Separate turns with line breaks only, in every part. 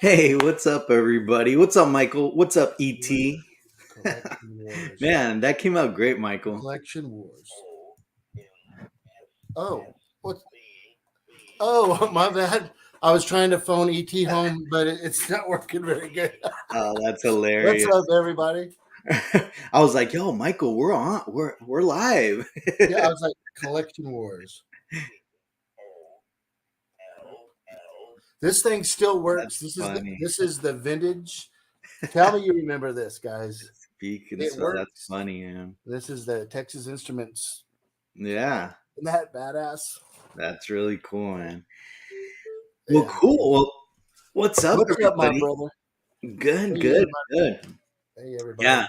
Hey, what's up, everybody? What's up, Michael? What's up, ET?
Collection Wars.
Man, that came out great, Michael.
Collection Wars. Oh, what? Oh, my bad. I was trying to phone ET home, but it's not working very good.
Oh, that's
What's
hilarious.
up, everybody?
I was like, "Yo, Michael, we're on. We're live."
Yeah, I was like, Collection Wars. This thing still works.
That's funny.
This is the vintage. Tell me you remember this, guys.
Speaking
It
so, that's
works.
funny, man.
This is the Texas Instruments.
Yeah,
Isn't that badass?
that's really cool, man. Well,
Yeah.
cool. Well, what's up,
What's up, my
everybody?
brother?
Good,
Hey,
good, good.
everybody.
Yeah,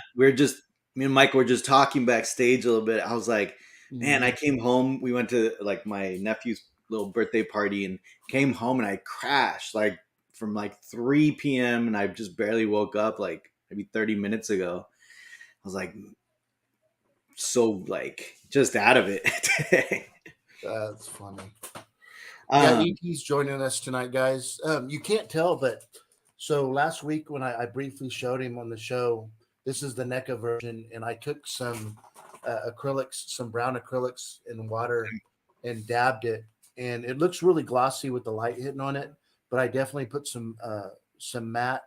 me and Mike were just talking backstage a little bit. I was like, man, I
Mhm.
came home. We went to like my nephew's little birthday party and came home and I crashed like from like 3 p.m. and I just barely woke up like maybe 30 minutes ago. I was like, so like just out of it today.
That's funny. Yeah,
um,
ET's joining us tonight, guys. You can't tell, but so last week when I briefly showed him on the show, this is the NECA version, and I took some acrylics, some brown acrylics in water and dabbed it, and it looks really glossy with the light hitting on it. But I definitely put some matte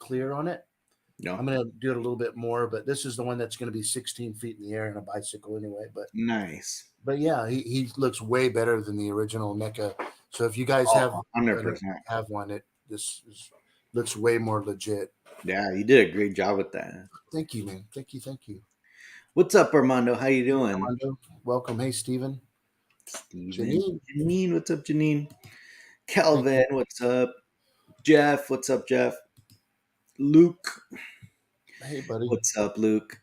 clear on it.
no,
I'm gonna do it a little bit more, but this is the one that's gonna be 16 feet in the air in a bicycle anyway.
nice.
But yeah, he looks way better than the original NECA. So if you guys
Oh,
have
100%.
one, looks way more legit.
Yeah, you did a great job with that.
Thank you, man. Thank you.
What's up, Armando? How you
Hey,
doing?
Armando, welcome. Hey, Steven.
Steven.
Janine.
Janine, what's up, Janine?
Thank
Kelvin,
you.
what's up? Jeff, what's up, Jeff? Luke,
Hey, buddy.
what's up, Luke?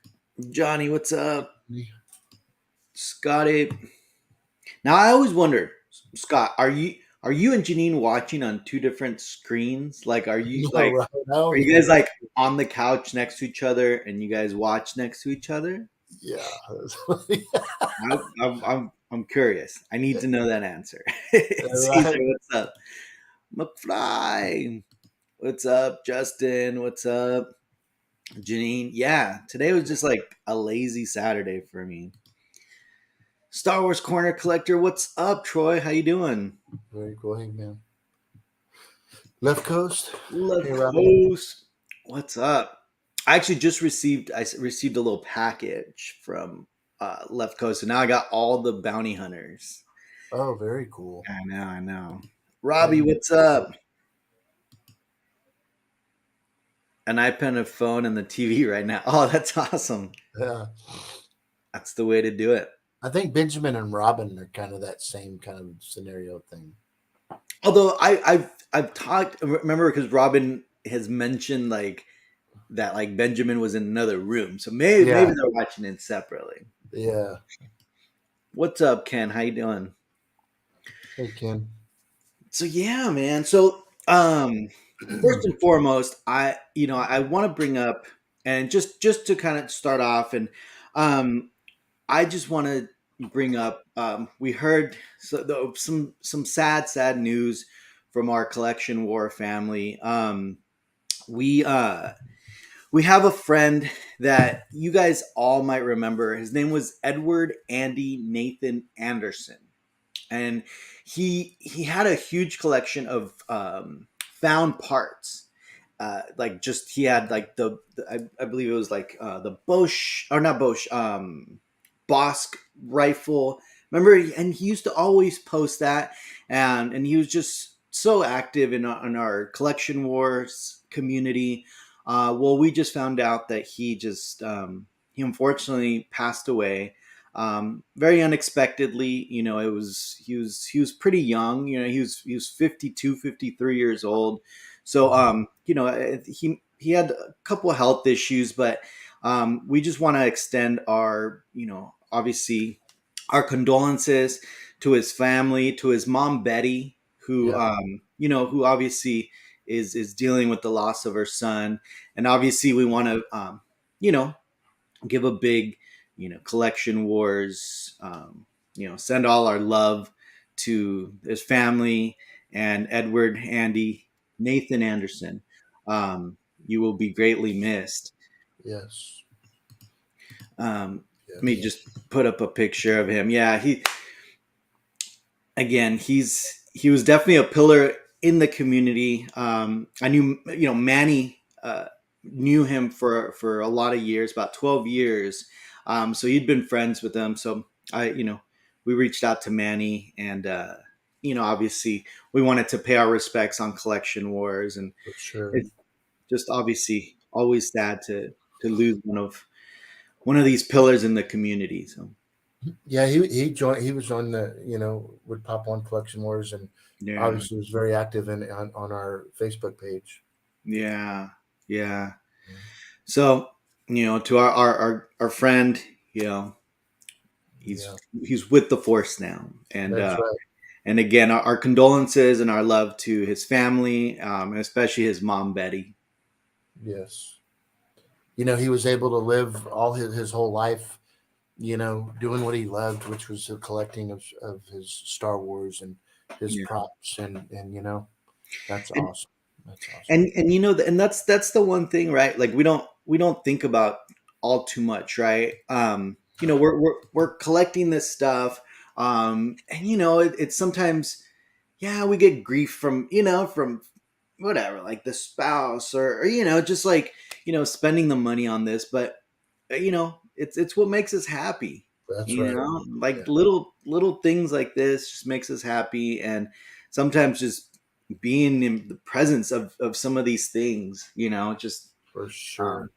Johnny, what's up? Scotty. Now I always wonder, Scott, are you and Janine watching on two different screens? Like,
No, right. I
are
always
you guys
wonder.
like on the couch next to each other and you guys watch next to each other?
Yeah.
I'm curious. I need to know that answer. Caesar,
Right.
what's up? McFly, what's up? Justin, what's up? Janine, yeah, today was just like a lazy Saturday for me. Star Wars Corner Collector, what's up, Troy? How you doing?
Very cool. Hey, man. Left Coast.
Left
Hey, Robin.
Coast, what's up? I actually just received a little package from Left Coast, and now I got all the bounty hunters.
Oh, very cool.
I know, I know.
How do
Robbie,
you
what's
like it?
up? An iPad, a phone, and the TV right now. Oh, that's awesome.
Yeah.
That's the way to do it.
I think Benjamin and Robin are kind of that same kind of scenario thing.
Although I've talked, remember, because Robin has mentioned like that, like Benjamin was in another room, so maybe
Yeah.
they're watching it separately.
Yeah.
What's up, Ken? How you doing?
Hey, Ken.
So yeah, man. So first and foremost, I want to bring up, and just to kind of start off, and um, I just want to bring up. We heard some sad news from our collection war family. We uh, we have a friend that you guys all might remember. His name was Edward Andy Nathan Anderson, and he had a huge collection of found parts. Like just he had like I believe it was like the Bosch or not Bosch Bosk rifle. Remember, and he used to always post that, and he was just so active in our collection wars community. Well, we just found out that he unfortunately passed away very unexpectedly. It was he was pretty young. He was 52, 53 years old. So he had a couple of health issues, but we just want to extend our, obviously, our condolences to his family, to his mom Betty, who
Yeah.
who obviously is dealing with the loss of her son, and obviously we want to you know give a big, collection wars, send all our love to his family and Edward Andy. Nathan Anderson. You will be greatly missed.
Yes.
Let me
Yes.
just put up a picture of him. Yeah, he was definitely a pillar in the community. I knew, Manny knew him for a lot of years, about 12 years. So he'd been friends with him. So we reached out to Manny, and obviously we wanted to pay our respects on Collection Wars, and
For sure.
it's just obviously always sad to lose one of these pillars in the community. So
Yeah, he joined. He was on the would pop on Collection Wars, and
yeah,
obviously was very active on our Facebook page.
yeah, yeah. So, to our friend, he's
Yeah,
he's with the force now, and
that's right.
again, our condolences and our love to his family, and especially his mom, Betty.
Yes, he was able to live all his whole life, doing what he loved, which was the collecting of his Star Wars and his
Yeah,
props, and that's
and
awesome. That's awesome.
and that's the one thing, right? Like we don't think about all too much, right? We're collecting this stuff, and it's sometimes, yeah, we get grief from whatever, like the spouse, or just like spending the money on this, but it's what makes us happy.
That's right.
Like
Yeah,
little things like this just makes us happy, and sometimes just being in the presence of some of these things, just
for
um,
sure.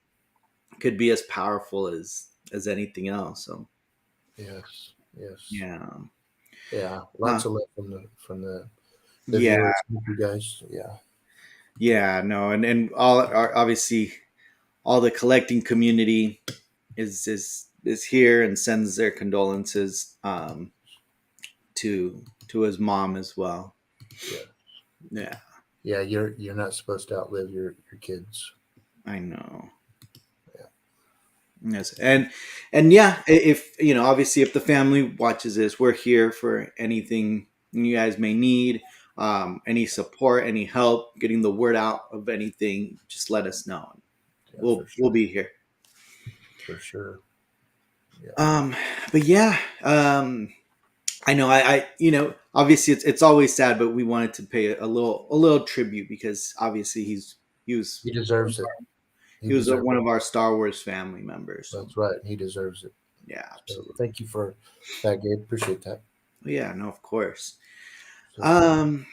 could be as powerful as anything else. So
Yes, yes.
yeah.
Yeah,
uh,
lots of love from the
yeah,
viewers. Thank you guys. Yeah,
yeah, no, and all obviously all the collecting community is here and sends their condolences, to his mom as well.
yeah,
Yeah,
yeah. You're not supposed to outlive your kids.
I know.
Yeah,
Yes, and yeah, if obviously if the family watches this, we're here for anything you guys may need, any support, any help, getting the word out of anything. Just let us know.
yeah, for
We'll
sure,
be here.
for sure. Yeah,
Um, but yeah, I know. Obviously it's always sad, but we wanted to pay a little tribute because obviously he was
he deserves it. He
he was
deserves
one
it.
of our Star Wars family members. So
That's right. He deserves it.
yeah,
So
absolutely.
thank you for that, Gabe. Appreciate that.
Yeah, no, of course.
So
Um,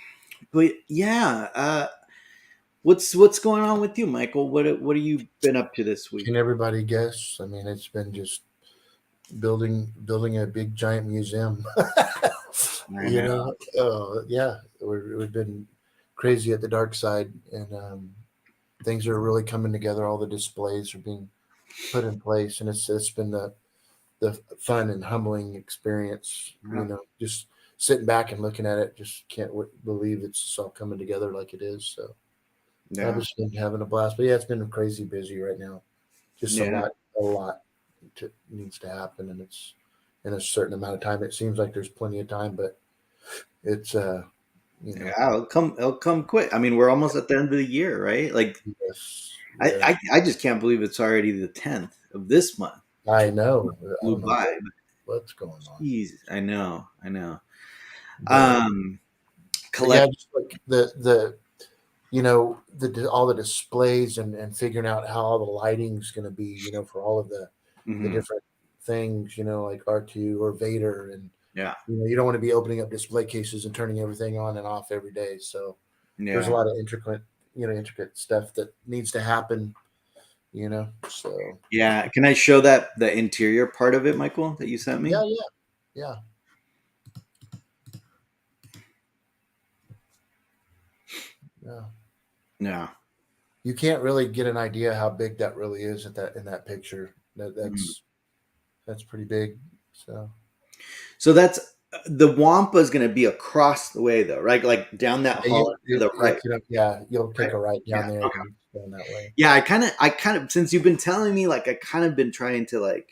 but yeah, what's going on with you, Michael? What have you been up to this week?
can everybody guess? I mean, it's been just building a big giant museum.
I know.
Yeah, we've been crazy at the dark side, and things are really coming together. All the displays are being put in place, and it's been the fun and humbling experience.
Yeah.
Just sitting back and looking at it, just can't believe it's all coming together like it is. So I've
Yeah.
just been having a blast. But yeah, it's been crazy busy right now. Just
Yeah.
a lot needs to happen, and it's in a certain amount of time. It seems like there's plenty of time, but it's you know,
Yeah, it'll come quick. I mean, we're almost at the end of the year, right? Like
yes,
I,
yeah.
I, I just can't believe it's already the 10th of this month.
I know. I
Flew
don't know
by.
what's going on,
Jeez, I know, I know.
but
Um,
yeah,
collect.
just like all the displays and figuring out how all the lighting's going to be, for all of the
Mhm.
different things, like R2 or Vader, and
Yeah,
you don't want to be opening up display cases and turning everything on and off every day. So there's a
yeah,
lot of intricate stuff that needs to happen. So
yeah. Can I show that the interior part of it, Michael, that you sent
yeah,
me?
yeah, yeah, yeah.
Yeah.
You can't really get an idea how big that really is in that picture.
Mhm.
That's pretty big. So
So that's the Wampa is going to be across the way, though, right? Like down that
yeah,
hall to the right,
you'll
right?
take a right
Yeah.
down there
Okay.
and going that way.
Yeah, I kind of, since you've been telling me, like, I kind of been trying to, like,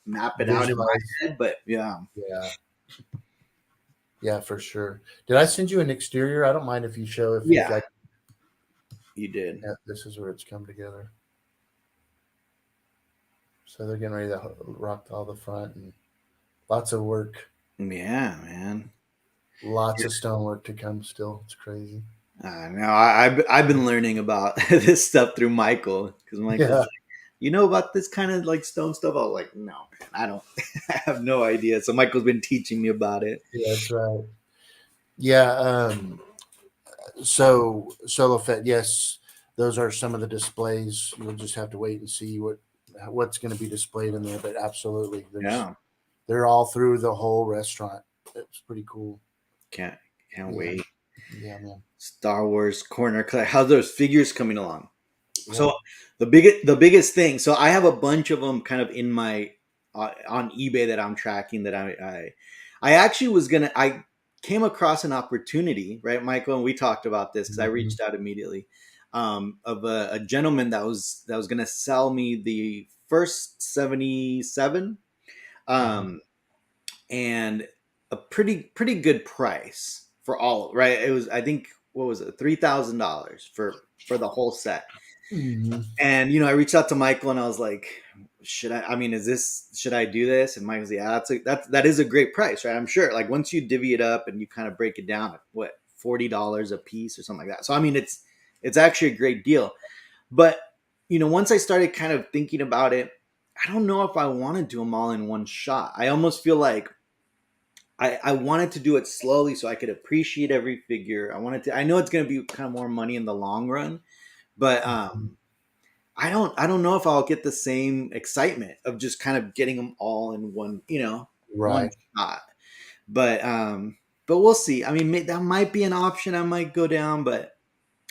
map it out in my
Visualize,
head, but yeah.
yeah, yeah, for sure. Did I send you an exterior? I don't mind if you show if you'd
Yeah.
like.
You did.
Yeah, this is where it's come together. So they're getting ready to rock all the front and lots of work,
Yeah, man.
lots of stonework to come still. It's crazy.
No, I've been learning about this stuff through Michael because Michael's
Yeah,
like, you know about this kind of like stone stuff. I was like, no, man, I don't. I have no idea. So Michael's been teaching me about it.
yeah, that's right. Yeah. So Solo Fett, yes, those are some of the displays. You'll just have to wait and see what's going to be displayed in there. But absolutely,
Yeah,
they're all through the whole restaurant. It's pretty cool.
can't can't
Yeah,
wait.
yeah, man.
Star Wars corner. How's those figures coming along?
Yeah.
So the biggest thing. So I have a bunch of them kind of in my on eBay that I'm tracking. That I actually was gonna. I came across an opportunity, right, Michael, and we talked about this because I
Mhm.
reached out immediately of a gentleman that was gonna sell me the first 77,
Mhm.
um, and a pretty good price for all. Right, it was I think what was it $3,000 for the whole set.
Mhm.
And I reached out to Michael and I was like, should I mean, should I do this? And Michael's, yeah, that is a great price, right? I'm sure. Like once you divvy it up and you kind of break it down at what, $40 a piece or something like that. So I mean it's actually a great deal. But once I started kind of thinking about it, I don't know if I want to do them all in one shot. I almost feel like I wanted to do it slowly so I could appreciate every figure. I know it's gonna be kind of more money in the long run, but
Mhm.
I don't know if I'll get the same excitement of just kind of getting them all in one
Right.
shot. But we'll see. I mean, that might be an option I might go down, but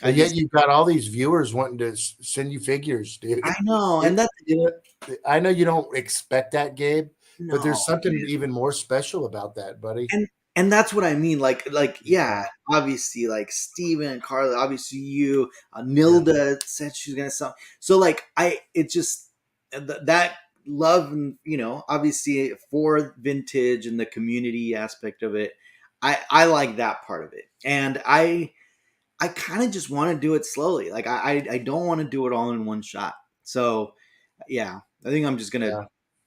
I
But yet
just
you've got all these viewers wanting to send you figures, dude.
I know,
It,
and that's
I know you don't expect that, Gabe, but
no,
there's something even more special about that, buddy.
and that's what I mean. Like yeah,
Yeah,
obviously, like Steven and Carla, obviously you,
yeah,
Nilda said she's gonna sell. So like it just that love and obviously for vintage and the community aspect of it, I like that part of it, and I kind of just want to do it slowly. Like I don't want to do it all in one shot. So yeah, I think I'm just gonna
yeah.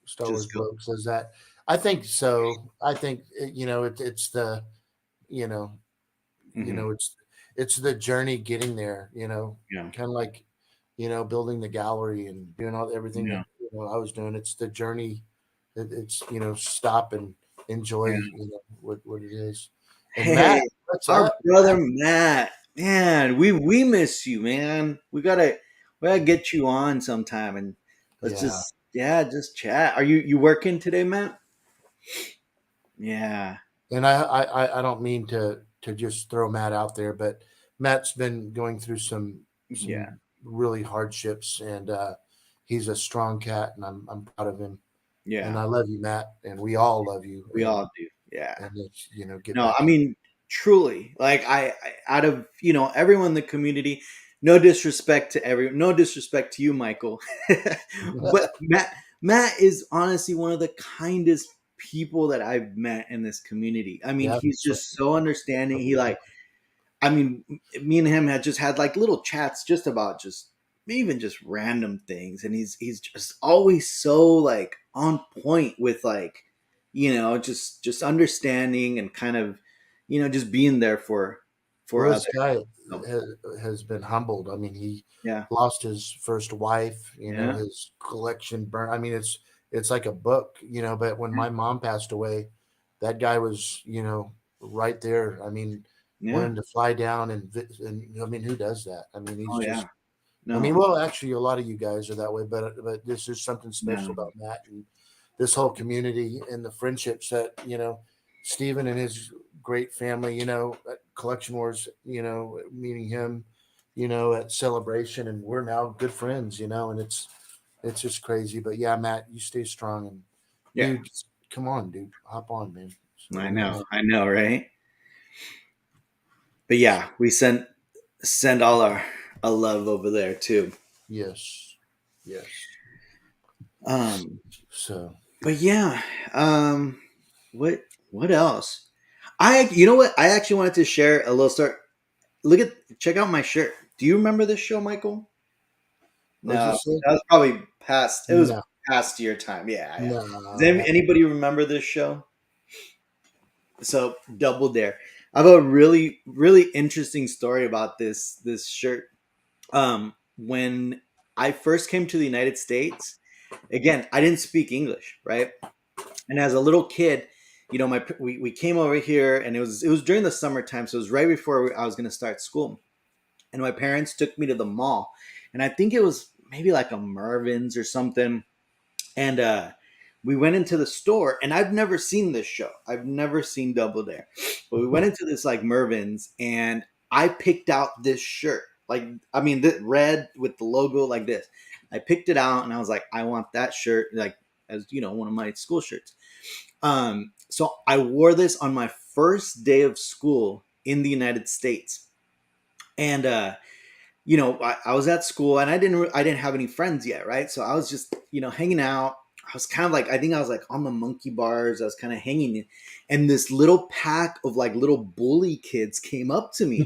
Star Wars
just go.
Bloke says that. I think so. I think it's the you know
Hmm.
it's the journey getting there.
Yeah,
Kind of like building the gallery and doing all everything that
yeah,
I was doing. It's the journey. It's stop and enjoy
yeah.
what it is. And Matt,
Hey,
what's
our
up?
brother Matt. Man, we miss you, man. We gotta get you on sometime and let's
Yeah.
just chat. Are you working today, Matt? Yeah,
And I don't mean to just throw Matt out there, but Matt's been going through
yeah,
some really hardships, and he's a strong cat, and I'm proud of him. And
yeah.
I love you, Matt, and we all love you.
We all do. Yeah.
And it's get
No,
back
I
in.
mean truly. Like out of everyone in the community, no disrespect to you, Michael, but Matt is honestly one of the kindest people that I've met in this community. I mean,
Yeah,
he's just so understanding. I mean, me and him had just had like little chats just about just even just random things, and he's just always so like on point with like just understanding and kind of just being there for
well,
others.
this guy
So,
has been humbled. I mean, he
yeah,
lost his first wife.
yeah,
His collection burned. I mean, it's like a book. But when
yeah,
my mom passed away, that guy was right there. I mean,
yeah.
willing to fly down and I mean, who does that? I mean, he's
Oh yeah,
just. I
no,
mean, well, actually, a lot of you guys are that way, but this is something special
no,
about Matt and this whole community and the friendships that Stephen and his great family, at Collection Wars, meeting him, at Celebration, and we're now good friends, and it's just crazy. But yeah, Matt, you stay strong and
yeah.
dude, come on, dude, hop on, man. So
I know, right? But yeah, we send all our love over there too.
yes, yes.
Um,
So
but yeah, um, what else? You know what? I actually wanted to share a little start. Check out my shirt. Do you remember this show, Michael?
What'd you
No,
say?
that was probably past. It was
No,
past your time. Yeah, yeah. Does
no.
anybody remember this show? So Double Dare. I have a really, really interesting story about this shirt. When I first came to the United States, again, I didn't speak English, right? And as a little kid, we came over here, and it was during the summertime, so it was right before I was going to start school, and my parents took me to the mall, and I think it was maybe like a Mervin's or something, and we went into the store, and I've never seen this show. I've never seen Double Dare, but we went into this like Mervin's, and I picked out this shirt, like I mean, the red with the logo like this. I picked it out, and I was like, I want that shirt, like as one of my school shirts. So I wore this on my first day of school in the United States, and I was at school, and I didn't have any friends yet, right? So I was just hanging out. I was kind of like, I think I was like on the monkey bars. I was kind of hanging, and this little pack of like little bully kids came up to me,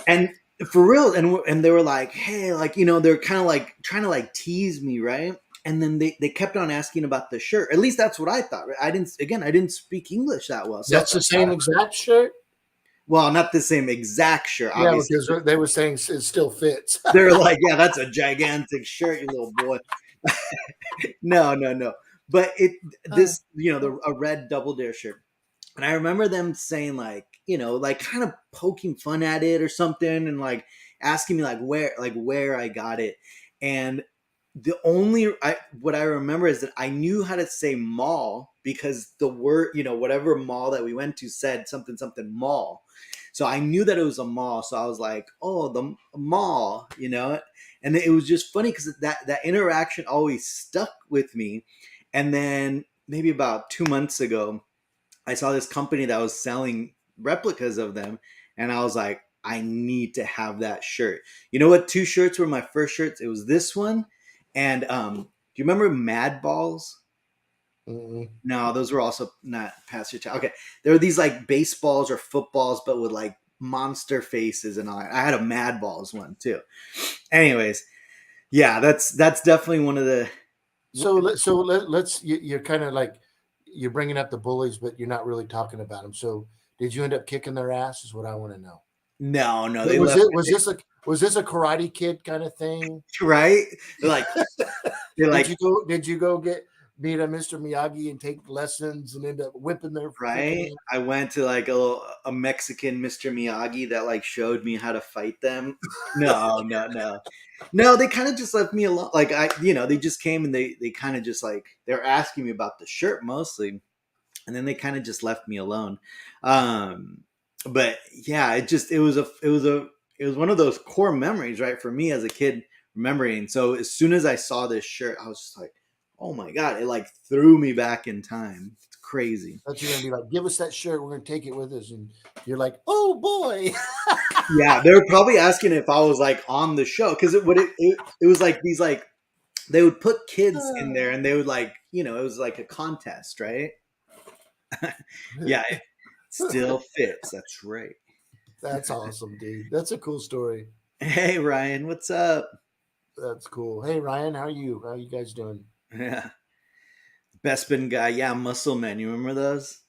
and for real, and they were like, hey, like they're kind of like trying to like tease me, right? And then they kept on asking about the shirt. At least that's what I thought, right? I didn't speak English that well, so
That's the same exact shirt.
well, not the same exact shirt,
Yeah,
obviously.
because they were saying it still fits.
They're like, yeah, that's a gigantic shirt, you little boy. No, no, no. But this, a red Double Dare shirt. And I remember them saying like, like kind of poking fun at it or something, and like asking me like where I got it. And what I remember is that I knew how to say mall because the word, whatever mall that we went to said something something mall. So I knew that it was a mall. So I was like, oh, the mall, and it was just funny because that interaction always stuck with me. And then maybe about 2 months ago, I saw this company that was selling replicas of them, and I was like, I need to have that shirt. You know what? Two shirts were my first shirts. It was this one, and do you remember Mad Balls?
Mm-mm.
No, those were also not past your time. Okay, there were these like baseballs or footballs, but with like monster faces and all. I had a Mad Balls one too. Anyways, yeah, that's definitely one of the.
So let's you're kind of like you're bringing up the bullies, but you're not really talking about them. So did you end up kicking their ass? Is what I want to know.
No, no, they
Was
left
it was this a Karate Kid kind of thing?
right. They're like they're
Did
like
you go? Did you go get meet a Mr. Miyagi and take lessons and end up whipping their freaking
right.
ass?
I went to like a Mexican Mr. Miyagi that like showed me how to fight them. No, no, no, no. They kind of just left me alone. Like they just came and they kind of just like they're asking me about the shirt mostly, and then they kind of just left me alone. Um, but yeah, it was one of those core memories, right, for me as a kid remembering. So as soon as I saw this shirt, I was just like, oh my god! It like threw me back in time. It's crazy.
That you're gonna be like, give us that shirt. We're gonna take it with us, and you're like, oh boy.
Yeah, they were probably asking if I was like on the show because it was like these like they would put kids in there and they would like it was like a contest, right? Yeah, it still fits. That's right.
That's awesome, dude. That's a cool story.
Hey Ryan, what's up?
That's cool. Hey Ryan, how are you? How are you guys doing?
Yeah, Bespin guy. Yeah, Muscle Man. You remember those?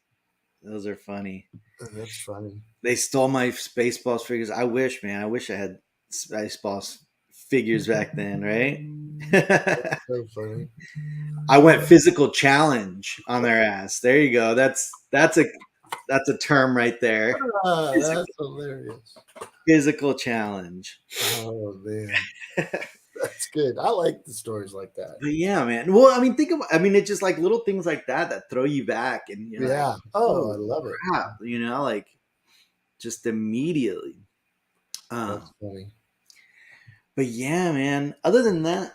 Those are funny.
That's funny.
They stole my Spaceballs figures. I wish, man. I wish I had Spaceballs figures back then, right?
So funny.
I went physical challenge on their ass. There you go. That's a term right there. Physical,
That's hilarious.
physical challenge.
Oh man, that's good. I like the stories like that.
But yeah, man. Well, I mean, think about. I mean, it's just like little things like that that throw you back, and you're like,
Yeah. Oh,
"Oh
I love it.
crap!" Like just immediately.
That's
Um,
funny.
but yeah, man. Other than that,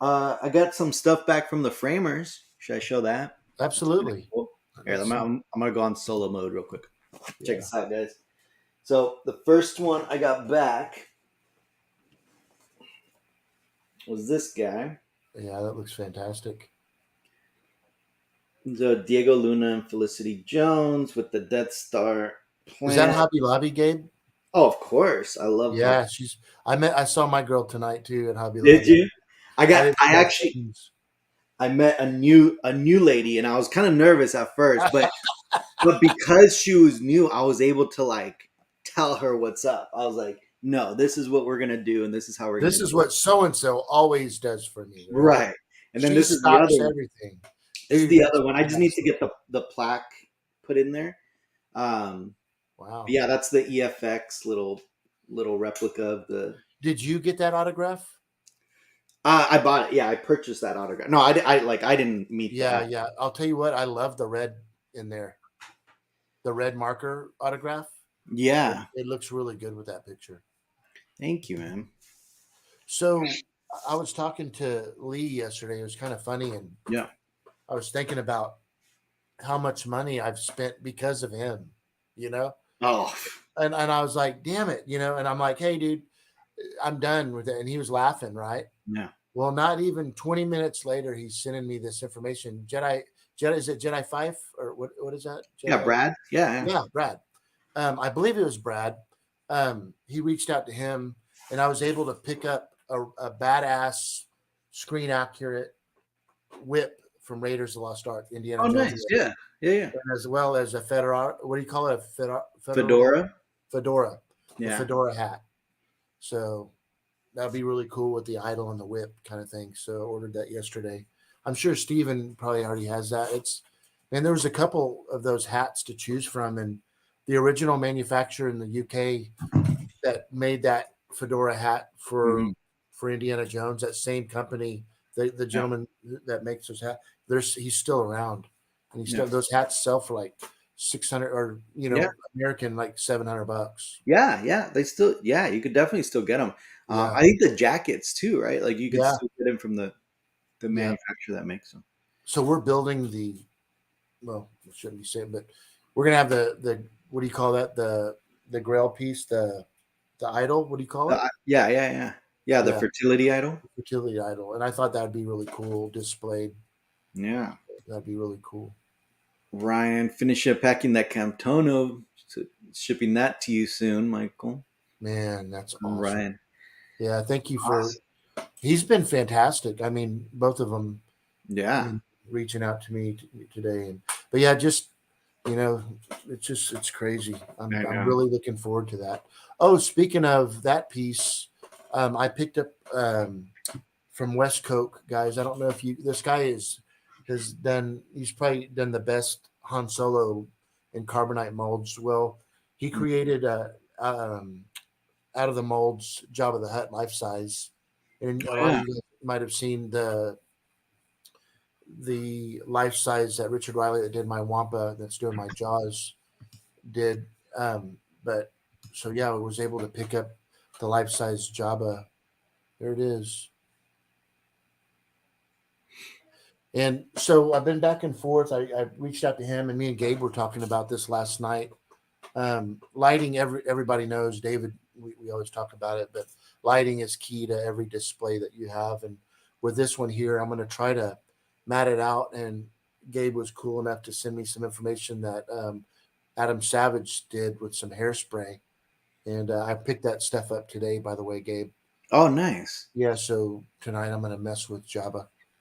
I got some stuff back from the framers. Should I show that? That's kind of
Absolutely.
cool. Here,
Let's see.
I'm gonna go on solo mode real quick. Check
Yeah.
this out, guys. So the first one I got back was this guy.
Yeah, that looks fantastic.
So Diego Luna and Felicity Jones with the Death Star
Is that
planet.
Hobby Lobby, Gabe?
Oh, of course. I love Hobby.
Yeah, I saw my girl tonight too at Hobby
Did
Lobby.
you? I
I
got.
didn't
I
know
actually.
things.
I met a new lady, and I was kind of nervous at first, but because she was new, I was able to like tell her what's up. I was like, no, this is what we're gonna do, and this is how we're gonna
This
do
is
it.
what so and so always does for me, right?
Right. And then
She
this is the
stocks
other.
everything.
This is
Dude,
the
that's
other one. I just need to
fantastic.
get the plaque put in there. Um,
Wow.
yeah, that's the EFX little replica of the.
Did you get that autograph?
I bought it. Yeah, I purchased that autograph. No, I didn't meet
Yeah,
that.
yeah. I'll tell you what, I love the red in there. The red marker autograph. It,
Yeah.
it looks really good with that picture.
Thank you, man.
So I was talking to Lee yesterday. It was kind of funny, and
Yeah.
I was thinking about how much money I've spent because of him, you know?
Oh,
And I was like, damn it, and I'm like, hey, dude, I'm done with it. And he was laughing, right?
yeah.
Well, not even 20 minutes later, he's sending me this information. Jedi, is it Jedi Five or what is that?
Yeah,
Jedi?
Brad. Yeah, yeah.
Yeah, Brad. I believe it was Brad. He reached out to him, and I was able to pick up a badass screen accurate whip from Raiders of the Lost Ark, Indiana
Oh,
Jones,
nice. Yeah. Yeah, yeah.
and as well as a fedora. What do you call it?
Fedora.
Fedora, the
Yeah.
fedora hat. So that'd be really cool with the idol and the whip kind of thing. So I ordered that yesterday. I'm sure Steven probably already has that. And there was a couple of those hats to choose from, and the original manufacturer in the UK that made that fedora hat
Hmm.
for Indiana Jones, that same company, the
Yeah.
gentleman that makes those hats, he's still around, and he's
Yeah.
still those hats sell for like 600 or
Yeah.
American like $700.
Yeah. Yeah. They still. Yeah, you could definitely still get them.
Yeah,
I think the jackets too, right? Like you could
yeah,
still get them from the
yeah.
manufacturer that makes them.
So we're building well, I shouldn't be saying, but we're gonna have the what do you call that, the Grail piece, the idol, what do you call it?
Yeah. Yeah. Yeah. Yeah. The
Yeah,
fertility idol.
fertility idol, and I thought that'd be really cool displayed.
Yeah.
That'd be really cool.
Ryan, finish up packing that Camtono. Shipping that to you soon, Michael.
Man, that's awesome.
Ryan.
Yeah, thank you for.
Awesome.
He's been fantastic. I mean, both of them. I
Yeah.
mean, reaching out to me today, but yeah, just you know, it's crazy.
I
I'm
know.
really looking forward to that. Oh, speaking of that piece, I picked up from West Coke guys. I don't know if you. This guy has done. He's probably done the best Han Solo in carbonite molds. Well, he created a out of the molds Jabba the Hutt life size, and a
Oh,
lot of
yeah.
you guys might have seen the life size that Richard Riley that did my Wampa that's doing my Jaws did. But so yeah, I was able to pick up the life size Jabba. There it is. And so I've been back and forth. I reached out to him, and me and Gabe were talking about this last night. Lighting, everybody knows, David. We always talk about it, but lighting is key to every display that you have. And with this one here, I'm going to try to mat it out. And Gabe was cool enough to send me some information that Adam Savage did with some hairspray, and I picked that stuff up today. By the way, Gabe.
Oh, nice.
Yeah, so tonight I'm going to mess with Jabba.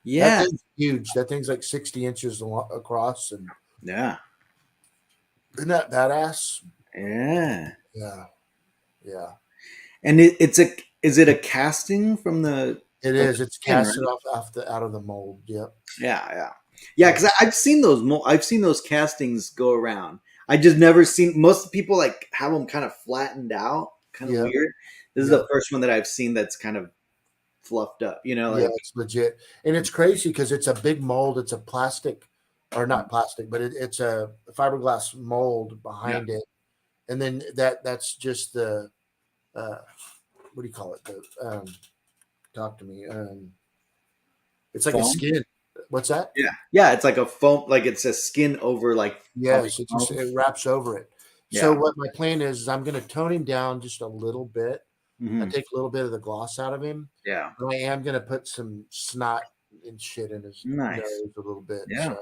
That
Yeah.
thing's huge. That thing's like 60 inches across, and
Yeah.
isn't that badass?
Yeah.
Yeah, yeah.
And is it a casting from
It
from
is.
the
It's
skin,
casted
right?
off the out of the mold. Yep.
Yeah, yeah. Yeah,
Yeah.
because I've seen those I've seen those castings go around. I just never seen most people like have them kind of flattened out, kind of
Yep.
weird. This is the
Yep.
first one that I've seen that's kind of fluffed up,
Yeah.
like
It's legit, and it's crazy because it's a big mold. It's a plastic, or not plastic, but it's a fiberglass mold
yeah.
behind it, and then that's just the uh, what do you call it? Talk to me. It's like a
Foam.
skin. What's that?
Yeah. Yeah, it's like a foam, like it's a skin over like probably
Yes,
foam.
it wraps over it. So
Yeah.
what my plan is I'm going to tone him down just a little bit. I
Hmm.
take a little bit of the gloss out of him.
Yeah.
I am going to put some snot and shit in his
Nice.
nose a little bit.
Yeah.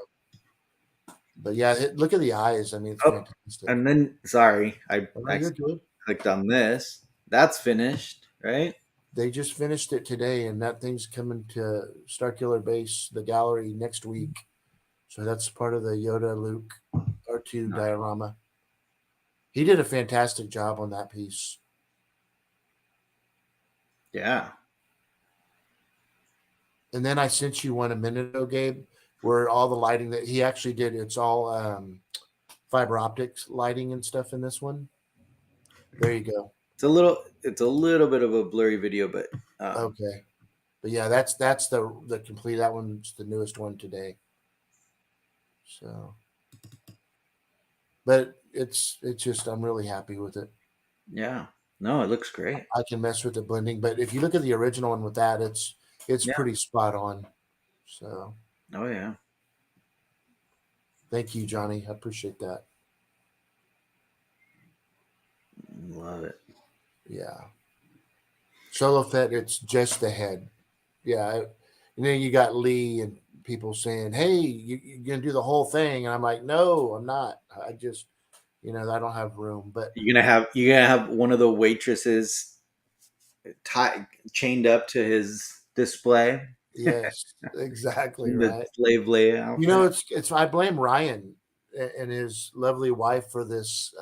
So, but yeah, look at the eyes. I mean, it's
Oh,
fantastic.
and then sorry,
Oh,
I
you're good.
clicked on this. That's finished, right?
They just finished it today, and that thing's coming to Starkiller Base, the gallery, next week. So that's part of the Yoda Luke R2 diorama. He did a fantastic job on that piece.
Yeah.
And then I sent you one a minute ago, Gabe, where all the lighting that he actually did, it's all fiber optics lighting and stuff in this one. There you go.
It's a little bit of a blurry video, but
Okay. But yeah, that's the complete, that one's the newest one today. So, but it's just, I'm really happy with it.
yeah. No, it looks great.
I can mess with the blending, but if you look at the original one with that, it's
Yeah.
pretty spot on. So
Oh yeah.
thank you, Johnny. I appreciate that.
Love it.
Yeah. Solo Fett, it's just the head. Yeah. And then you got Lee and people saying, hey, you're going to do the whole thing. And I'm like, no, I'm not. I just, I don't have room. But
You're gonna have one of the waitresses chained up to his display.
yes, exactly
The
right.
slave layout.
It's I blame Ryan and his lovely wife for this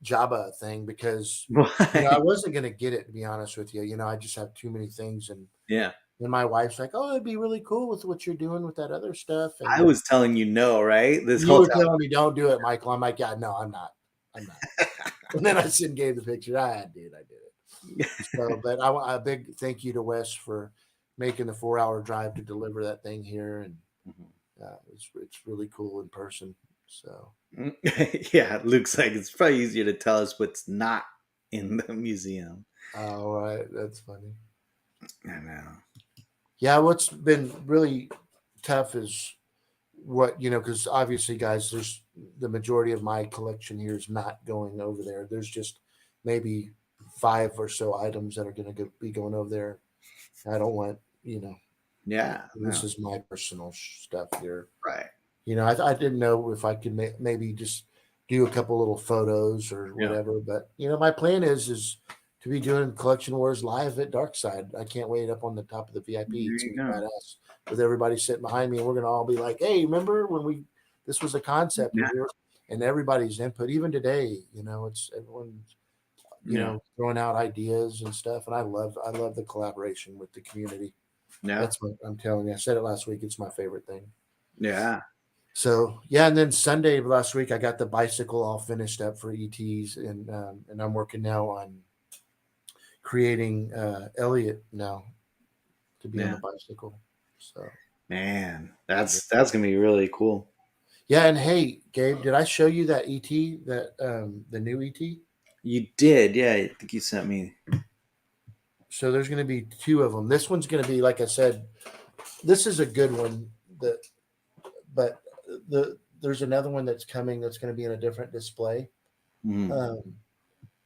Jabba thing, because I wasn't going to get it, to be honest with you. I just have too many things, and
Yeah.
my wife's like, "Oh, it'd be really cool with what you're doing with that other stuff." And
I was telling you no, right? This
you
whole
were
time.
telling me, "Don't do it, Michael." I'm like, "Yeah, no, I'm not. I'm not." And then I sent Gabe the picture. I did it. So, but a big thank you to Wes for making the 4-hour drive to deliver that thing here, and it's really cool in person. So
Yeah, it looks like it's probably easier to tell us what's not in the museum.
all right, that's funny.
I know.
Yeah, what's been really tough is because obviously, guys, there's the majority of my collection here is not going over there. There's just maybe 5 or so items that are going to be going over there. I don't want,
Yeah.
this
No.
is my personal stuff here.
Right.
I didn't know if I could maybe just do a couple little photos or
Yeah.
whatever. But my plan is to be doing Collection Wars live at Darkside. I can't wait up on the top of the VIP. It's gonna be badass with everybody sitting behind me, and we're gonna all be like, "Hey, remember when this was a concept?"
Yeah.
And everybody's input, even today, it's everyone, throwing out ideas and stuff. And I love the collaboration with the community.
Yeah.
That's what I'm telling you. I said it last week. It's my favorite thing.
Yeah.
So yeah, and then Sunday last week I got the bicycle all finished up for ETs, and I'm working now on creating Elliot now to be on the bicycle. So
man, that's gonna be really cool.
Yeah, and hey, Gabe, did I show you that ET, that the new ET?
You did, yeah. I think you sent me.
So there's going to be 2 of them. This one's going to be, like I said, this is a good one. But there's another one that's coming that's going to be in a different display.
Mm.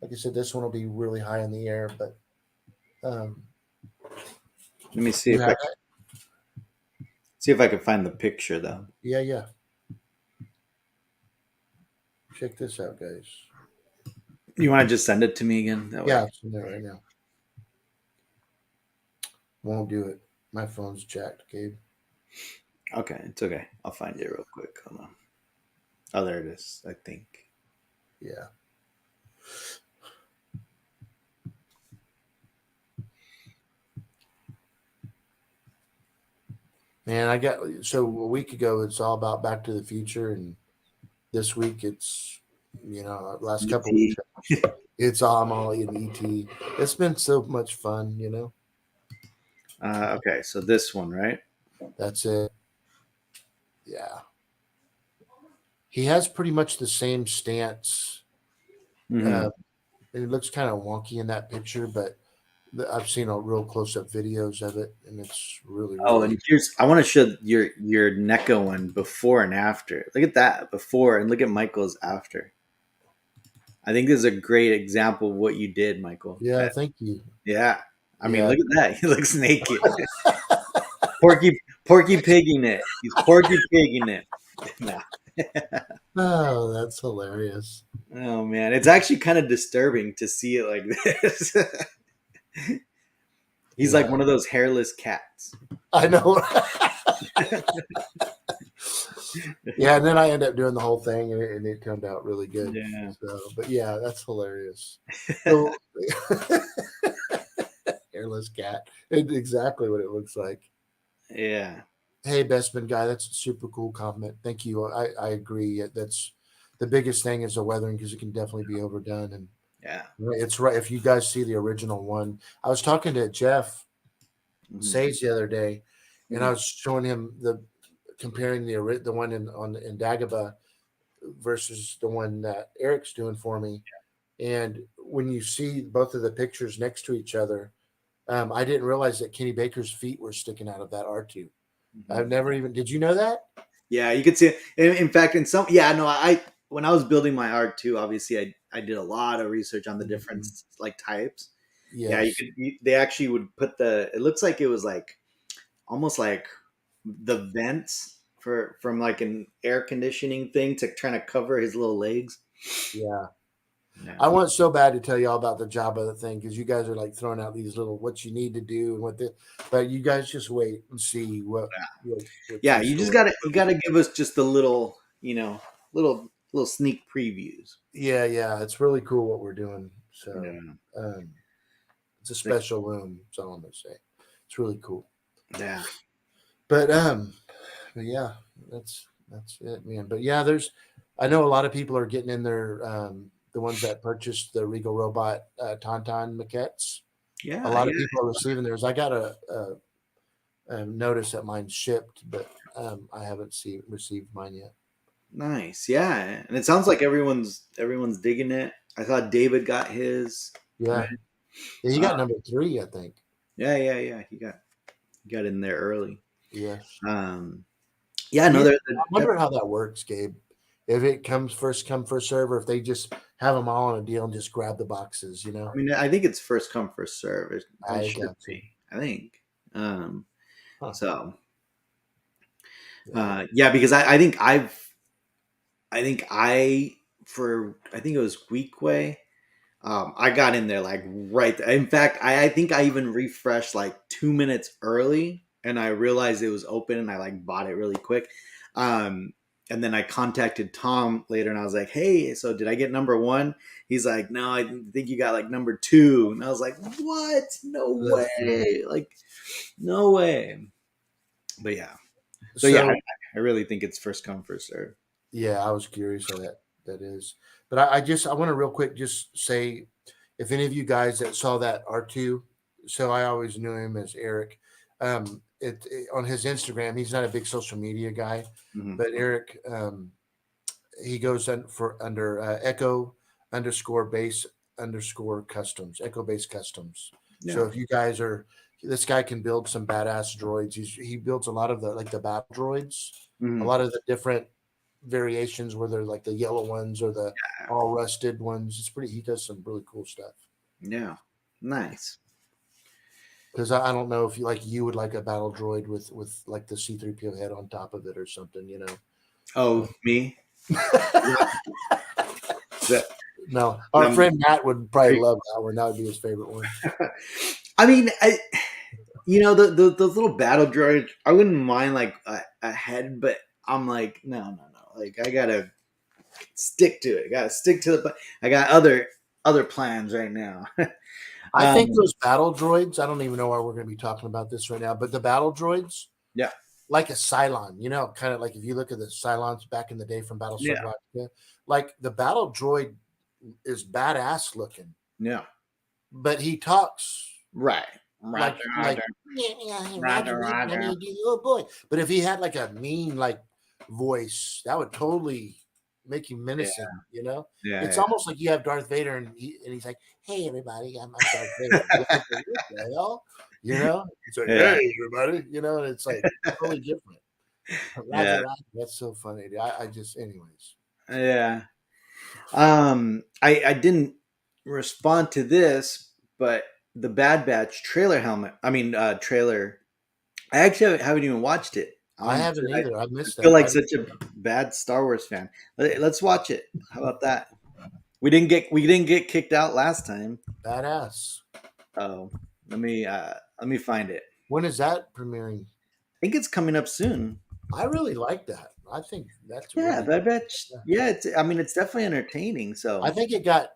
Like I said, this one will be really high in the air. But
let me see if I can find the picture though.
Yeah. Check this out, guys.
You want to just send it to me again?
Yeah, it's in there right now. Won't do it. My phone's jacked, Gabe.
Okay, it's okay. I'll find it real quick. Hold on. Oh, there it is, I think.
Yeah. Man, so a week ago it's all about Back to the Future, and this week it's last couple of weeks it's I'm all in ET. It's been so much fun,
Okay, so this one, right?
That's it. Yeah. He has pretty much the same stance.
Mm-hmm.
It looks kind of wonky in that picture, but I've seen a real close-up videos of it, and it's really, really.
And I want to show your NECA one before and after. Look at that before, and look at Michael's after. I think this is a great example of what you did, Michael.
Yeah, thank you.
Yeah, I mean, look at that. He looks naked. Porky pigging it. He's Porky pigging it.
Oh, that's hilarious.
Oh man, it's actually kind of disturbing to see it like this. He's like
Yeah,
one of those hairless cats.
I know. Yeah, and then I end up doing the whole thing, and it turned out really good.
Yeah.
So, but yeah, that's hilarious. So, hairless cat, it's exactly what it looks like.
Yeah.
Hey, Bestman guy, that's a super cool comment. Thank you. I agree. That's the biggest thing is the weathering because it can definitely be overdone. And
Yeah.
it's right. If you guys see the original one, I was talking to Jeff
Mhm.
Sage the other day, and I
Mhm.
was showing him the comparing the one in Dagobah versus the one that Eric's doing for me. And when you see both of the pictures next to each other, I didn't realize that Kenny Baker's feet were sticking out of that R2. I've
Mhm.
never even. Did you know that?
Yeah, you could see it. In fact, in some, yeah, no, I when I was building my art too, obviously I did a lot of research on the different
Mhm.
like types. Yeah, you
Yes.
could. They actually would put the. It looks like it was like almost like the vents for from like an air conditioning thing to trying to cover his little legs.
Yeah. I
Yeah.
want so bad to tell you all about the job of the thing because you guys are like throwing out these little what you need to do and what the, but you guys just wait and see what's
Yeah,
in
you just
store.
gotta give us just the little, little sneak previews.
Yeah, yeah, it's really cool what we're doing. So
Yeah.
um, it's a special room. That's all I'm gonna say. It's really cool.
Yeah.
But but yeah, that's it, man. But yeah, there's I know a lot of people are getting in their the ones that purchased the Regal Robot Tauntaun maquettes. A
Yeah,
lot of
yeah.
people are receiving theirs. I got a notice that mine shipped, but I haven't received mine yet.
Nice. Yeah. And it sounds like everyone's digging it. I thought David got his. Right?
Yeah, yeah, he
Uh,
got number 3, I think.
yeah, yeah, yeah. He got in there early.
Yes.
Um yeah, no,
Yeah,
they're,
I wonder how that works, Gabe. If it comes first come first serve, or if they just have them all on a deal and just grab the boxes, you know.
I mean, I think it's first come first serve. It
I
should
got you.
be. I think. Um
Huh.
so
Yeah.
yeah, because I think it was Weekway. I got in there like right. In fact, I think I even refreshed like 2 minutes early, and I realized it was open, and I like bought it really quick. Um, and then I contacted Tom later, and I was like, "Hey, so did I get number one?" He's like, "No, I think you got like number two." And I was like, "What? No
That's funny.
way! Like, no way!" But yeah, so yeah,
So
I really think it's first come first serve.
yeah, I was curious how that is. But I want to real quick just say if any of you guys that saw that R2, so I always knew him as Eric. On his Instagram, he's not a big social media guy,
Hmm.
but Eric, he goes under Echo underscore base underscore customs, Echo base customs. So
Yeah.
if you guys are, this guy can build some badass droids. He builds a lot of the like the battle droids, a
Hmm.
lot of the different variations where they're like the yellow ones or the all rusted ones. It's pretty. He does some really cool stuff.
Yeah. Nice.
Because I don't know if you would like a battle droid with like the C3PO head on top of it or something, you know.
Oh, me? That,
No, our
um,
friend Matt would probably
are
love that one. That would be his favorite one.
I mean, those little battle droids. I wouldn't mind like a head, but I'm like, no, no, no. Like, I gotta stick to it. I gotta stick to the. I got other plans right now.
I think
um,
those battle droids. I don't even know why we're going to be talking about this right now, but the battle droids,
yeah,
like a Cylon, kind of like if you look at the Cylons back in the day from Battlestar
yeah,
Galactica, like the battle droid is badass looking,
yeah.
but he talks
Right.
like
Roger,
like
Roger,
yeah, yeah,
Roger,
Roger, what do
Roger.
you do? Oh boy! But if he had like a mean voice, that would totally make you
Yeah,
menacing.
yeah,
It's
yeah,
almost like you have Darth Vader and he's like, "Hey everybody, I'm Darth Vader." You're thinking, what the hell? He's like,
yeah,
"Hey everybody," and it's like totally different.
yeah,
Roger, Roger. That's so funny. I just, anyways.
yeah. I didn't respond to this, but the Bad Batch trailer helmet. I mean, trailer. I actually haven't even watched it.
I haven't
I
either. I missed
feel
that.
like such a bad Star Wars fan. Let's watch it. How about that? we didn't get kicked out last time.
Badass.
Oh, let me find it.
When is that premiering?
I think it's coming up soon.
I really like that. I think that's
Yeah,
really
but I bet.
yeah.
Yeah, I mean, it's definitely entertaining.
I
So
think it got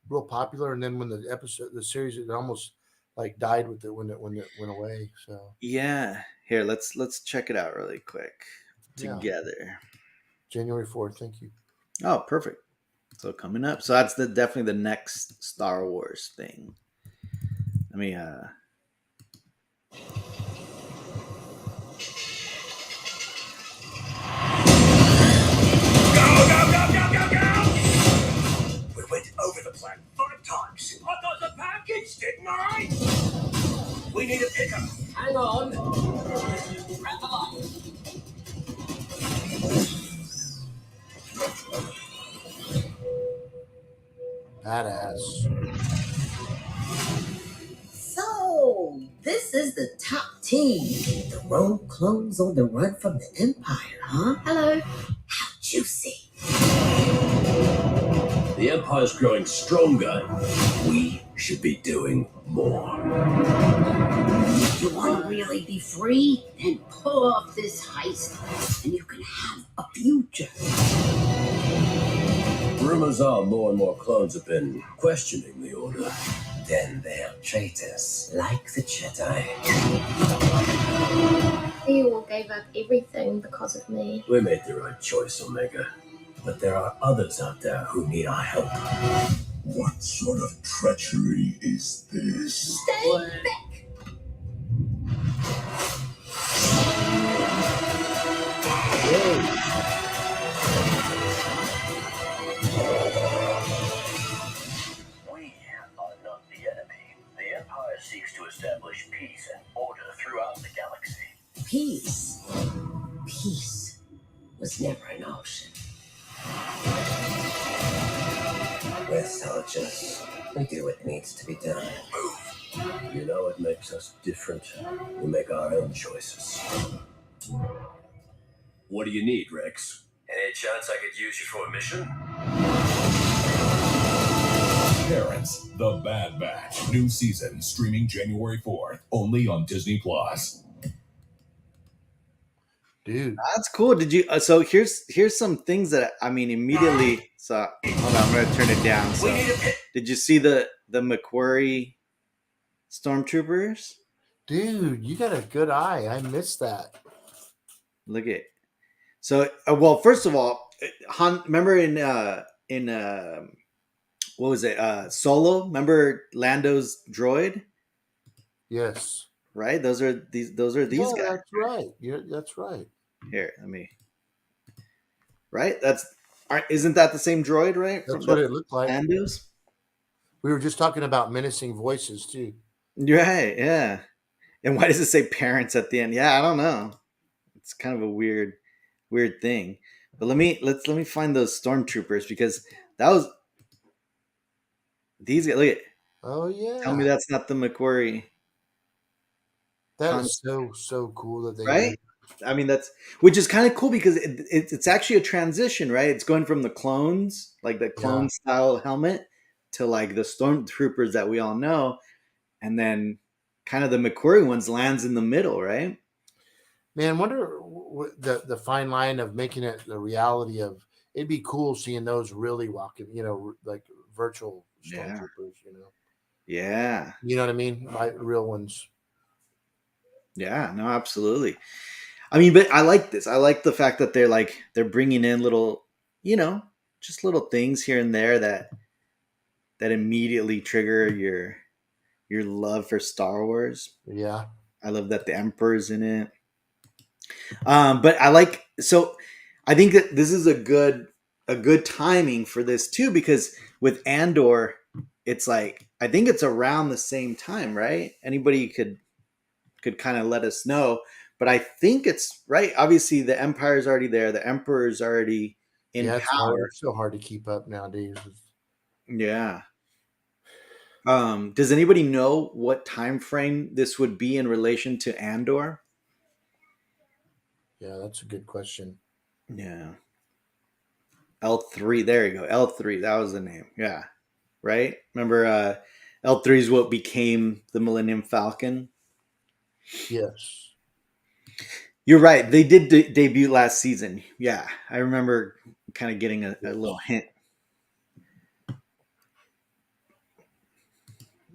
real popular, and then when the series, it almost like died with it when it went away. So
yeah, here let's check it out really quick
yeah,
together.
January 4th. Thank you.
Oh, perfect. So coming up. So that's definitely the next Star Wars thing. Let me
Go, go, go, go, go, go! We went over the plan 5 times. I got the package, didn't I? We need a pickup. Hang on. Grab the line.
Badass.
So, this is the top team. The rogue clones on the run from the Empire, huh? Hello. How juicy.
The Empire's growing stronger. We should be doing more.
You want to really be free? Then pull off this heist, and you can have a future.
Rumors are more and more clones have been questioning the Order. Then they're traitors, like the Jedi.
They all gave up everything because of me.
We made the right choice, Omega. But there are others out there who need our help. What sort of treachery is this?
Stay back.
We are not the enemy. The Empire seeks to establish peace and order throughout the galaxy.
Peace. Peace was never an option.
We're soldiers. We do what needs to be done. You know what makes us different? We make our own choices. What do you need, Rex? Any chance I could use you for a mission?
Parents, The Bad Batch, new season streaming January 4th, only on Disney Plus.
Dude.
that's cool. Did you? So here's some things that I mean immediately. So hold on, I'm gonna turn it down. So did you see the McQuarrie stormtroopers?
Dude, you got a good eye. I missed that.
Look at. So well, first of all, Han. Remember in what was it? Solo. Remember Lando's droid?
Yes.
Right. Those are these guys.
That's right. Yeah, that's right.
Here, let me. Right. Isn't that the same droid? Right.
That's what it looked like.
Lando's.
We were just talking about menacing voices too.
Right. Yeah. And why does it say parents at the end? Yeah, I don't know. It's kind of a weird thing. But let me find those stormtroopers because that was these guys. Look at.
Oh yeah.
Tell me that's not the McQuarrie.
That is so cool that they
Right?
did.
I mean, which is kind of cool because it's actually a transition, right? It's going from the clones, like the clone style helmet, to like the stormtroopers that we all know, and then kind of the McQuarrie ones lands in the middle, right?
Man, wonder what the fine line of making it the reality of. It'd be cool seeing those really walking, like virtual stormtroopers.
Yeah.
You know what I mean? Like real ones.
Yeah. No, absolutely. I mean, but I like this. I like the fact that they're bringing in little, just little things here and there that immediately trigger your love for Star Wars.
Yeah.
I love that the Emperor's in it. But I think that this is a good timing for this too, because with Andor, it's like I think it's around the same time, right? Anybody could kind of let us know, but I think it's right. Obviously, the Empire's already there. The Emperor's already in
It's
power.
hard. It's so hard to keep up nowadays.
Yeah. Does anybody know what time frame this would be in relation to Andor?
Yeah, that's a good question.
Yeah. L3. There you go. L3. That was the name. Yeah. Right. Remember, L3 is what became the Millennium Falcon.
Yes.
You're right. They did debut last season. Yeah, I remember kind of getting a little hint. And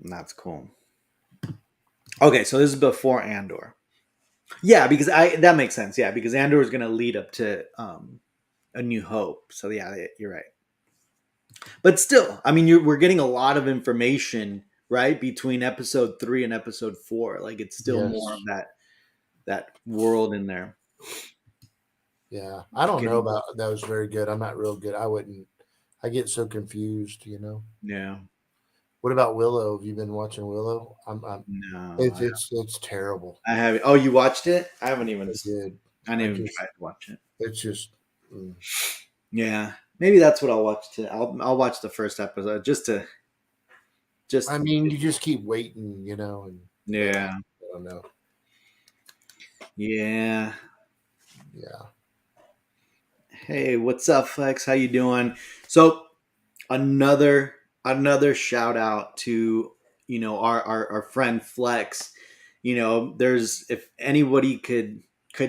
that's cool. Okay, so this is before Andor. Yeah, because that makes sense. Yeah, because Andor is going to lead up to A New Hope. So yeah, you're right. But still, I mean, we're getting a lot of information right between episode 3 and episode 4. Like it's still
Yes.
more of that world in there.
Yeah. I don't know about that. Was very good. I'm not real good. I get so confused,
Yeah.
What about Willow? Have you been watching Willow?
No.
It's terrible.
I haven't. Oh, you watched it? I haven't even.
I did.
I didn't even try to watch it.
It's just.
Yeah, maybe that's what I'll watch today. I'll watch the first episode just.
I mean, you just keep waiting, and
Yeah.
I don't know.
Yeah.
Yeah.
Hey, what's up, Flex? How you doing? So another shout out to our friend Flex. There's if anybody could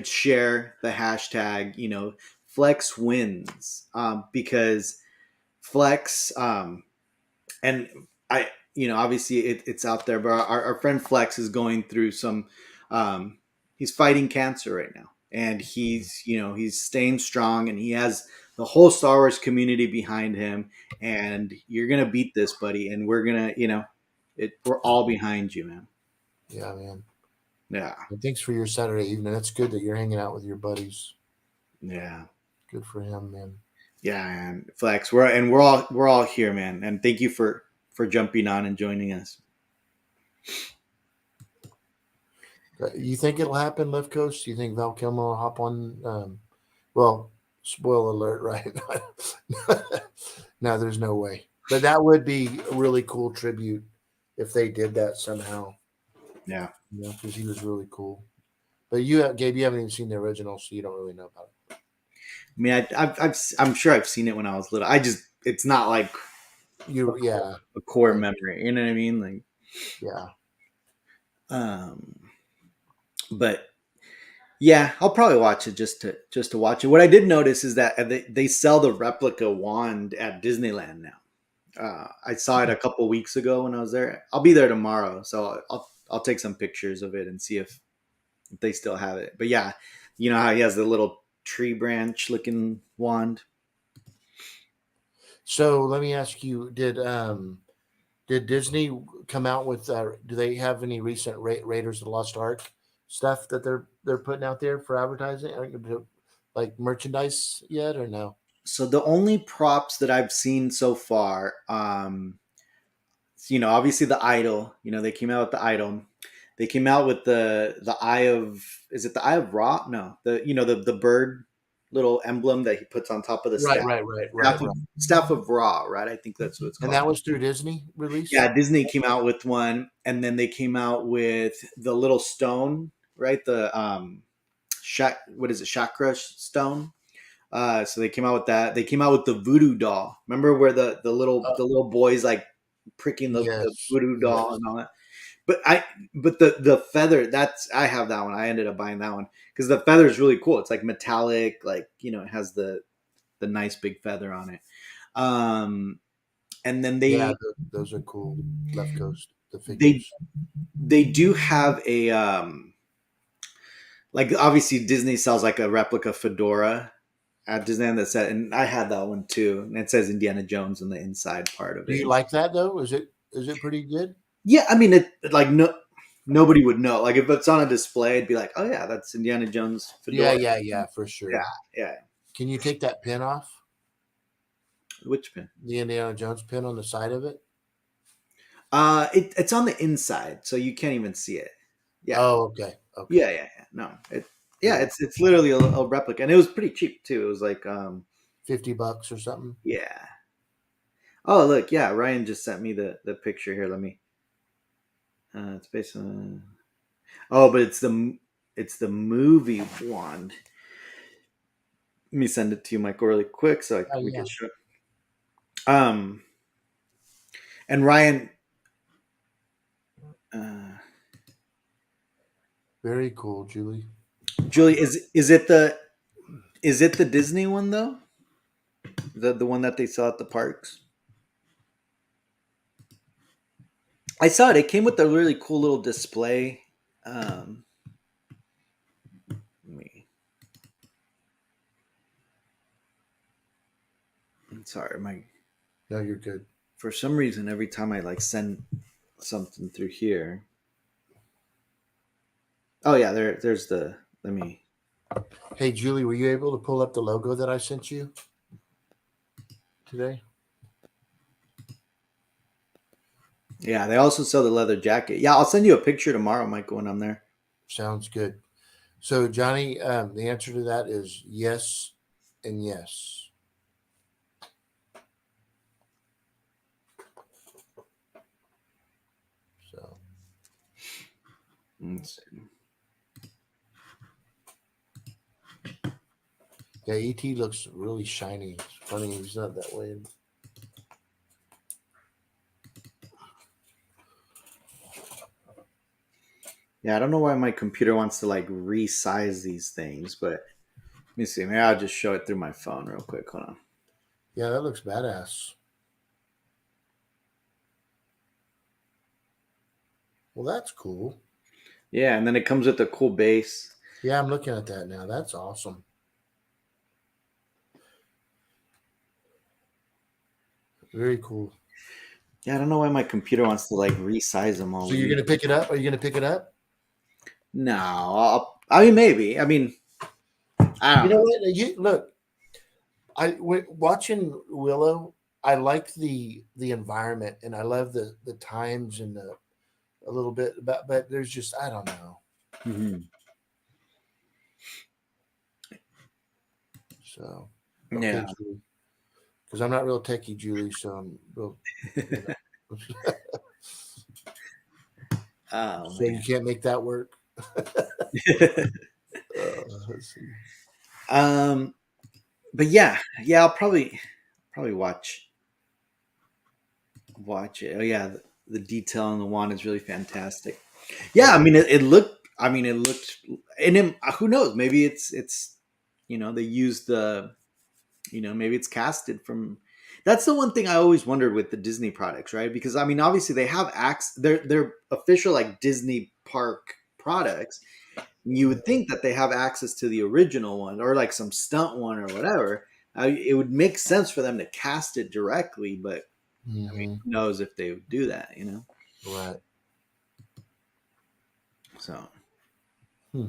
share the hashtag, Flex wins, because Flex and I obviously it's out there, but our friend Flex is going through some he's fighting cancer right now, and he's staying strong, and he has the whole Star Wars community behind him, and you're gonna beat this, buddy, and we're gonna we're all behind you, man.
Yeah, man.
Yeah.
And thanks for your Saturday evening. That's good that you're hanging out with your buddies.
Yeah.
Good for him, man.
Yeah, and Flex, we're all here, man, and thank you for jumping on and joining us.
You think it'll happen, Left Coast? You think Val Kilmer will hop on? Well, spoiler alert, right? No, there's no way. But that would be a really cool tribute if they did that somehow.
Yeah.
Because he was really cool. But Gabe, you haven't even seen the original, so you don't really know about it.
I mean, I'm sure I've seen it when I was little. It's not like a core memory. You know what I mean? Like,
yeah.
But yeah, I'll probably watch it just to watch it. What I did notice is that they sell the replica wand at Disneyland now. I saw it a couple weeks ago when I was there. I'll be there tomorrow, so I'll take some pictures of it and see if they still have it. But yeah, you know how he has the little tree branch looking wand.
So let me ask you: Did Disney come out with? Do they have any recent Raiders of the Lost Ark stuff that they're putting out there for advertising, like merchandise yet, or no?
So the only props that I've seen so far, obviously the idol. They came out with the idol. They came out with the eye of. Is it the eye of Ra? No, the bird little emblem that he puts on top of the staff.
Right.
Staff of Ra, right? I think that's what it's called.
And that was through Disney release?
Yeah, Disney came out with one, and then they came out with the little stone, right? The what is it? Chakra stone. So they came out with that. They came out with the voodoo doll. Remember where the little boys like pricking the voodoo doll and all that. But the feather, I have that one. I ended up buying that one because the feather is really cool. It's like metallic, like it has the nice big feather on it. And then
those are cool. Left Coast, the figures.
They do have a like obviously Disney sells like a replica fedora at Disneyland that said, and I had that one too, and it says Indiana Jones on the inside part of it.
Do you like that though? Is it pretty good?
Yeah, I mean, it like nobody would know. Like if it's on a display, it'd be like, oh yeah, that's Indiana Jones fedora.
Yeah, for sure.
Yeah.
Can you take that pin off?
Which pin?
The Indiana Jones pin on the side of it.
It's on the inside, so you can't even see it. Yeah.
Oh, okay.
Yeah. No, it's literally a replica, and it was pretty cheap too. It was like
$50 or something.
Yeah. Oh look, yeah. Ryan just sent me the picture here. Let me. It's based on. Oh, but it's the movie wand. Let me send it to you, Michael, really quick so
Oh
we
yeah.
can show. Um, and Ryan, uh,
Very cool, Julie.
Julie, is it the Disney one though? The one that they saw at the parks? I saw it. It came with a really cool little display. Um, let me. I'm sorry, my
No, you're good.
for some reason every time I like send something through here. Oh yeah, there's the. Let me.
Hey, Julie, were you able to pull up the logo that I sent you today?
Yeah, they also sell the leather jacket. Yeah, I'll send you a picture tomorrow, Michael, when I'm there.
Sounds good. So, Johnny, the answer to that is yes and yes. So,
Let's see.
yeah, ET looks really shiny. It's funny he's not that way.
Yeah, I don't know why my computer wants to like resize these things, but let me see. Maybe I'll just show it through my phone real quick. Hold on.
Yeah, that looks badass. Well, that's cool.
Yeah, and then it comes with a cool base.
Yeah, I'm looking at that now. That's awesome. Very cool.
Yeah, I don't know why my computer wants to like resize them all.
So you're gonna pick it up? Are you gonna pick it up?
No, I mean maybe. I mean, I don't
You know
know.
what? You look. Watching Willow. I like the environment, and I love the times and the a little bit about. But there's just I don't know.
Mhm.
So okay,
Yeah.
Julie, because I'm not real techie, Julie. So I'm real. You know.
Oh
So you can't make that work.
man.
Let's see.
um, but yeah, I'll probably watch it. Oh yeah, the detail on the wand is really fantastic. Yeah, I mean it looked. I mean it looked, and who knows? Maybe it's they used the maybe it's casted from. That's the one thing I always wondered with the Disney products, right? Because I mean, obviously they have they're official like Disney park products. You would think that they have access to the original one or like some stunt one or whatever. It would make sense for them to cast it directly, but I mean,
Mm-hmm.
who knows if they would do that?
Right.
So,
Hmm.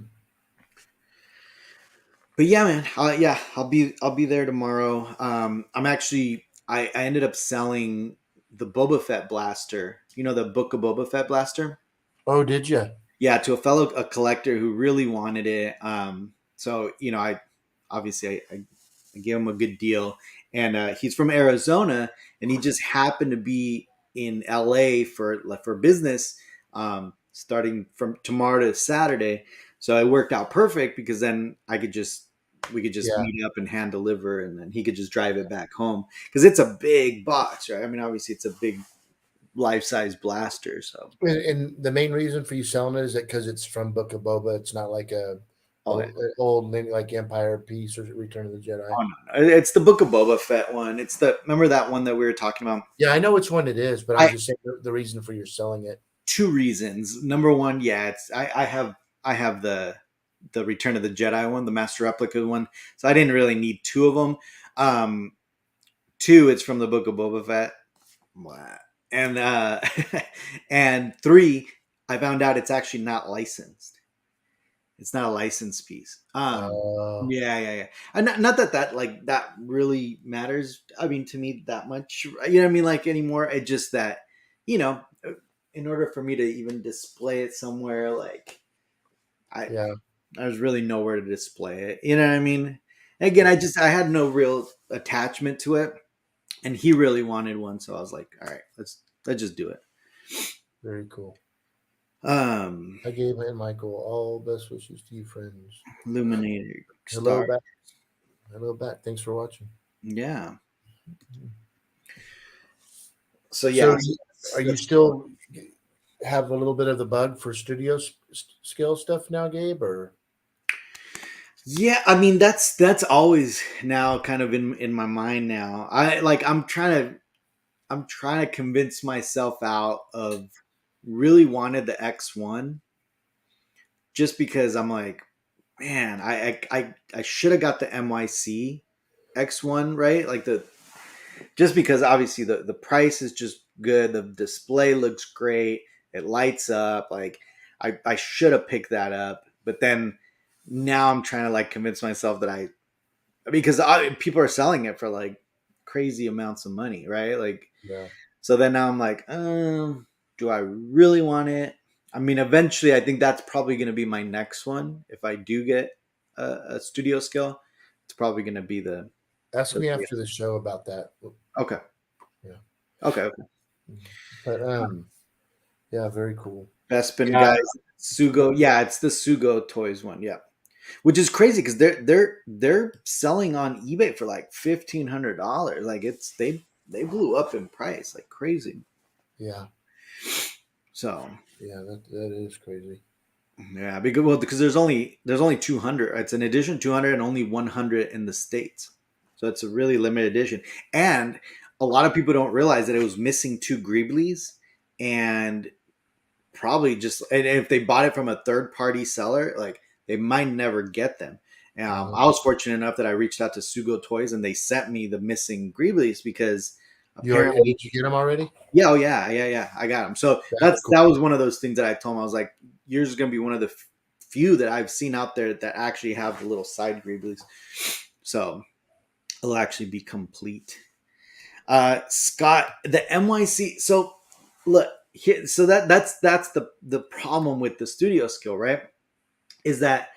but yeah, man, I'll be there tomorrow. I'm actually I ended up selling the Boba Fett blaster. You know the Book of Boba Fett blaster.
Oh, did you?
Yeah, to a collector who really wanted it. So I obviously I gave him a good deal, and he's from Arizona, and he just happened to be in LA for business, starting from tomorrow to Saturday. So it worked out perfect because then we could just
Yeah.
meet up and hand deliver, and then he could just drive it back home because it's a big box, right? I mean, obviously it's a big life size blaster, so.
And the main reason for you selling it is that because it's from Book of Boba. It's not like a
Oh, yeah.
old like Empire piece or Return of the Jedi.
Oh, no. It's the Book of Boba Fett one. Remember that one that we were talking about?
Yeah, I know which one it is, but I'm
I
just saying the reason for your selling it.
Two reasons. Number one, yeah, I have the Return of the Jedi one, the Master Replica one, so I didn't really need two of them. Um, Two, it's from the Book of Boba Fett, and and three, I found out it's actually not licensed. It's not a licensed piece.
Uh,
Yeah. And not that like that really matters. I mean, to me that much. You know what I mean? Like anymore. It just that you know, in order for me to even display it somewhere, like I
yeah.
there's really nowhere to display it. You know what I mean? Again, I had no real attachment to it, and he really wanted one, so I was like, all right, let's just do it.
Very cool.
Um,
I gave him Michael all best wishes to you, friends.
Illuminator
Hello
Star.
back. Hello back. Thanks for watching.
Yeah. So
So,
yeah,
are you still have a little bit of the bug for studio skill stuff now, Gabe? Or
yeah. I mean, that's always now kind of in my mind now. I'm trying to convince myself out of really wanted the X1 just because I'm like, man, I should have got the MYC X1, right? Like the just because obviously the price is just good, the display looks great, it lights up. Like I should have picked that up, but then now I'm trying to like convince myself that because people are selling it for like crazy amounts of money, right? Like
yeah,
so then now I'm like, do I really want it? I mean, eventually, I think that's probably going to be my next one. If I do get a studio skill, it's probably going to be
ask
the
me after the show about that.
okay,
Yeah,
okay.
but yeah, very cool.
Bespin
Yeah,
guys, Sugo, yeah, it's the Sugo Toys one, yeah, which is crazy because they're selling on eBay for like $1,500. Like they blew up in price like crazy.
yeah,
So
yeah. That is crazy.
yeah, because there's only 200. It's an edition 200 and only 100 in the states, so it's a really limited edition. And a lot of people don't realize that it was missing two Greeblies, and probably just and if they bought it from a third party seller, like they might never get them.
Uh,
I was fortunate enough that I reached out to Sugo Toys and they sent me the missing Greeblies because apparently
did you get them already?
yeah, oh yeah. I got them. So
That's cool.
that was one of those things that I told him. I was like, yours is gonna be one of the few that I've seen out there that actually have the little side Greeblies. So it'll actually be complete. Scott, the MYC. So look here. So that's the problem with the studio skill, right? Is that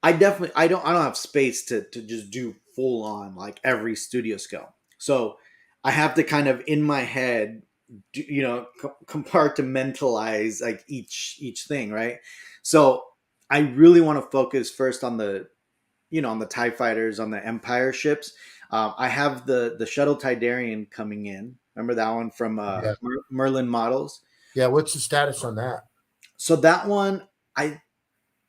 I don't have space to just do full on like every studio skill. So I have to kind of in my head, compartmentalize like each thing, right? So I really want to focus first on on the TIE fighters, on the Empire ships. I have the shuttle Tidarian coming in. Remember that one from
Yeah,
Merlin Models?
yeah. What's the status on that?
So that one, I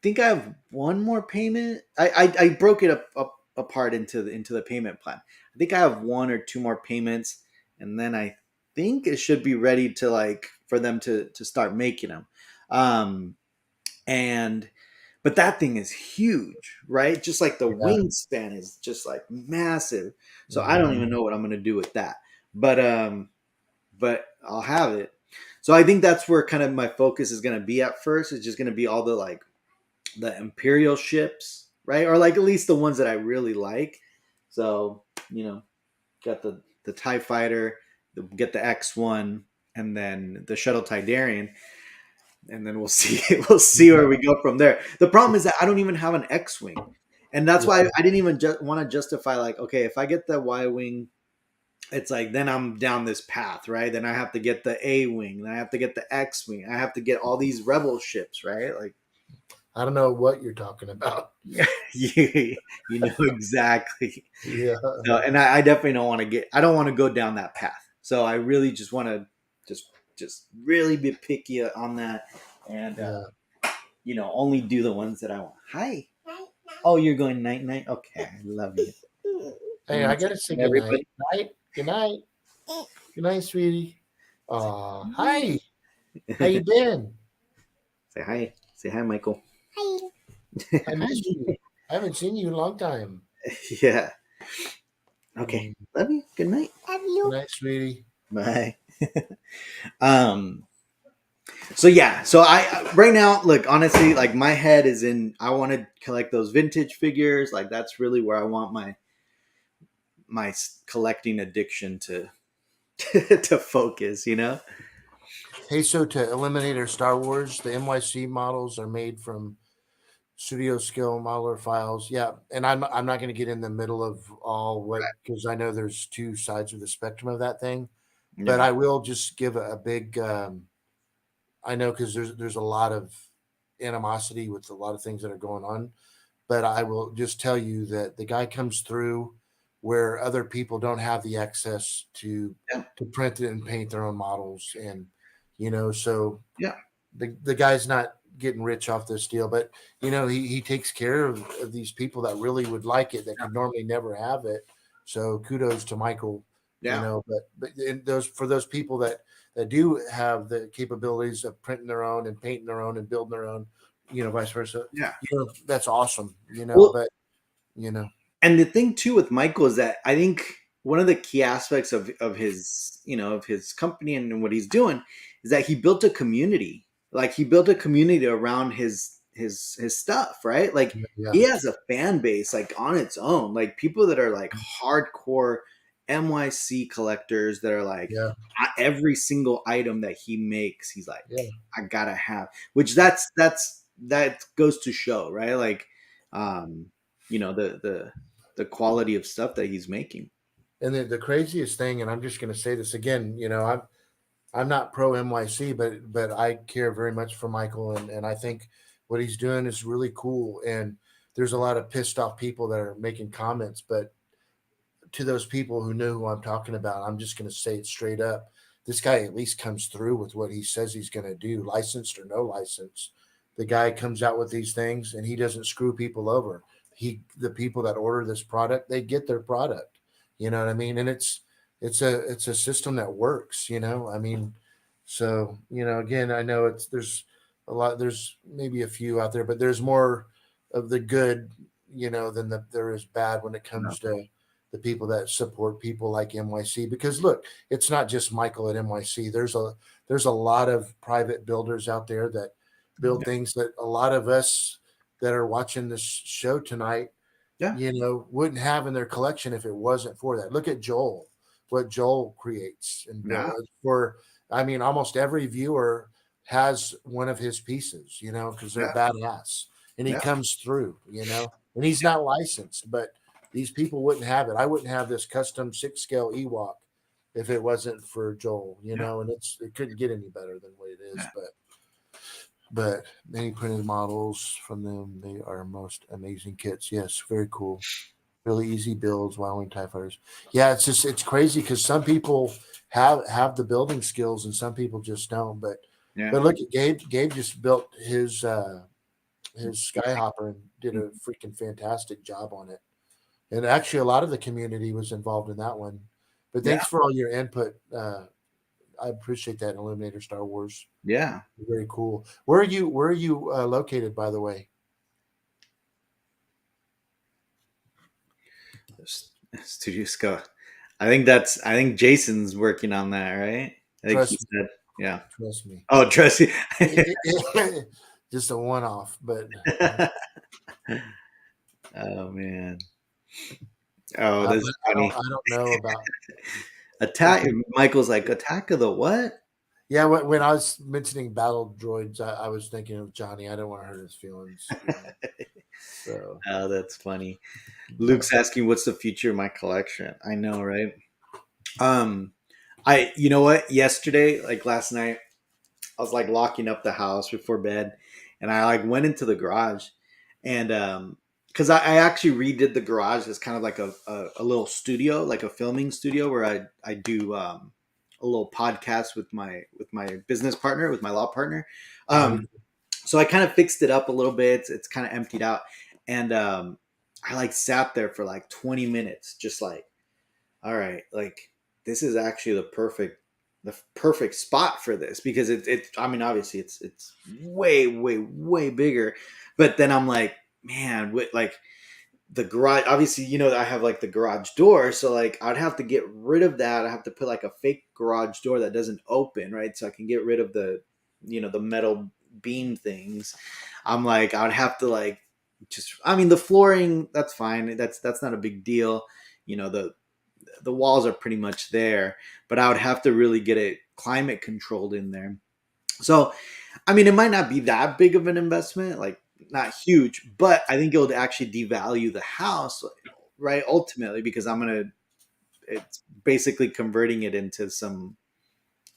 think I have one more payment. I broke it up apart into the payment plan. I think I have one or two more payments, and then I think it should be ready to like for them to start making them. Um, and but that thing is huge, right? Just like the
Yeah.
wingspan is just like massive. So I don't
Mhm.
even know what I'm gonna do with that. But I'll have it. So I think that's where kind of my focus is gonna be at first. It's just gonna be all the like the Imperial ships, right? Or like at least the ones that I really like. So, got the TIE fighter, get the X1, and then the shuttle Tidarian. And then we'll see we'll see where we go from there. The problem is that I don't even have an X-wing, and that's why I didn't even want to justify like, okay, if I get the Y-wing, it's like then I'm down this path, right? Then I have to get the A-wing, then I have to get the X-wing, I have to get all these rebel ships, right? Like
I don't know what you're talking about.
you know exactly.
Yeah.
No, and I definitely don't want to I don't want to go down that path. So I really just want to just really be picky on that, and
Yeah.
only do the ones that I want. Hi. Oh, you're going night night. Okay, I love you.
Hey, I gotta say good
Everybody,
night. Good night. Good night, sweetie. Hi. How you been?
say hi. Say hi, Michael.
I missed you. I haven't seen you in a long time.
Yeah. Okay. Love you. Good night.
Good night, sweetie.
Bye. um. So yeah. So I right now, look, honestly, like my head is in. I want to collect those vintage figures. Like that's really where I want my collecting addiction to to focus.
Hey, so to eliminate our Star Wars, the NYC models are made from studio skill modeler files. Yeah, and I'm not going to get in the middle of all what because I know there's two sides of the spectrum of that thing, but
Yeah.
I will just give a big. I know because there's a lot of animosity with a lot of things that are going on, but I will just tell you that the guy comes through where other people don't have the access
Yeah.
to print it and paint their own models, and so
Yeah.
the guy's not getting rich off this deal, but he takes care of these people that really would like it that could normally never have it. So kudos to Michael.
Yeah.
But those people that do have the capabilities of printing their own and painting their own and building their own, vice versa.
Yeah.
That's awesome.
Well,
But you know,
and the thing too with Michael is that I think one of the key aspects of his of his company and what he's doing is that he built a community. Like he built a community around his stuff, right? Like
yeah,
he has a fan base like on its own. Like people that are like hardcore MYC collectors that are like
yeah,
every single item that he makes, he's like,
yeah.
I gotta have. Which that goes to show, right? Like, um, the quality of stuff that he's making.
And the craziest thing, and I'm just going to say this again, I'm not pro NYC, but I care very much for Michael, and I think what he's doing is really cool. And there's a lot of pissed off people that are making comments, but to those people who know who I'm talking about, I'm just going to say it straight up. This guy at least comes through with what he says he's going to do, licensed or no license. The guy comes out with these things and he doesn't screw people over. The people that order this product, they get their product. You know what I mean? And it's a system that works, I mean, so, again, I know there's maybe a few out there, but there's more of the good, than there is bad when it comes to the people that support people like NYC. Because look, it's not just Michael at NYC. There's a lot of private builders out there that build things that a lot of us that are watching this show tonight,
Yeah.
wouldn't have in their collection if it wasn't for that. Look at Joel, what Joel creates and
Yeah.
almost every viewer has one of his pieces, because they're badass, and he comes through, and he's not licensed, but these people wouldn't have it. I wouldn't have this custom 6-scale Ewok if it wasn't for Joel, and it couldn't get any better than what it is. But many printed models from them, they are most amazing kits. Yes, very cool. Really easy builds, Y-wing TIE fighters. Yeah, it's crazy because some people have the building skills and some people just don't. But look at Gabe. Gabe just built his Skyhopper and did a freaking fantastic job on it. And actually, a lot of the community was involved in that one. But thanks for all your input. I appreciate that, Illuminator Star Wars.
Yeah.
Very cool. Where are you located, by the way?
Studio Scott. I think Jason's working on that, right? I think he said, yeah.
Trust me.
Oh, trust me.
Just a one-off, but
oh man. Oh, this is funny.
I don't know about
Attack. Michael's like, Attack of the what?
Yeah, when I was mentioning battle droids, I was thinking of Johnny. I didn't want to hurt his feelings. So.
Oh, that's funny. Luke's asking, "What's the future of my collection?" I know, right? You know what? Yesterday, like last night, I was like locking up the house before bed, and I like went into the garage, and because I actually redid the garage as kind of like a little studio, like a filming studio where I do a little podcast with my business partner, with my law partner. So I kind of fixed it up a little bit. It's kind of emptied out, and I like sat there for like 20 minutes, just like, all right, like this is actually the perfect spot for this because I mean, obviously it's way, way, way bigger, but then I'm like, man, like the garage, obviously, I have like the garage door. So like I'd have to get rid of that. I have to put like a fake garage door that doesn't open, right? So I can get rid of the metal beam things. I'm like, I would have to like, the flooring, that's fine. That's not a big deal. The walls are pretty much there, but I would have to really get it climate controlled in there. So, it might not be that big of an investment, like not huge, but I think it would actually devalue the house, right? Ultimately, because it's basically converting it into some,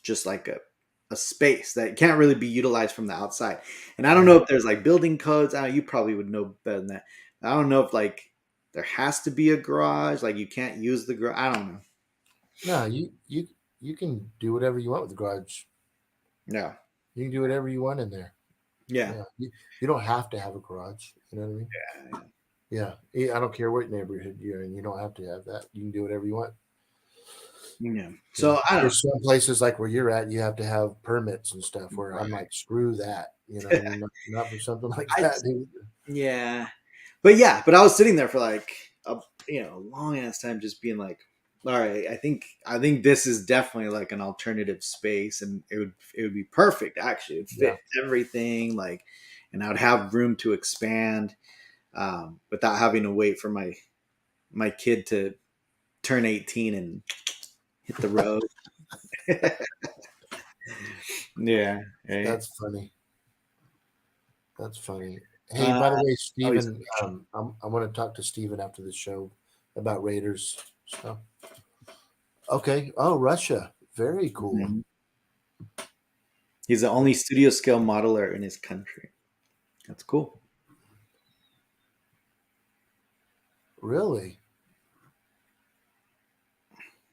just like a space that can't really be utilized from the outside. And I don't know if there's like building codes. You probably would know better than that. I don't know if like there has to be a garage, like you can't use the garage. I don't know.
No, you can do whatever you want with the garage.
Yeah.
You can do whatever you want in there.
Yeah.
Yeah, you don't have to have a garage. You know what I mean?
Yeah.
Yeah, I don't care what neighborhood you're in. You don't have to have that. You can do whatever you want.
Yeah.
Yeah.
So I don't
There's some places like where you're at, you have to have permits and stuff. Where I'm
Right.
like, screw that. You know what I mean? Not for something like
I
that,
just
dude.
yeah. But I was sitting there for like a long ass time just being like, all right, I think this is definitely like an alternative space and it would be perfect actually. It'd
Yeah.
fit everything like and I would have room to expand without having to wait for my kid to turn 18 and hit the road. Yeah. Right.
That's funny. That's funny. Hey,
Uh,
by the way,
always.
Steven, I'm going to talk to Steven after the show about Raiders. So, okay. Oh, Russia. Very cool.
Mhm. He's the only studio scale modeler in his country. That's cool.
Really?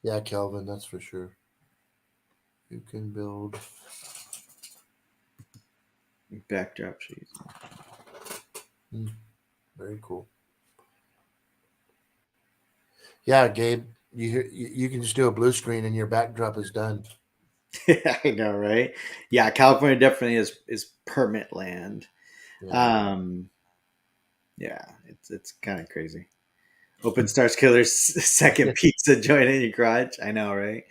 Yeah, Kelvin, that's for sure. You can build.
Backdrop sheet.
Very cool. Yeah, Gabe, you can just do a blue screen and your backdrop is done.
I know, right? Yeah, California definitely is permit land.
Yeah.
Yeah, it's kind of crazy. Open Stars Killer's second pizza joint in your garage. I know, right?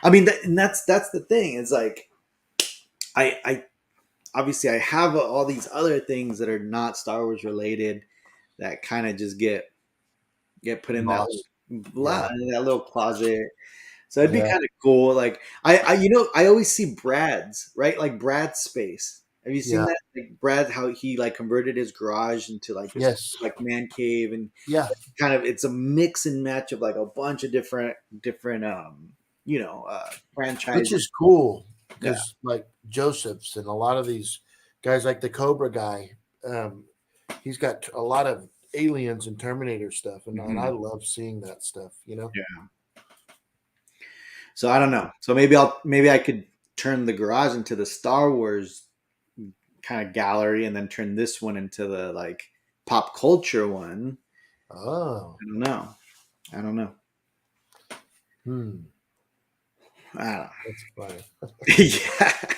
I mean, and that's the thing. It's like I obviously I have all these other things that are not Star Wars related that kind of just get put in that
Lost.
in that little closet. So it'd be
Yeah.
kind of cool. Like I always see Brad's right, like Brad's space. Have you seen
Yeah.
that? Like Brad, how he like converted his garage into like this
Yes.
like man cave, and
Yeah.
kind of it's a mix and match of like a bunch of different
Which
franchises.
is cool
Yeah.
because like Joseph's and a lot of these guys, like the Cobra guy, um, he's got a lot of aliens and Terminator stuff, and I
Mhm.
love seeing that stuff. You know.
Yeah. So I don't know. So maybe I could turn the garage into the Star Wars kind of gallery, and then turn this one into the like pop culture one.
Oh.
I don't know.
Hmm.
I
That's funny.
don't know. Yeah.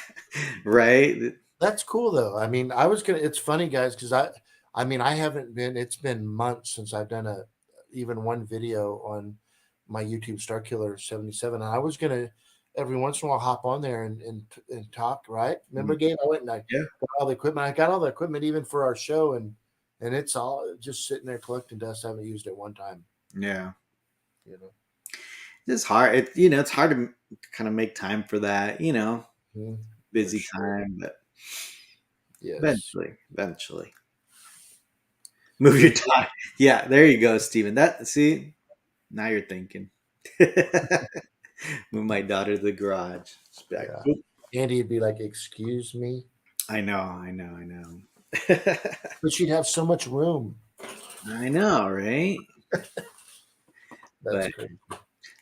Right.
That's cool though. I mean, I was gonna. It's funny, guys, because I mean, I haven't been. It's been months since I've done even one video on my YouTube Star Killer 77. And I was gonna every once in a while hop on there and talk. Right? Remember, Gabe? I went and I
Yeah.
got all the equipment. I got all the equipment even for our show, and it's all just sitting there collecting dust. I haven't used it one time.
Yeah.
You know.
It's hard. It's hard to kind of make time for that.
Mhm.
Busy
For sure.
time, but
Yes.
eventually. Move your time. Yeah, there you go, Steven. Now you're thinking. Move my daughter to the garage. Just be like,
Yeah.
"Oop."
Andy would be like, "Excuse me,"
I know.
but she'd have so much room.
I know, right?
That's
But
crazy.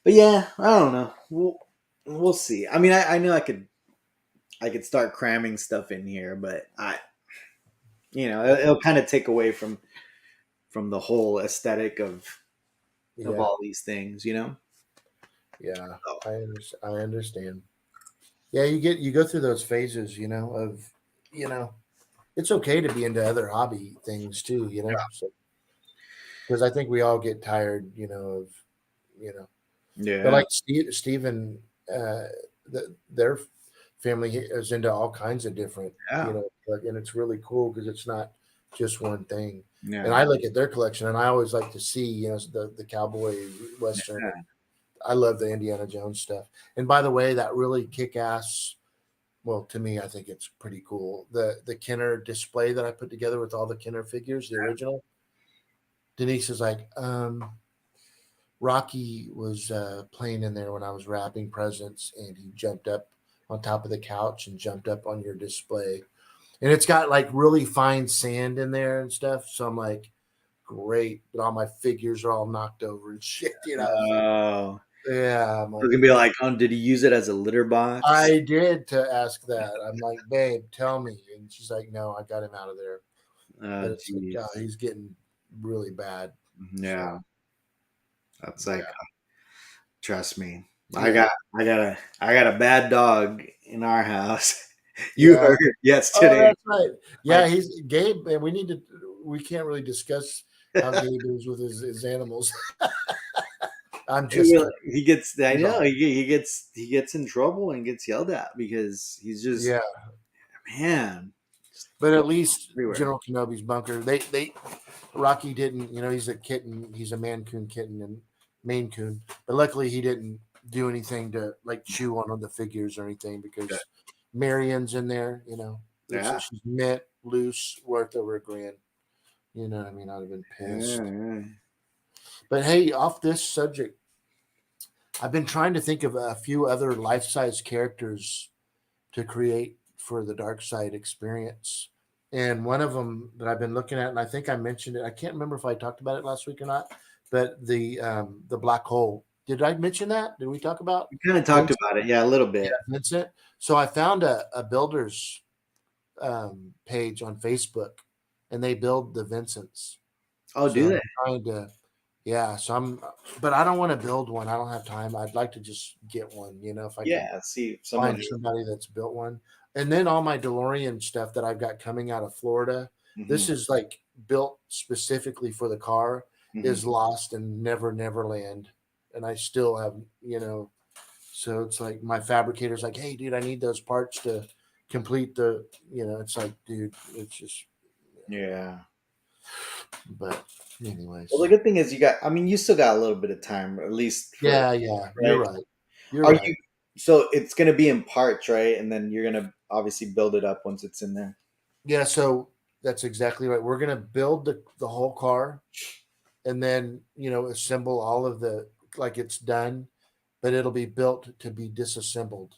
but yeah, I don't know. We'll see. I mean, I know I could start cramming stuff in here, but it'll kind of take away from the whole aesthetic of
Yeah.
all these things.
Yeah,
Oh,
I understand. Yeah, you go through those phases, of it's okay to be into other hobby things too, So because I think we all get tired, of you know. But
yeah,
like Stephen, their family is into all kinds of different,
yeah,
and it's really cool because it's not just one thing. And
yeah,
I look at their collection, and I always like to see, the cowboy western.
yeah.
I love the Indiana Jones stuff. And by the way, that really kick ass. Well, to me, I think it's pretty cool. The Kenner display that I put together with all the Kenner figures, the original. Denise is like, Rocky was playing in there when I was wrapping presents, and he jumped up on top of the couch and jumped up on your display. And it's got like really fine sand in there and stuff. So I'm like, great, but all my figures are all knocked over and shit.
Oh,
Yeah, I'm
we're
like,
gonna be like, oh, did he use it as a litter box?
I did to ask that. I'm like, babe, tell me, and she's like, no, I got him out of there. But it's like,
Geez.
he's getting really bad.
Yeah, that's like, trust me, I
Yeah.
got a bad dog in our house. You
Yeah.
heard
Oh,
yesterday.
that's right. Yeah, he's Gabe, and we can't really discuss how Gabe is with his animals. I'm just kidding.
He gets. I
He's
know
all-
he gets in trouble and gets yelled at because he's just
yeah,
man.
but at least
Everywhere.
General Kenobi's bunker. They Rocky didn't. He's a kitten. He's a Mancoon kitten and Maine Coon. But luckily, he didn't do anything to like chew on the figures or anything because Marion's in there.
Yeah.
She's mint, loose, worth over $1,000. You know what I mean? I'd have been pissed.
Yeah.
But hey, off this subject, I've been trying to think of a few other life-size characters to create for the Dark Side experience. And one of them that I've been looking at, and I think I mentioned it. I can't remember if I talked about it last week or not. But the black hole. Did I mention that? Did we talk about?
We kind of talked about it, a little bit.
Yeah, Vincent. So I found a builder's page on Facebook, and they build the Vincents.
Oh,
So
do
I'm
they?
trying to, yeah. But I don't want to build one. I don't have time. I'd like to just get one. If I can
Yeah. See, someone.
find somebody that's built one. And then all my DeLorean stuff that I've got coming out of Florida. This is like built specifically for the car. Is lost in Neverland, and I still have, so it's like my fabricator's like, hey, dude, I need those parts to complete the, it's like, dude, it's just,
Yeah.
but anyways.
Well, the good thing is you still got a little bit of time, at least.
Yeah, you're right. You're right.
So it's going to be in parts, right? And then you're going to obviously build it up once it's in there.
Yeah, so that's exactly right. We're going to build the whole car and then, assemble all of like it's done, but it'll be built to be disassembled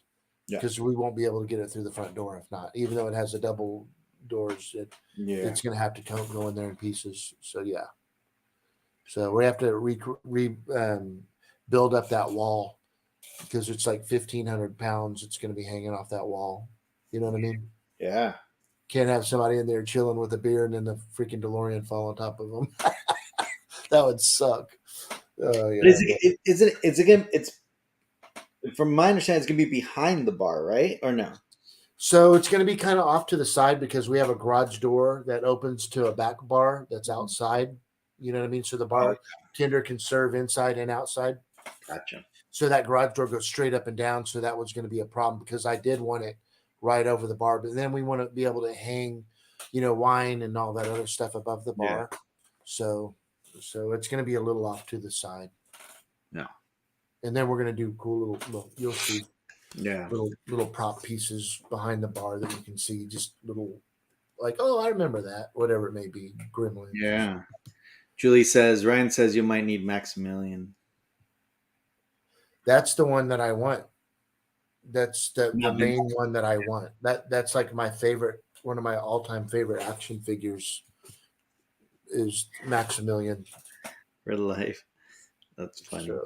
because we won't be able to get it through the front door if not. Even though it has the double doors, it's going to have to go in there in pieces. So, yeah. So we have to build up that wall because it's like 1,500 pounds. It's going to be hanging off that wall. You know what I mean?
Yeah.
Can't have somebody in there chilling with a beer and then the freaking DeLorean fall on top of them. That would suck. Oh yeah.
It's from my understanding, it's gonna be behind the bar, right? Or no?
So it's going to be kind of off to the side because we have a garage door that opens to a back bar that's outside. You know what I mean? So the bartender can serve inside and outside.
Gotcha.
So that garage door goes straight up and down. So that was going to be a problem because I did want it right over the bar, but then we want to be able to hang, wine and all that other stuff above the bar. Yeah. So it's going to be a little off to the side.
No.
And then we're going to do cool little you'll see.
Yeah.
Little prop pieces behind the bar that you can see, just little like, oh, I remember that, whatever it may be, Gremlins.
Yeah. Ryan says you might need Maximilian.
That's the one that I want. That's the main one that I want. That's like my favorite, one of my all-time favorite action figures is Maximilian.
Real life. That's funny.
So,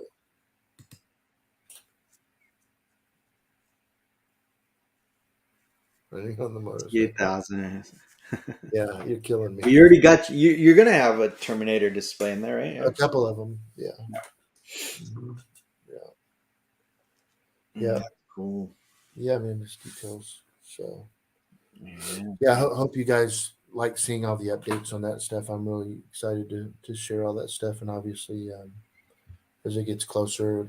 running on the motorcycle.
8,000.
Yeah, you're killing me.
You already got you're gonna have a Terminator display in there, right?
A couple of them, yeah. Mm-hmm. Yeah.
Cool.
Yeah, man, there's details. So, yeah, I hope you guys like seeing all the updates on that stuff. I'm really excited to share all that stuff, and obviously, as it gets closer,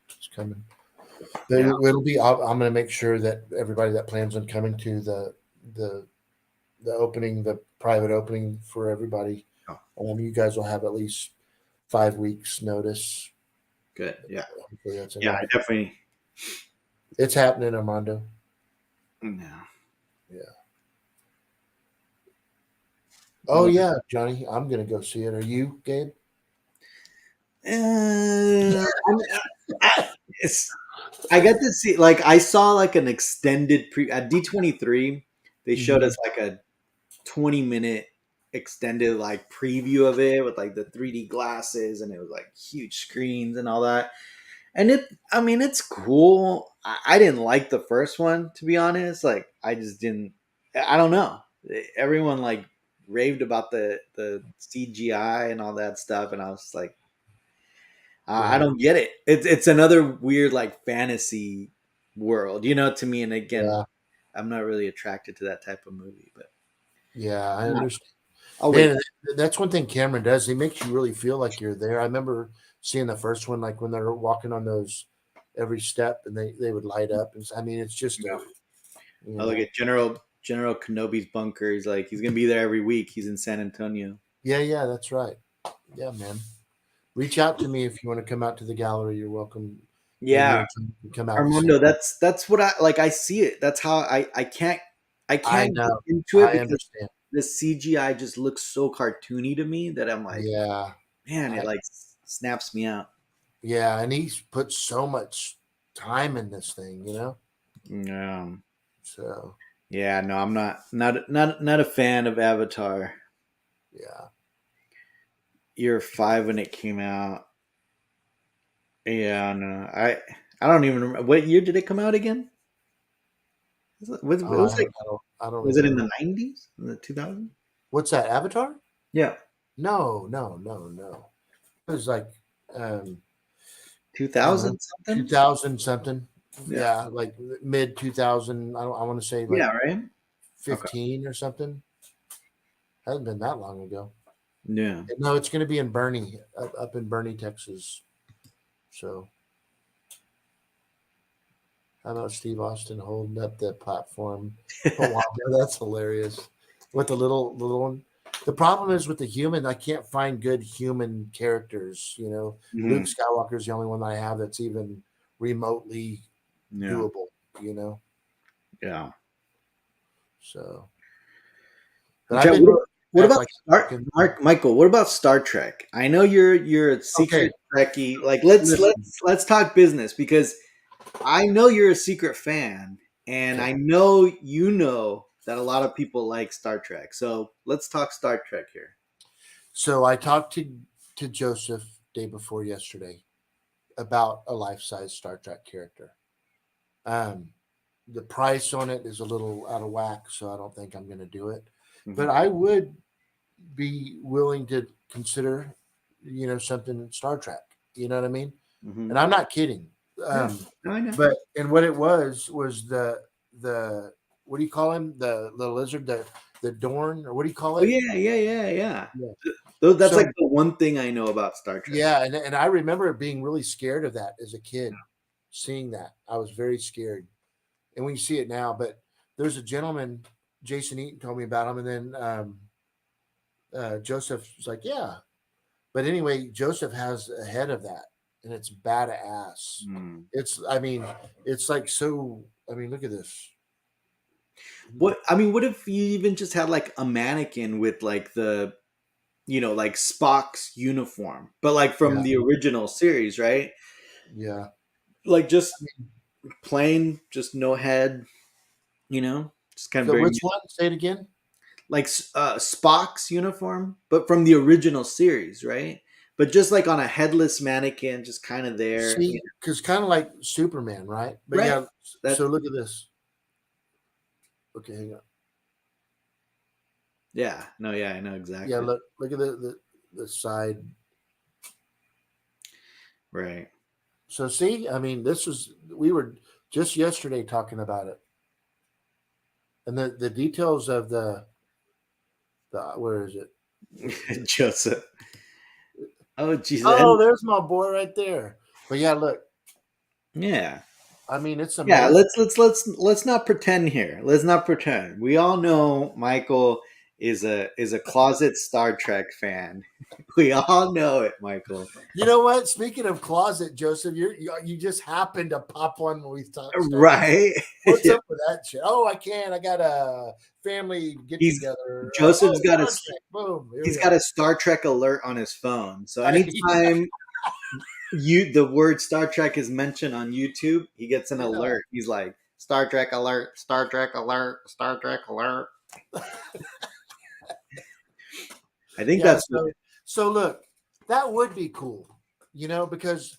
it's coming. But it'll be. I'm going to make sure that everybody that plans on coming to the opening, the private opening for everybody, you guys will have at least 5 weeks notice.
Good. Yeah.
That's
I definitely.
It's happening, Armando.
No.
Yeah. Oh yeah, Johnny, I'm gonna go see it. Are you, Gabe?
I got to see, I saw like an extended at D23. They showed us like a 20-minute extended like preview of it with like the 3D glasses, and it was like huge screens and all that. And I mean, it's cool. I didn't like the first one, to be honest. Like, I just didn't. I don't know. Everyone like raved about the CGI and all that stuff, and I was just like, I
Yeah.
don't get it. It's another weird like fantasy world, to me. And again,
Yeah.
I'm not really attracted to that type of movie, but
Yeah, I understand.
I'll wait.
Man, that's one thing Cameron does. He makes you really feel like you're there. I remember seeing the first one, like when they're walking on those every step, and they would light up. And I mean, it's just
Yeah.
you
I look
know,
at General Kenobi's bunker. He's like, he's gonna be there every week. He's in San Antonio.
yeah, that's right. Yeah, man. Reach out to me if you want to come out to the gallery. You're welcome. Maybe
Yeah,
you can come out.
Armando, that's what I like. I see it. That's how I
I
can't get
know.
into it
I
because
understand.
the CGI just looks so cartoony to me that I'm like,
Yeah.
man, it like snaps me out.
Yeah, and he's put so much time in this thing,
Yeah,
So
yeah. No, I'm not a fan of Avatar.
yeah.
Year 5 when it came out. Yeah, no, I don't even remember what year did it come out again. It
Oh,
was like,
I don't
was it in the
remember.
90s, in the 2000s?
What's that? Avatar?
Yeah,
No, no, no, no. It was like I don't know,
2000 something.
2000 something.
Yeah,
Yeah, like mid 2000. I want to say like
yeah, right. Okay.
15 or something. Hasn't been that long ago.
Yeah.
No, it's going to be in Bernie, up in Bernie, Texas. So, how about Steve Austin holding up the platform? Oh, wow, that's hilarious. With the little one. The problem is with the human, I can't find good human characters. Luke
Mhm.
Skywalker is the only one that I have that's even remotely
Yeah.
doable. You know,
Yeah.
so. But I've
Jeff,
been
what
act
about
like
Michael? What about Star Trek? I know you're a
okay.
secret Trekkie. Like, let's talk business, because I know you're a secret fan, and
Okay.
I know that a lot of people like Star Trek. So let's talk Star Trek here.
So I talked to Joseph day before yesterday about a life size Star Trek character. Um, the price on it is a little out of whack, so I don't think I'm going to do it. But I would be willing to consider, something in Star Trek. You know what I mean?
Mhm.
And I'm not kidding.
I know.
But and what it was the what do you call him? The lizard, the Dorn, or what do you call
Oh
it?
yeah.
Yeah.
That's
So
like the one thing I know about Star Trek.
yeah, and I remember being really scared of that as a kid, seeing that. I was very scared. And when you see it now, but there's a gentleman, Jason Eaton told me about him, and then Joseph was like, yeah. But anyway, Joseph has a head of that, and it's badass.
Mm.
I mean, it's like so. I mean, look at this.
What if you even just had like a mannequin with like the, like Spock's uniform, but like from
Yeah,
the original series, right?
yeah.
Like just plain, just no head, just kind of
So
very
which one? Say it again.
like Spock's uniform, but from the original series, right? But just like on a headless mannequin, just kind of there.
See, because kind of like Superman, right? But
Right.
yeah.
That,
So look at this. Okay, hang on.
yeah. No, yeah, I know exactly.
Yeah, look at the side.
Right.
So see, I mean, we were just yesterday talking about it, and the details of the where is it?
Joseph. Oh, Jesus.
Oh, there's my boy right there. But yeah, look,
Yeah.
I mean, it's
Yeah,
amazing.
let's not pretend here. Let's not pretend. We all know Michael is a closet Star Trek fan. We all know it, Michael.
You know what? Speaking of closet, Joseph, you just happened to pop one when we talked.
Right.
What's up with that shit? Oh, I can't. I got a family get together.
Joseph's got
Star Trek. Boom.
he's got a Star Trek alert on his phone. So anytime the word Star Trek is mentioned on YouTube, he gets an alert. He's like, Star Trek alert, Star Trek alert, Star Trek alert. I think
Yeah.
that's what,
So look, that would be cool, because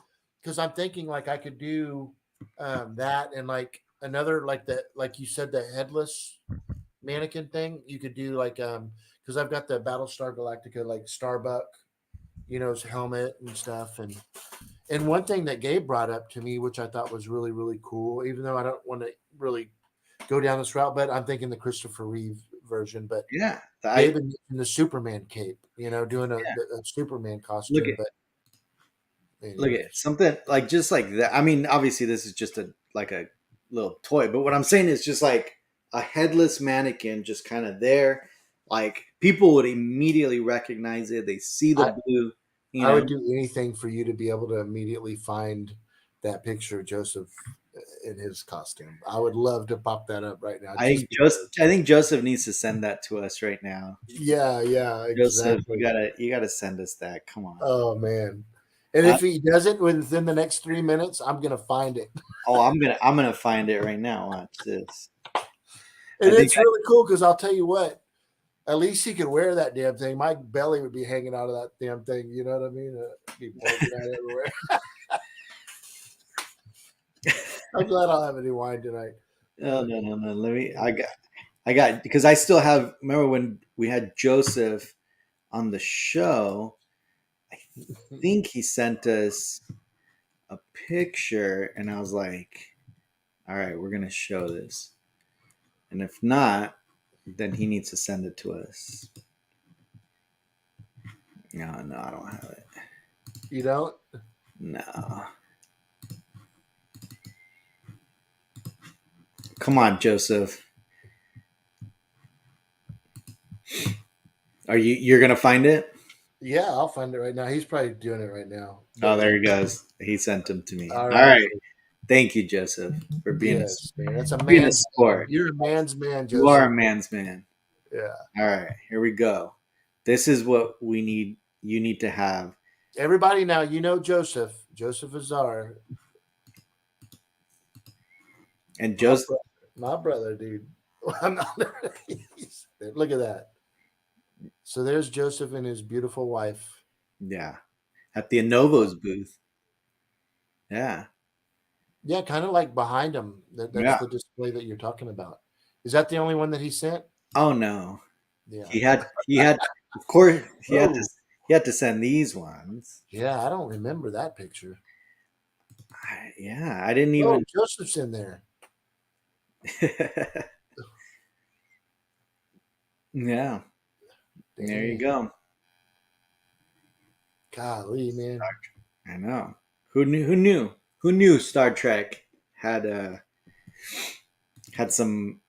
I'm thinking like I could do that and like another like that, like you said, the headless mannequin thing. You could do like because I've got the Battlestar Galactica like Starbuck, his helmet and stuff, and one thing that Gabe brought up to me, which I thought was really really cool, even though I don't want to really go down this route, but I'm thinking the Christopher Reeve version, but
yeah.
Gabe in the Superman cape, doing a Superman
Look
costume.
at
But
look at
anyways,
something like just like that. I mean, obviously this is just a like a little toy, but what I'm saying is just like a headless mannequin just kind of there. Like people would immediately recognize it. They see the
I
blue, you
I
know.
would do anything for you to be able to immediately find that picture of Joseph in his costume. I would love to pop that up right now, just because.
I think Joseph needs to send that to us right now.
Yeah, yeah,
Joseph,
exactly.
you gotta send us that. Come on.
Oh man. And
Uh,
if he doesn't within the next 3 minutes, I'm gonna find it.
oh, I'm gonna find it right now. Watch this.
And
I think
it's really cool because I'll tell you what, at least he could wear that damn thing. My belly would be hanging out of that damn thing. You know what I mean? Be poking out everywhere. I'm glad I'll have any wine tonight.
oh no. Let me. I got because I still have. Remember when we had Joseph on the show? I think he sent us a picture, and I was like, "All right, we're gonna show this." And if not, then he needs to send it to us. No, I don't have it.
You don't?
No. Come on, Joseph. You're gonna find it?
Yeah, I'll find it right now. He's probably doing it right now.
Oh, there he goes. He sent them to me.
All
All
right.
right. Thank you, Joseph, for
Yes, man. That's a
being a
man's man.
sport.
You're a man's man,
You are
Joseph.
a man's man.
Yeah.
All right, here we go. This is what we need. You need to have.
Everybody now, Joseph. Joseph Azar.
And
My
Joseph,
brother, my brother, dude. I'm not, look at that. So there's Joseph and his beautiful wife.
yeah, at the Anovo's booth. Yeah,
Yeah, kind of like behind him. That's
yeah.
the display that you're talking about. Is that the only one that he sent?
Oh no,
Yeah.
he had. Of course,
Oh,
he had to send these ones.
yeah. I don't remember that picture.
Yeah, I didn't
Oh,
even.
Joseph's in there.
Yeah, there you
Dang.
go.
Golly, man.
I know. Who knew? Who knew? Who knew Star Trek had had some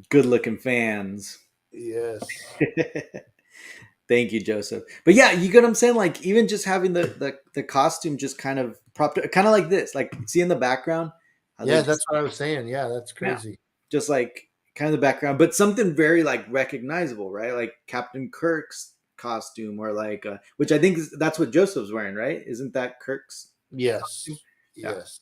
good looking fans?
Yes.
Thank you, Joseph. But yeah, you get what I'm saying? Like even just having the costume just kind of propped kind of like this. Like see in the background? How they
Yeah,
just
that's what I was saying. Yeah, that's
yeah,
crazy.
just like kind of the background, but something very like recognizable, right? Like Captain Kirk's costume or like which I think that's what Joseph's wearing, right? Isn't that Kirk's
Yes.
costume? Yeah.
Yes.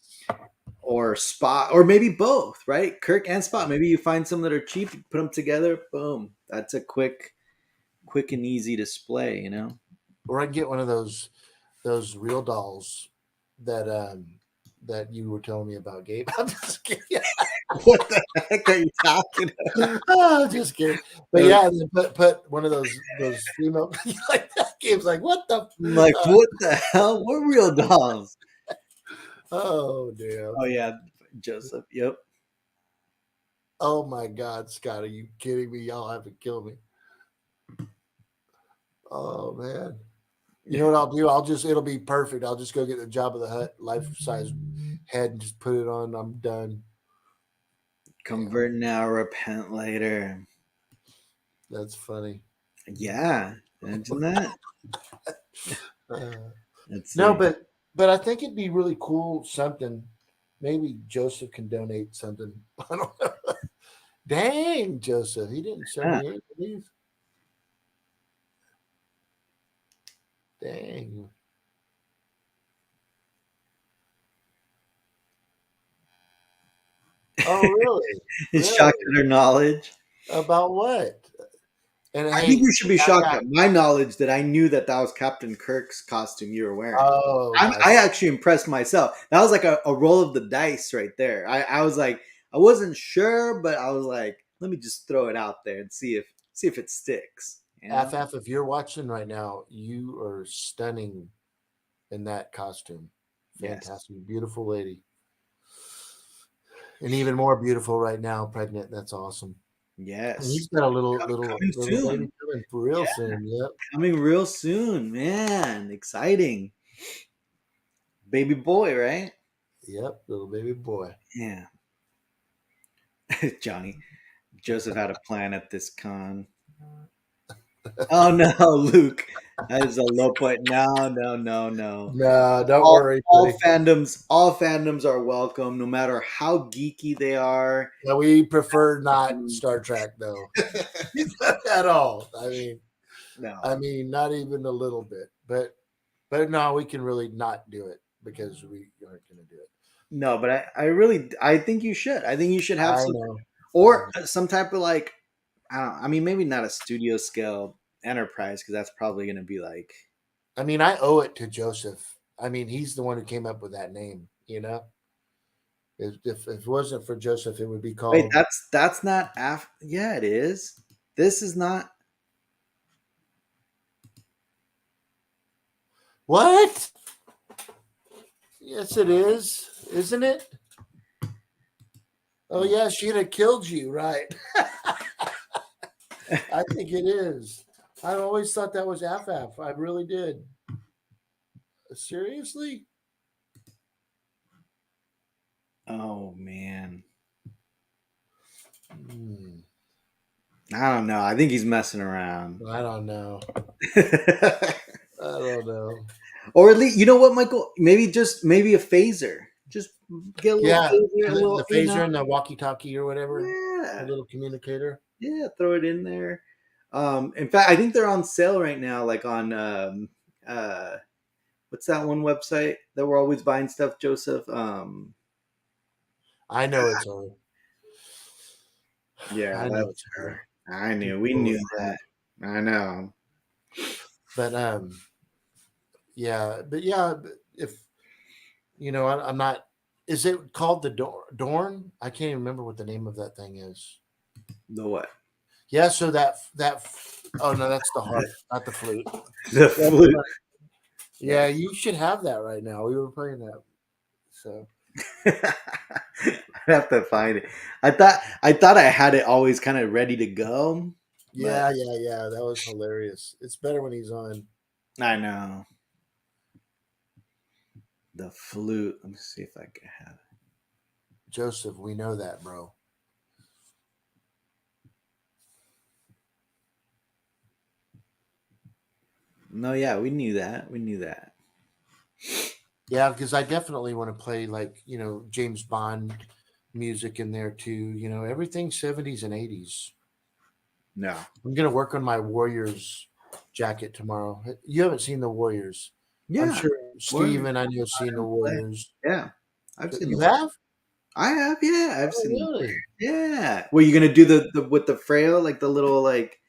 Or Spot, or maybe both, right? Kirk and Spot. Maybe you find some that are cheap, you put them together, boom. That's a quick and easy display, you know?
Or I'd get one of those real dolls that you were telling me about, Gabe. I'm just kidding.
What the heck are you talking about?
Oh, just kidding. But yeah, and then put one of those female like that. Gabe's like, what the?
I'm like, what the hell? What real dolls?
Oh damn!
Oh yeah, Joseph. Yep.
Oh my God, Scott, are you kidding me? Y'all have to kill me. Oh man. You know what I'll do? It'll be perfect. I'll just go get the Jabba the Hutt life size head and just put it on. I'm done.
Convert now, repent later.
That's funny.
Yeah. Imagine that. Let's see.
No, but I think it'd be really cool. Something. Maybe Joseph can donate something. I don't know. Dang, Joseph, he didn't send me any of these. Dang. Oh, really?
He's
Really?
shocked at her knowledge.
About what? And
I
hey,
think you should be shocked
that-
at my knowledge that I knew that that was Captain Kirk's costume you were wearing.
oh,
I actually impressed myself. That was like a roll of the dice right there. I was like, I wasn't sure, but I was like, let me just throw it out there and see if it sticks. You know?
FF, if you're watching right now, you are stunning in that costume.
Yes.
Fantastic, beautiful lady, and even more beautiful right now, pregnant. That's awesome. And
Yes.
he's got a little
Coming soon.
baby coming for real
Yeah.
soon. Yep.
Coming real soon, man. Exciting. Baby boy, right?
Yep, little baby boy.
Yeah. Johnny. Joseph had a plan at this con. Oh no, Luke. That is a low point. No.
No, don't
All,
worry,
all
buddy.
fandoms are welcome, no matter how geeky they are.
No, we prefer not Star Trek though, at all.
No.
I mean, not even a little bit. But no, we can really not do it because we aren't going to do it.
No, but I think you should. I think you should have
I
some
know.
or some type of like I don't know, I mean maybe not a studio scale enterprise because that's probably going to be like
I mean, I owe it to Joseph. I mean, he's the one who came up with that name. You know, if it wasn't for Joseph, it would be called.
wait, that's not yeah, it is. This is not
What? Yes, it is, isn't it? Oh yeah, she'd have killed you, right? I think it is. I always thought that was FF. I really did. Seriously?
Oh man.
Hmm.
I don't know. I think he's messing around.
I don't know. I don't know.
Or at least, you know what, Michael? Maybe a phaser. Just get a little
Yeah,
phaser, a little,
the
you
phaser
know?
and the walkie-talkie or whatever,
Yeah,
a little communicator.
yeah, throw it in there. In fact, I think they're on sale right now. Like on what's that one website that we're always buying stuff, Joseph?
I know it's her.
Yeah,
I know
that's
it's her.
I knew. We knew that. I know.
But yeah, but if you know, I'm not. Is it called the Dorn? I can't even remember what the name of that thing is.
The what?
Yeah, so that. Oh no, that's the harp, not the flute.
The flute.
Yeah, you should have that right now. We were playing that, so.
I'd have to find it. I thought I had it always kind of ready to go.
Yeah. That was hilarious. It's better when he's on.
I know. The flute. Let me see if I can have it.
Joseph, we know that, bro.
No, yeah, we knew that. We knew that.
Yeah, because I definitely want to play like, James Bond music in there too. Everything 70s and 80s.
No.
I'm gonna work on my Warriors jacket tomorrow. You haven't seen the Warriors.
Yeah.
I'm sure Steve and I know seen the Warriors.
Yeah. I've seen
You
them.
have?
I have, yeah. I've
Oh,
seen them.
really?
Yeah. Were you gonna do the with the frail, like the little like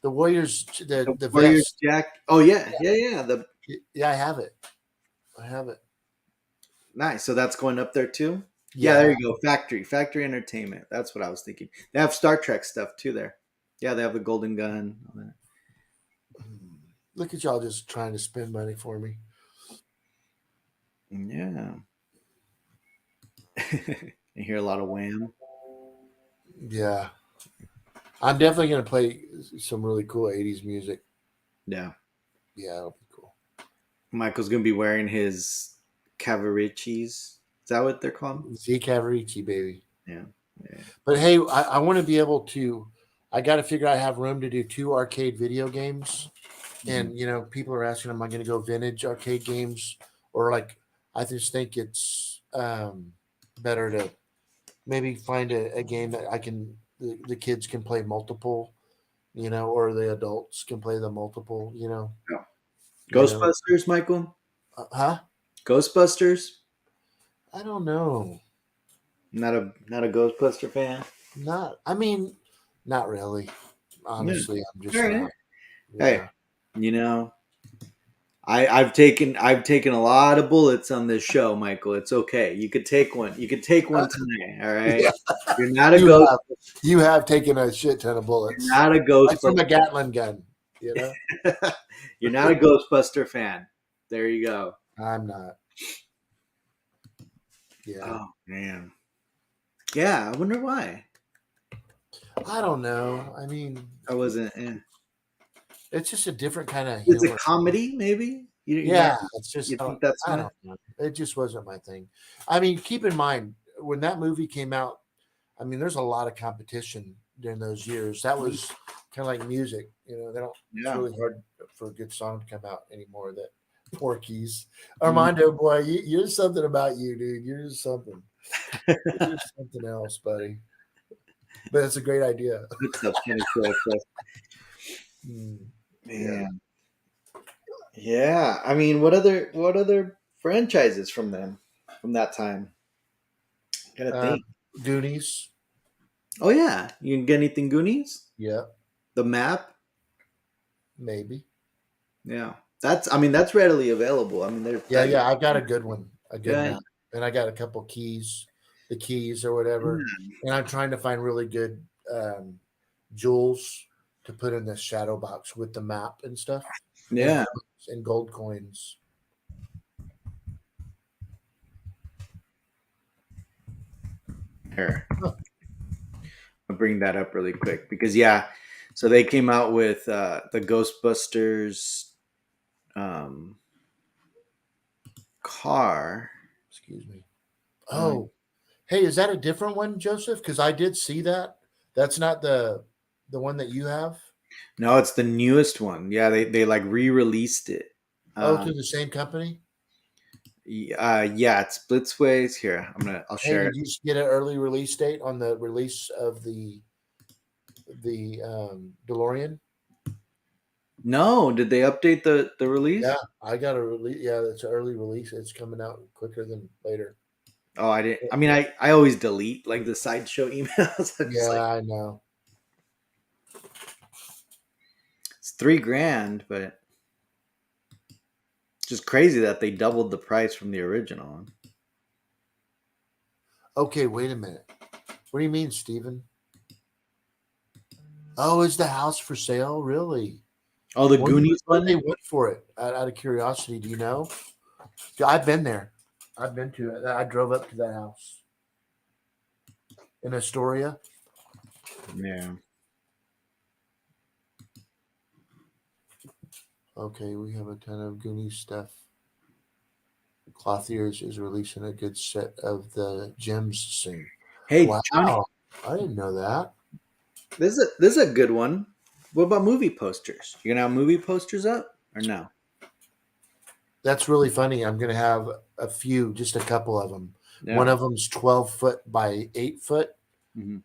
The Warriors, the
Warriors
vest.
jack? Oh yeah. The
Yeah, I have it.
nice. So that's going up there too? Yeah, there you go. Factory Entertainment. That's what I was thinking. They have Star Trek stuff too there. Yeah, they have the Golden Gun. All that.
Look at y'all just trying to spend money for me.
Yeah. You hear a lot of Wham.
Yeah. I'm definitely gonna play some really cool 80s music.
Yeah.
Yeah, it'll be cool.
Michael's gonna be wearing his Cavaricis. Is that what they're called?
Z Cavarici, baby.
Yeah.
But hey, I want to be able to. I got to figure out I have room to do 2 arcade video games, and people are asking, am I going to go vintage arcade games, or like I just think it's better to maybe find a game that I can the kids can play multiple, or the adults can play the multiple,
Yeah. Ghostbusters, Michael.
Huh?
Ghostbusters.
I don't know.
Not a Ghostbuster fan.
Not really. Honestly, I'm just
All right.
not.
Hey,
Yeah.
you know, I've taken a lot of bullets on this show, Michael. It's okay. You could take one. You could take one tonight. All right.
Yeah.
You're not a
You
ghost.
have you have taken a shit ton of
You're
bullets,
not a
like from a
Ghostbuster.
Gatling gun. You know,
You're not a Ghostbuster fan. There you go.
I'm not. Yeah,
Oh man. Yeah, I wonder why.
I don't know. I mean,
I wasn't.
it's just a different kind of
It's a
humor.
comedy, maybe.
Yeah, it's just
You think that's
I
not?
don't know. It just wasn't my thing. I mean, keep in mind when that movie came out. I mean, there's a lot of competition during those years. That was kind of like music. You know, they don't. It's
Yeah.
really hard for a good song to come out anymore. That Porky's
Mm-hmm.
Armando boy, you're something about you, dude. You're just something. You're something else, buddy. But it's a great idea.
It's a funny show, so-
Hmm.
Man. Yeah. I mean, what other franchises from that time? Gotta
Uh,
think.
Goonies.
Oh yeah. You can get anything Goonies?
Yeah,
The map?
maybe.
Yeah. That's readily available. I mean
Yeah. I got a good one, a good
Yeah.
map, and I got a couple keys, the keys or whatever. And I'm trying to find really good jewels to put in the shadow box with the map and stuff.
Yeah.
And gold coins.
Here. I'll bring that up really quick because yeah, so they came out with the Ghostbusters car.
Excuse me. Oh, hey, is that a different one, Joseph? Because I did see that. That's not the one that you have.
No, it's the newest one. Yeah, they like re-released it.
Oh, through the same company.
Yeah, it's Blitzways. Here, I'll
Hey,
share
did
it.
you get an early release date on the release of the DeLorean?
No, did they update the release?
Yeah, I got a release. Yeah, it's an early release. It's coming out quicker than later.
Oh, I didn't. I mean, I always delete like the sideshow emails. I'm just
Yeah,
like,
I know.
it's $3,000, but it's just crazy that they doubled the price from the original one.
Okay, wait a minute. What do you mean, Steven? Oh, is the house for sale? Really?
Oh, the
What
Goonies
what
one.
did they want for it? Out of curiosity, do you know? Yeah, I've been there. I've been to it. I drove up to that house in Astoria.
Yeah.
Okay, we have a ton of Goonies stuff. Clothiers is releasing a good set of the gems soon.
Hey,
Wow,
Johnny,
I didn't know that.
this is a good one. What about movie posters? You gonna have movie posters up or no?
That's really funny. I'm going to have a few, just a couple of them.
Yeah.
One of them's 12 foot by 8 foot.
Mhm.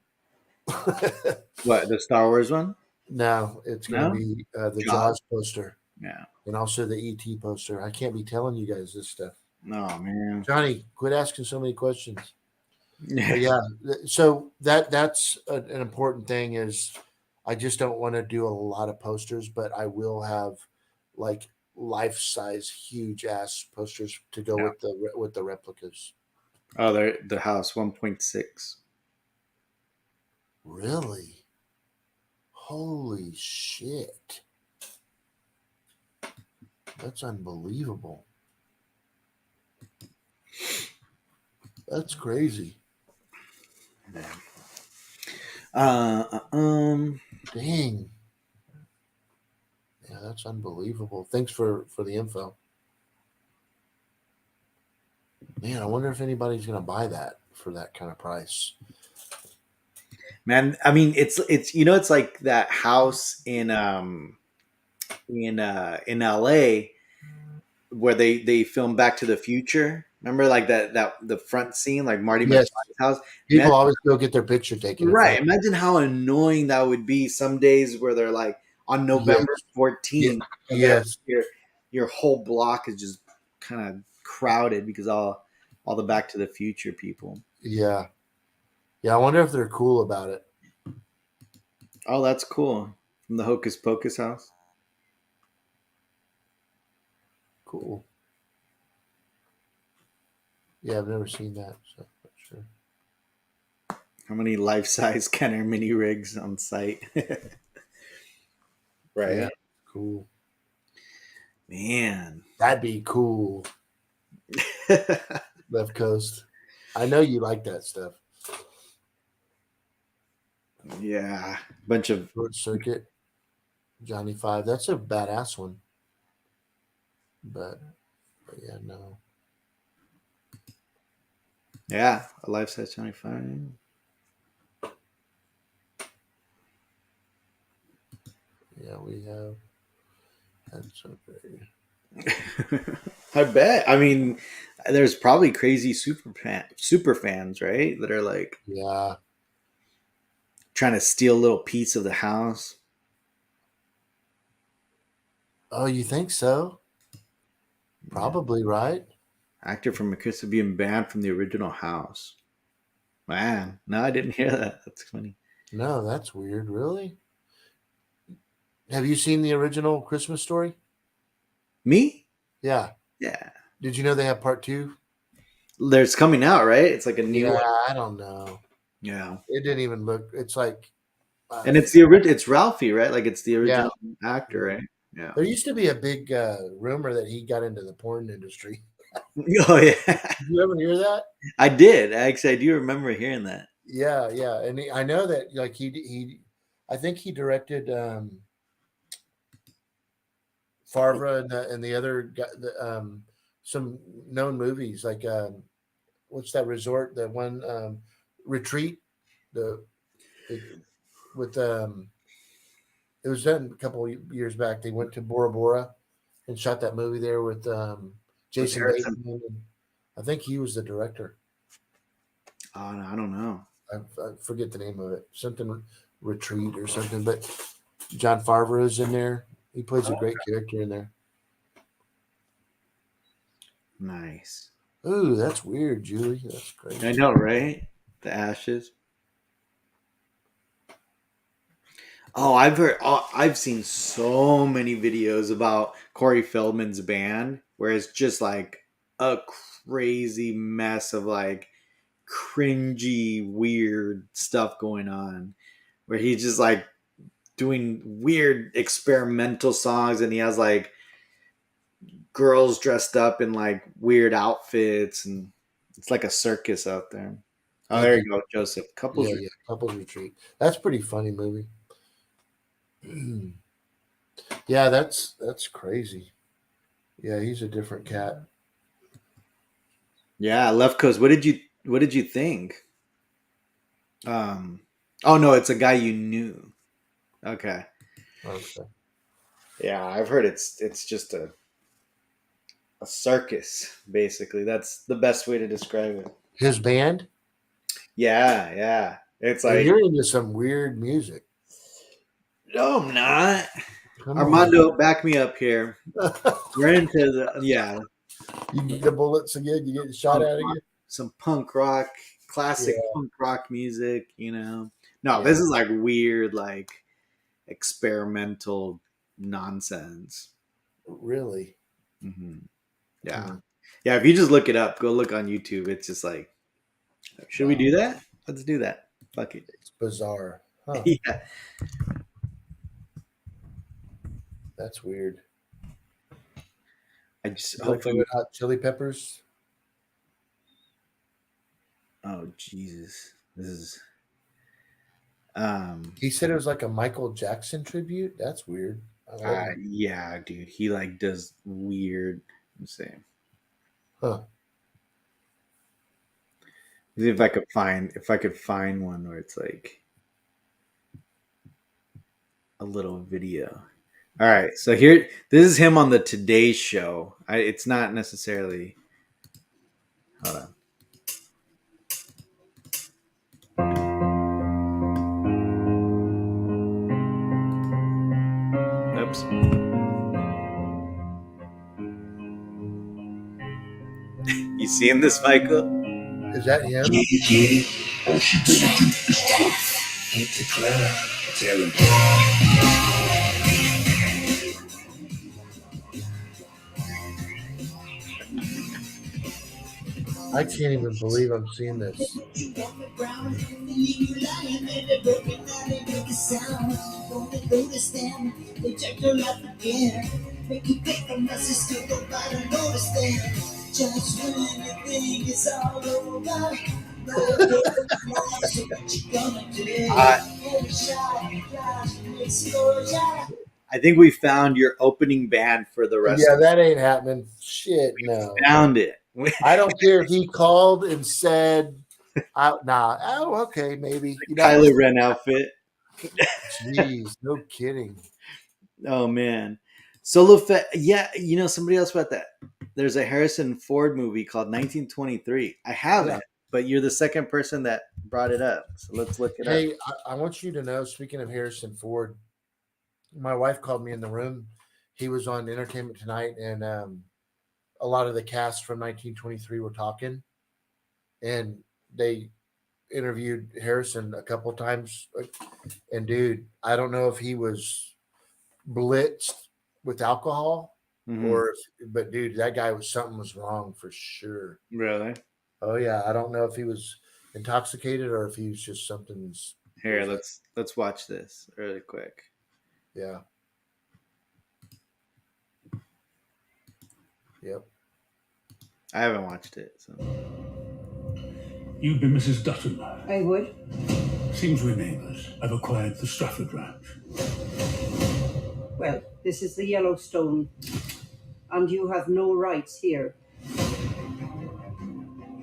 What, the Star Wars one?
No, it's going
No?
to be the
Jaws.
Jaws poster
Yeah.
and also the ET poster. I can't be telling you guys this stuff.
Oh man.
Johnny, quit asking so many questions. But yeah, so that's an important thing is I just don't want to do a lot of posters, but I will have like life-size huge ass posters to go
Yeah.
with the replicas.
Oh, they're the house 1.6.
Really? Holy shit. That's unbelievable. That's crazy. Dang. Yeah, that's unbelievable. Thanks for the info. Man, I wonder if anybody's going to buy that for that kind of price.
Man, I mean, it's it's like that house in LA where they filmed Back to the Future. Remember, like that the front scene, like Marty
Yes.
McFly's house.
People
Imagine-
always go get their picture taken. in
right?
front.
Imagine how annoying that would be. Some days where they're like on November 14th, and then
Yes.
your whole block is just kind of crowded because all the Back to the Future people.
Yeah. Yeah, I wonder if they're cool about it.
Oh, that's cool. from the Hocus Pocus house.
Cool. Yeah, I've never seen that, so I'm not sure.
How many life-size Kenner mini rigs on site? Right.
Yeah, cool.
Man.
That'd be cool. Left Coast. I know you like that stuff.
Yeah. Bunch of
Short Circuit, Johnny Five. That's a badass one. But yeah, no.
yeah, a life-size 25.
Yeah, we have had some very.
I bet. I mean, there's probably crazy super fans, right? That are like
Yeah.
trying to steal a little piece of the house.
Oh, you think so? Probably, right?
Actor from McChrystal being banned from the original house. Man, no, I didn't hear that. That's funny.
No, that's weird. Really? Have you seen the original Christmas Story?
Me?
Yeah.
Yeah.
Did you know they have part 2?
There's coming out, right? It's like a new
Yeah,
one.
I don't know.
Yeah.
It didn't even look. It's like.
And it's the original. It's Ralphie, right? Like it's the original actor, right? Yeah.
There used to be a big rumor that he got into the porn industry.
Oh yeah.
Did you ever hear that?
I did actually. I do remember hearing that.
Yeah, and I know that like I think he directed Favre and the other guy, some known movies like what's that resort? The one Retreat, with it was done a couple of years back. They went to Bora Bora and shot that movie there with Jason
Harrison.
Bateman. I think he was the director.
Oh no, I don't know.
I forget the name of it. Something Retreat or something. But John Favreau is in there. He plays a great character in there.
Nice.
Ooh, that's weird, Julie. That's crazy.
I know, right? The ashes. Oh, I've seen so many videos about Corey Feldman's band where it's just like a crazy mess of like cringy, weird stuff going on where he's just like doing weird experimental songs and he has like girls dressed up in like weird outfits and it's like a circus out there. Oh, there you go, Joseph. Couples.
Yeah, Couples Retreat. That's a pretty funny movie. Yeah, that's crazy. Yeah, he's a different cat.
Yeah, Left Coast. What did you think? Oh no, it's a guy you knew. Okay.
Okay.
Yeah, I've heard it's just a circus, basically. That's the best way to describe it.
His band?
Yeah. It's
Like,
like
you're into some weird music.
no, I'm not.
Come
Armando, back me up here.
on.
We're into the
You get the bullets again. You get shot at again.
some punk rock, classic
Yeah.
punk rock music, you know. No,
Yeah.
this is like weird, like experimental nonsense.
Really?
Mm-hmm. Yeah.
Mhm.
Yeah, if you just look it up, go look on YouTube. It's just like, should we do that? Let's do that. Fuck it.
It's bizarre. Huh.
Yeah.
That's weird.
I just
You like the
hopefully.
Red Hot Chili Peppers?
Oh Jesus, this is.
He said it was like a Michael Jackson tribute. That's weird. I like it.
Yeah, dude. He like does weird. Let's see.
Huh.
See if I could find one where it's like a little video. All right, so here, this is him on the Today Show. It's not necessarily. Hold on. Oops. You seeing this, Michael?
Is that him?
All she wanna do is tough. Hit the club, Tell him.
I can't even believe I'm seeing this.
I think we found your opening band for the rest.
Yeah, that ain't happening. Shit, no.
Found it.
I don't care if he called and said, nah, oh, okay, maybe. You know,
Kylo Ren outfit.
jeez, no kidding.
Oh man. Solo Fett. Yeah, you know somebody else about that. There's a Harrison Ford movie called 1923. I haven't,
Yeah.
but you're the second person that brought it up. So let's look it up.
Hey, I want you to know, speaking of Harrison Ford, my wife called me in the room. He was on Entertainment Tonight, and a lot of the cast from 1923 were talking, and they interviewed Harrison a couple times. And dude, I don't know if he was blitzed with alcohol
Mhm.
but dude, that guy something was wrong for sure.
Really?
Oh yeah, I don't know if he was intoxicated or if he was just something's.
Here, let's watch this really quick.
Yeah. Yep.
I haven't watched it. So.
You'd be Mrs. Dutton.
I would.
Seems we're neighbours. I've acquired the Strafford Ranch.
Well, this is the Yellowstone, and you have no rights here.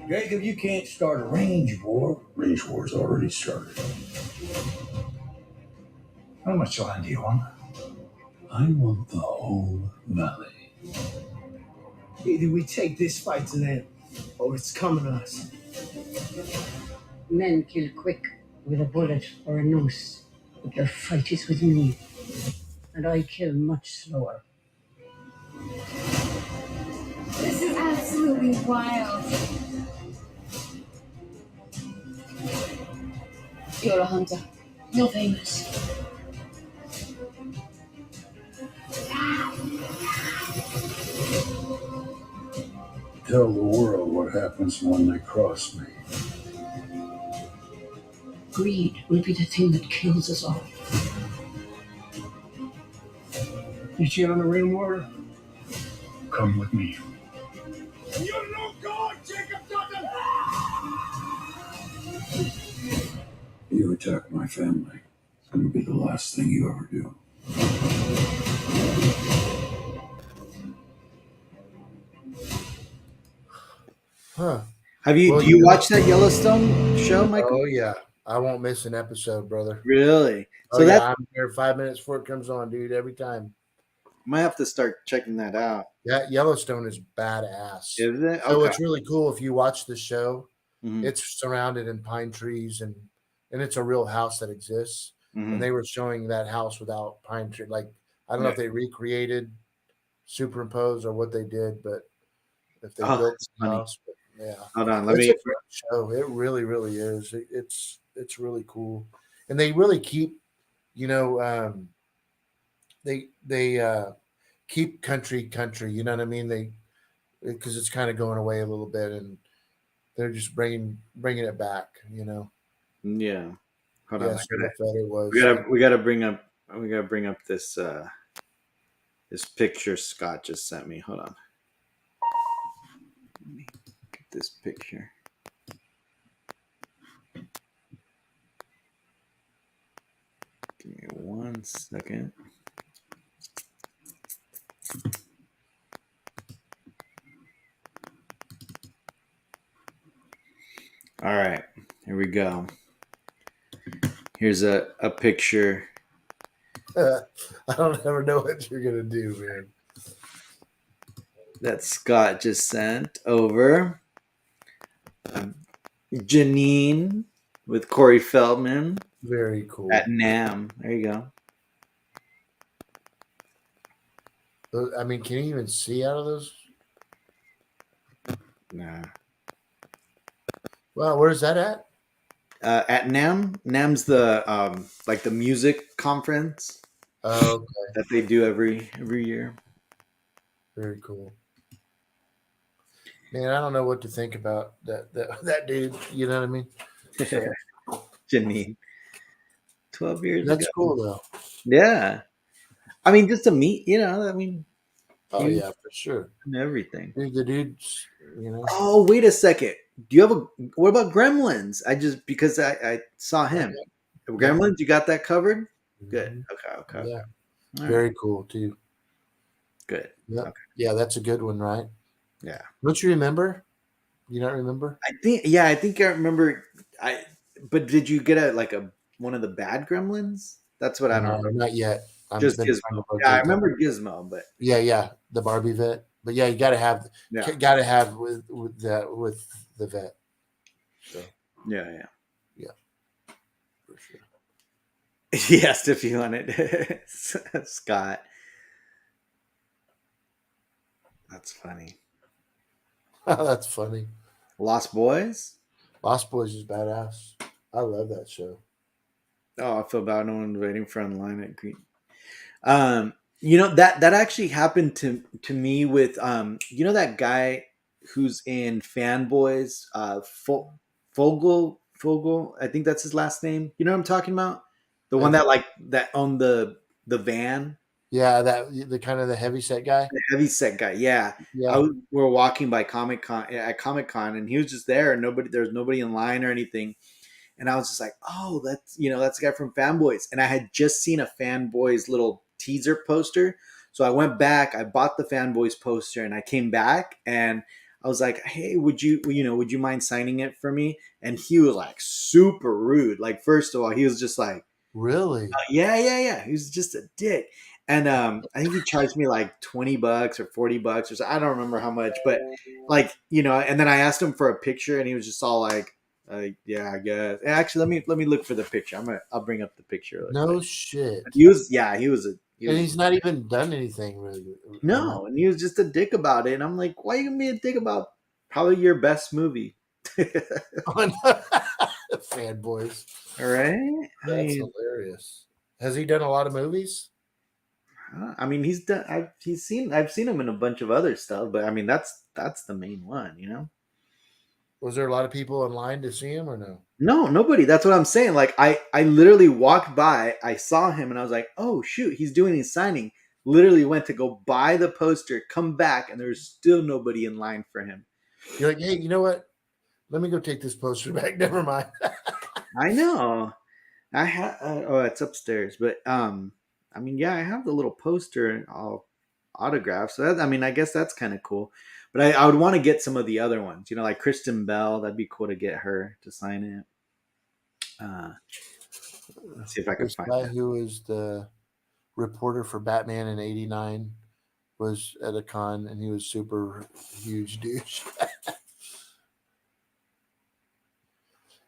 Jacob, you can't start a range war. Range war's already started. How much land do you want? I want the whole valley.
Either we take this fight to them, or it's coming to us.
Men kill quick with a bullet or a noose, but their fight is with me, and I kill much slower.
This is absolutely wild. You're a hunter. You're famous.
Tell the world what happens when they cross me.
Greed will be the thing that kills us all.
You cheat on the real water?
Come with me.
You're no god, Jacob Dutton!
You attack my family. It's going to be the last thing you ever do.
Huh.
Have you?
Well,
do you watch that Yellowstone show, Michael?
Oh yeah. I won't miss an episode, brother.
Really?
So
So that
I'm there 5 minutes before it comes on, dude, every time.
might have to start checking that out.
That Yellowstone is badass.
Is it?
So
Okay.
it's really cool if you watch the show.
Mhm.
It's surrounded in pine trees and it's a real house that exists.
Mhm.
And they were showing that house without pine tree. Like I don't know if they recreated, superimposed, or what they did, but if they
Oh,
built
that's
the
funny.
house, but yeah.
Hold on. Let
It's
me.
a great show. It really, really is. It's really cool, and they really keep, you know, they keep country. You know what I mean? They because it's kind of going away a little bit, and they're just bringing it back. You know.
Yeah. Hold on.
Yeah, so that's what it was.
We gotta bring up this this picture Scott just sent me. Hold on. Let me get this picture. Give me 1 second. All right, here we go. Here's a picture.
I don't ever know what you're gonna do, man.
That Scott just sent over. Janine with Corey Feldman
Very cool.
at NAM. There you go.
I mean, can you even see out of those?
Nah.
Well, where's that at?
at NAM. NAM's the like the music conference
Oh, okay.
that they do every year.
Very cool. Man, I don't know what to think about that dude. You know what I mean? So,
Janine, 12 years
that's
ago.
cool though.
Yeah, I mean, just to meet, I mean,
Oh
he
yeah, for sure.
and everything.
Dude, the dude's,
Oh, wait a second. Do you have a? What about Gremlins? I just because I saw him. Gremlins, you got that covered. Good.
Mhm.
Okay.
Yeah,
All right.
very cool too.
Good.
Yeah,
Okay.
yeah, that's a good one, right?
Yeah.
Don't you remember? You don't remember?
I think. Yeah, I think I remember. But did you get a one of the bad Gremlins? That's what I don't
No,
remember.
not yet. I've
Just
been trying
Gizmo.
to
Yeah, I
locate that.
remember Gizmo, but
Yeah, the Barbie vet. But yeah, you
yeah,
got to have with the vet. So
yeah.
yeah, for sure.
He asked if you wanted Scott. That's funny.
That's funny.
Lost Boys.
Lost Boys is badass. I love that show.
Oh, I feel bad. No one waiting for online at Green. That actually happened to me with that guy who's in Fanboys, Fogel. I think that's his last name. You know what I'm talking about? The one that owned the van,
Yeah, the kind of the heavy set guy.
the heavy set guy. Yeah,
Yeah,
we were walking by Comic Con, and he was just there, and there was nobody in line or anything. And I was just like, oh, that's the guy from Fanboys. And I had just seen a Fanboys little teaser poster. So I went back, I bought the Fanboys poster, and I came back and I was like, hey, would you mind signing it for me? And he was like super rude. Like, first of all, he was just like,
really.
yeah. He was just a dick. And I think he charged me like $20 or $40 or so. I don't remember how much, but and then I asked him for a picture and he was just all like, yeah, I guess. Actually, let me look for the picture. I'll bring up the picture. Real
No
quick.
shit.
He was
And he's not even done anything really.
no, and he was just a dick about it. And I'm like, why are you gonna be a dick about probably your best movie?
Fanboys.
All right.
That's hilarious. Has he done a lot of movies?
I mean, he's done. I've seen him in a bunch of other stuff, but I mean, that's the main one.
Was there a lot of people in line to see him or no?
No, nobody. That's what I'm saying. Like I literally walked by, I saw him, and I was like, oh shoot, he's doing his signing. Literally went to go buy the poster, come back, and there's still nobody in line for him.
You're like, hey, you know what? Let me go take this poster back. Never mind.
I know. I have. It's upstairs, but I mean, yeah, I have the little poster and all autographed. So I guess that's kind of cool. But I would want to get some of the other ones. Like Kristen Bell. That'd be cool to get her to sign it. Let's see if I can
This
find
guy
it.
who was the reporter for Batman in '89 was at a con, and he was super huge douche.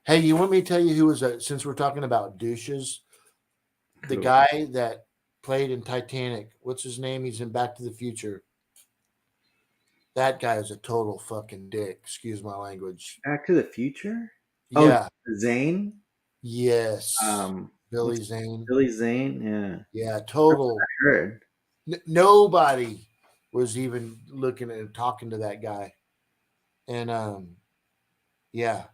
Hey, you want me to tell you who was since we're talking about douches? The
Cool.
guy that played in Titanic. What's his name? He's in Back to the Future. That guy is a total fucking dick. Excuse my language.
Back to the Future.
Yeah.
Oh, Zane.
Yes. Billy
what's-
Zane.
Billy Zane. Yeah.
Yeah. Total.
I heard.
Nobody was even looking and talking to that guy. And yeah.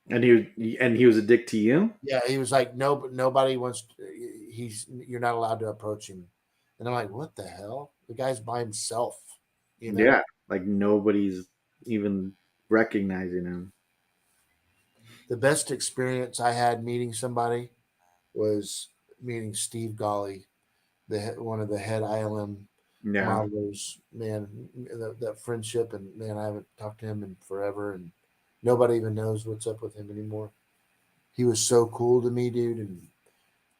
And he was a dick to you.
Yeah, he was like, no, nobody wants. You're not allowed to approach him. And I'm like, what the hell? The guy's by himself.
Yeah, like nobody's even recognizing him.
The best experience I had meeting somebody was meeting Steve Golly, one of the head ILM
Yeah,
modelers. Man, that friendship, and man, I haven't talked to him in forever, and nobody even knows what's up with him anymore. He was so cool to me, dude, and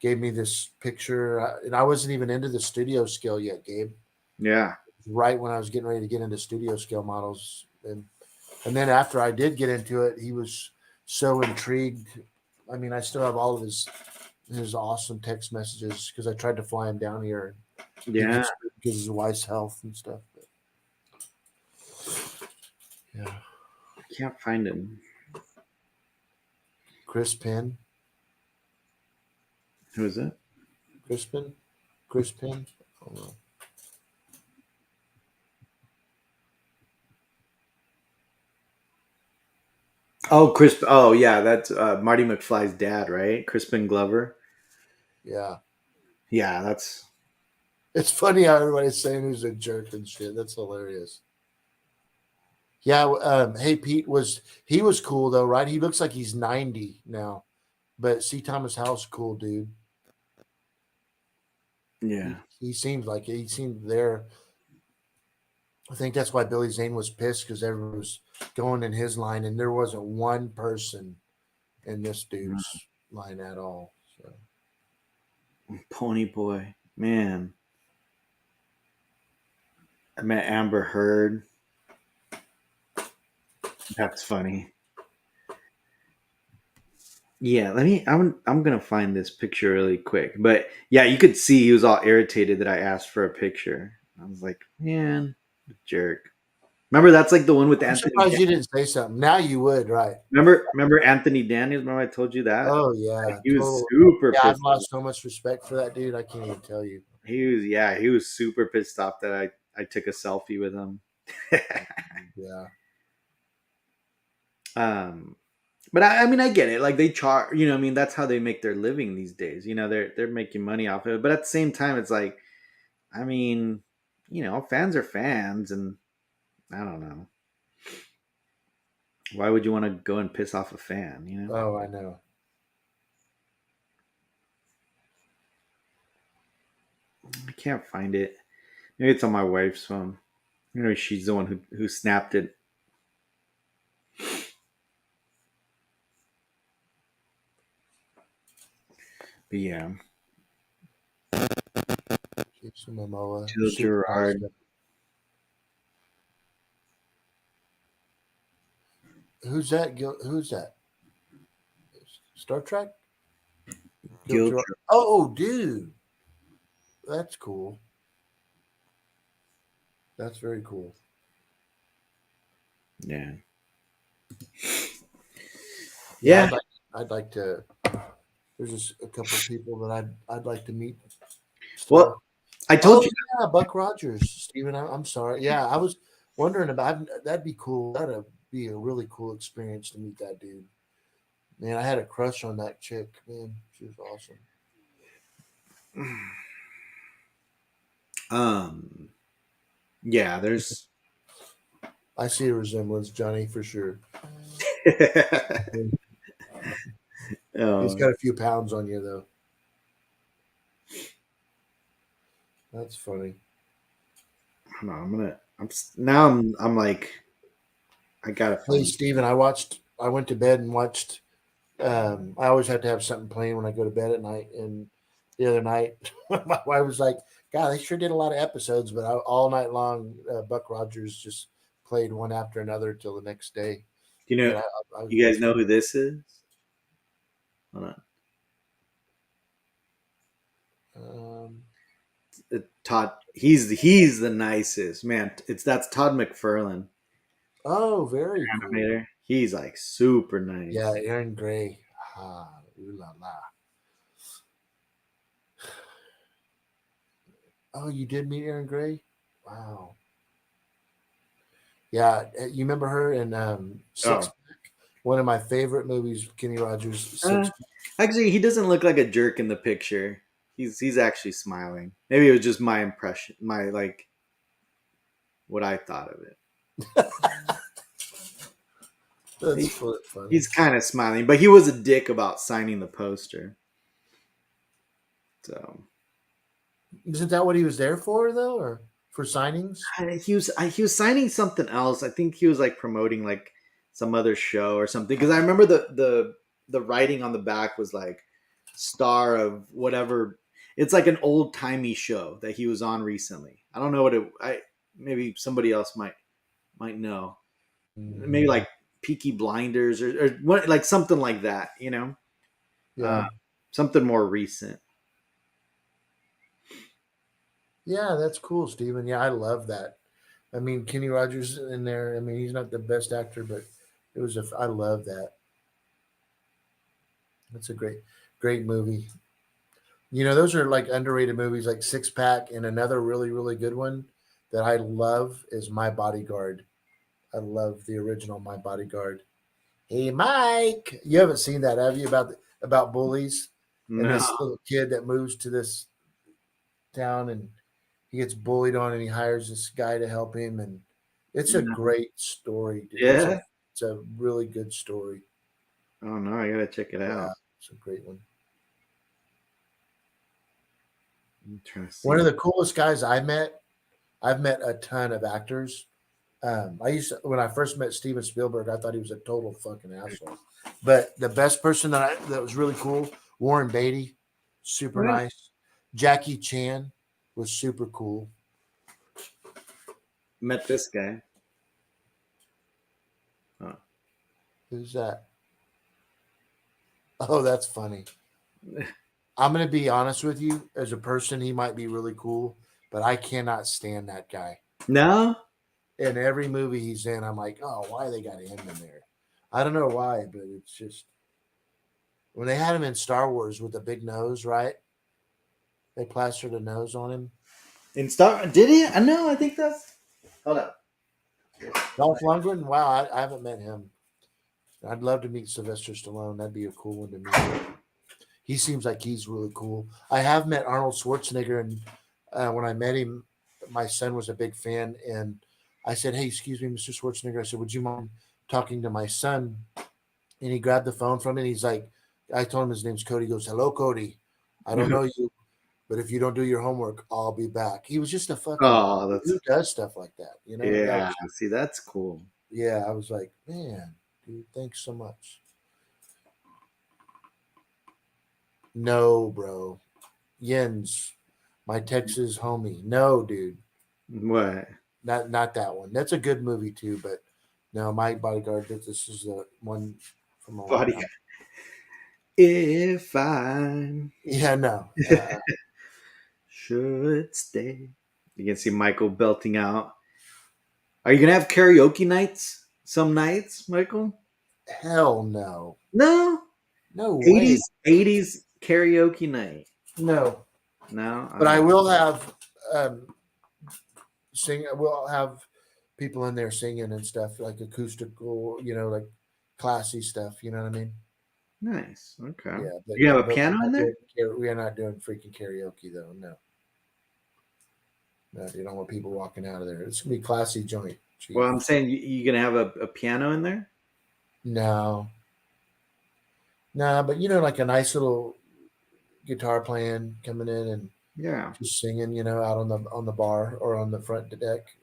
gave me this picture. And I wasn't even into the studio scale yet, Gabe.
yeah.
Right when I was getting ready to get into studio scale models, and then after I did get into it, he was so intrigued. I mean, I still have all of his awesome text messages because I tried to fly him down here.
Yeah.
Because of his wife's health and stuff. But, yeah.
I can't find him.
Chris Penn.
Who is it?
Crispin? Chris Penn? I don't know.
Oh, Chris. Oh, yeah, that's Marty McFly's dad, right? Crispin Glover.
Yeah.
Yeah, that's.
It's funny how everybody's saying who's a jerk and shit. That's hilarious. Yeah. Hey, Pete was cool though, right? He looks like he's 90 now. But C. Thomas Howell's cool, dude.
Yeah.
He seemed like it. He seemed there. I think that's why Billy Zane was pissed because everyone was going in his line, and there wasn't one person in this dude's line at all. So
Pony Boy, man. I met Amber Heard. That's funny. Yeah, I'm gonna find this picture really quick. But yeah, you could see he was all irritated that I asked for a picture. I was like, man, jerk. Remember that's like the one with
I'm
Anthony.
surprised you didn't say something. Now you would, right?
Remember Anthony Daniels? Remember I told you that?
Oh
Like,
yeah,
he was
total.
super
Yeah, I've
pissed.
lost so much respect for that dude. I can't even tell you.
He was super pissed off that I took a selfie with him.
Yeah.
But I mean, I get it. Like they charge, I mean, that's how they make their living these days. They're making money off of it. But at the same time, it's like, I mean, fans are fans, and I don't know. Why would you want to go and piss off a fan?
Oh, I know.
I can't find it. Maybe it's on my wife's phone. She's the one who snapped it. But yeah.
Jason Momoa.
Jill
Super
Gerard.
awesome. Who's that? Who's that? Star Trek?
Gil
Gerard. Oh, dude. That's cool. That's very cool.
Yeah.
Yeah.
Yeah.
I'd like to. There's just a couple of people that I'd like to meet.
Well, I told you.
Yeah, Buck Rogers, Steven. I'm sorry. Yeah, I was wondering about that'd be cool. That'd be a really cool experience to meet that dude. Man, I had a crush on that chick. Man, she was awesome.
Yeah, there's.
I see a resemblance, Johnny, for sure. He's got a few pounds on you, though. That's funny.
Hold on, I'm like, I gotta find.
Hey, Steven, I went to bed and watched. I always have to have something playing when I go to bed at night. And the other night, my wife was like, God, they sure did a lot of episodes, but all night long, Buck Rogers just played one after another till the next day.
You guys know who this is? Hold on. Todd. He's the nicest man. That's Todd McFarlane.
Oh, very
animator. Cool. He's like super nice.
Yeah, Aaron Gray. Ah, ooh la la. Oh, you did meet Aaron Gray? Wow. Yeah, you remember her in Six Pack? One of my favorite movies, Kenny Rogers.
Actually, he doesn't look like a jerk in the picture. He's actually smiling. Maybe it was just my impression, what I thought of it.
That's funny.
He's kind of smiling, but he was a dick about signing the poster. So,
isn't that what he was there for, though, or for signings?
He was signing something else. I think he was like promoting like some other show or something. Because I remember the writing on the back was like star of whatever. It's like an old timey show that he was on recently. I don't know what maybe somebody else might know. Maybe like Peaky Blinders or what, like something like that,
Yeah.
Something more recent.
Yeah, that's cool, Steven. Yeah, I love that. I mean, Kenny Rogers in there. I mean, he's not the best actor, but I love that. That's a great movie. You know, those are like underrated movies, like Six Pack, and another really, really good one that I love is My Bodyguard. I love the original My Bodyguard. Hey, Mike, you haven't seen that, have you? About bullies and
No.
this little kid that moves to this town and he gets bullied on, and he hires this guy to help him, and it's a
No.
great story, dude.
Yeah.
It's a really good story.
Oh no, I gotta check it
Yeah,
out.
it's a great one.
I'm trying to
One
see.
of the coolest guys I've met a ton of actors. I used to, when I first met Steven Spielberg, I thought he was a total fucking asshole. But the best person that was really cool, Warren Beatty, super
Yeah.
nice. Jackie Chan was super cool.
Met this guy. Oh.
Who's that? Oh, that's funny. I'm gonna be honest with you. As a person, he might be really cool, but I cannot stand that guy.
No?
In every movie he's in, I'm like, oh, why they got him in there? I don't know why, but it's just when they had him in Star Wars with the big nose, right? They plastered a nose on him.
In Star did he? I know, I think that's hold up.
Dolph Lundgren, wow, I haven't met him. I'd love to meet Sylvester Stallone. That'd be a cool one to meet. He seems like he's really cool. I have met Arnold Schwarzenegger, and when I met him, my son was a big fan, and I said, "Hey, excuse me, Mr. Schwarzenegger." I said, "Would you mind talking to my son?" And he grabbed the phone from me, and he's like, "I told him his name's Cody." He goes, "Hello, Cody. I don't know you, but if you don't do your homework, I'll be back." He was just a fucking
Oh, that's
who does stuff like that, you know?
yeah. See, that's cool.
Yeah, I was like, man, dude, thanks so much. No, bro. Jens, my Texas homie. No, dude.
What?
Not that one. That's a good movie too, but no, my bodyguard. This is the one from a long
Body.
time.
If I
Yeah, no.
should stay. You can see Michael belting out. Are you gonna have karaoke nights? Some nights, Michael?
Hell no.
No.
No way.
80s karaoke night.
No.
No.
But I will have sing. We'll have people in there singing and stuff, like acoustical, like classy stuff. You know what I mean?
Nice. Okay.
Yeah. But,
You have a
but
piano in there?
we are not doing freaking karaoke though. No. No, you don't want people walking out of there. It's gonna be classy joint. Jeez.
Well, I'm saying you gonna have a piano in there?
No. But like a nice little guitar playing coming in and
Yeah.
just singing, out on the bar or on the front deck.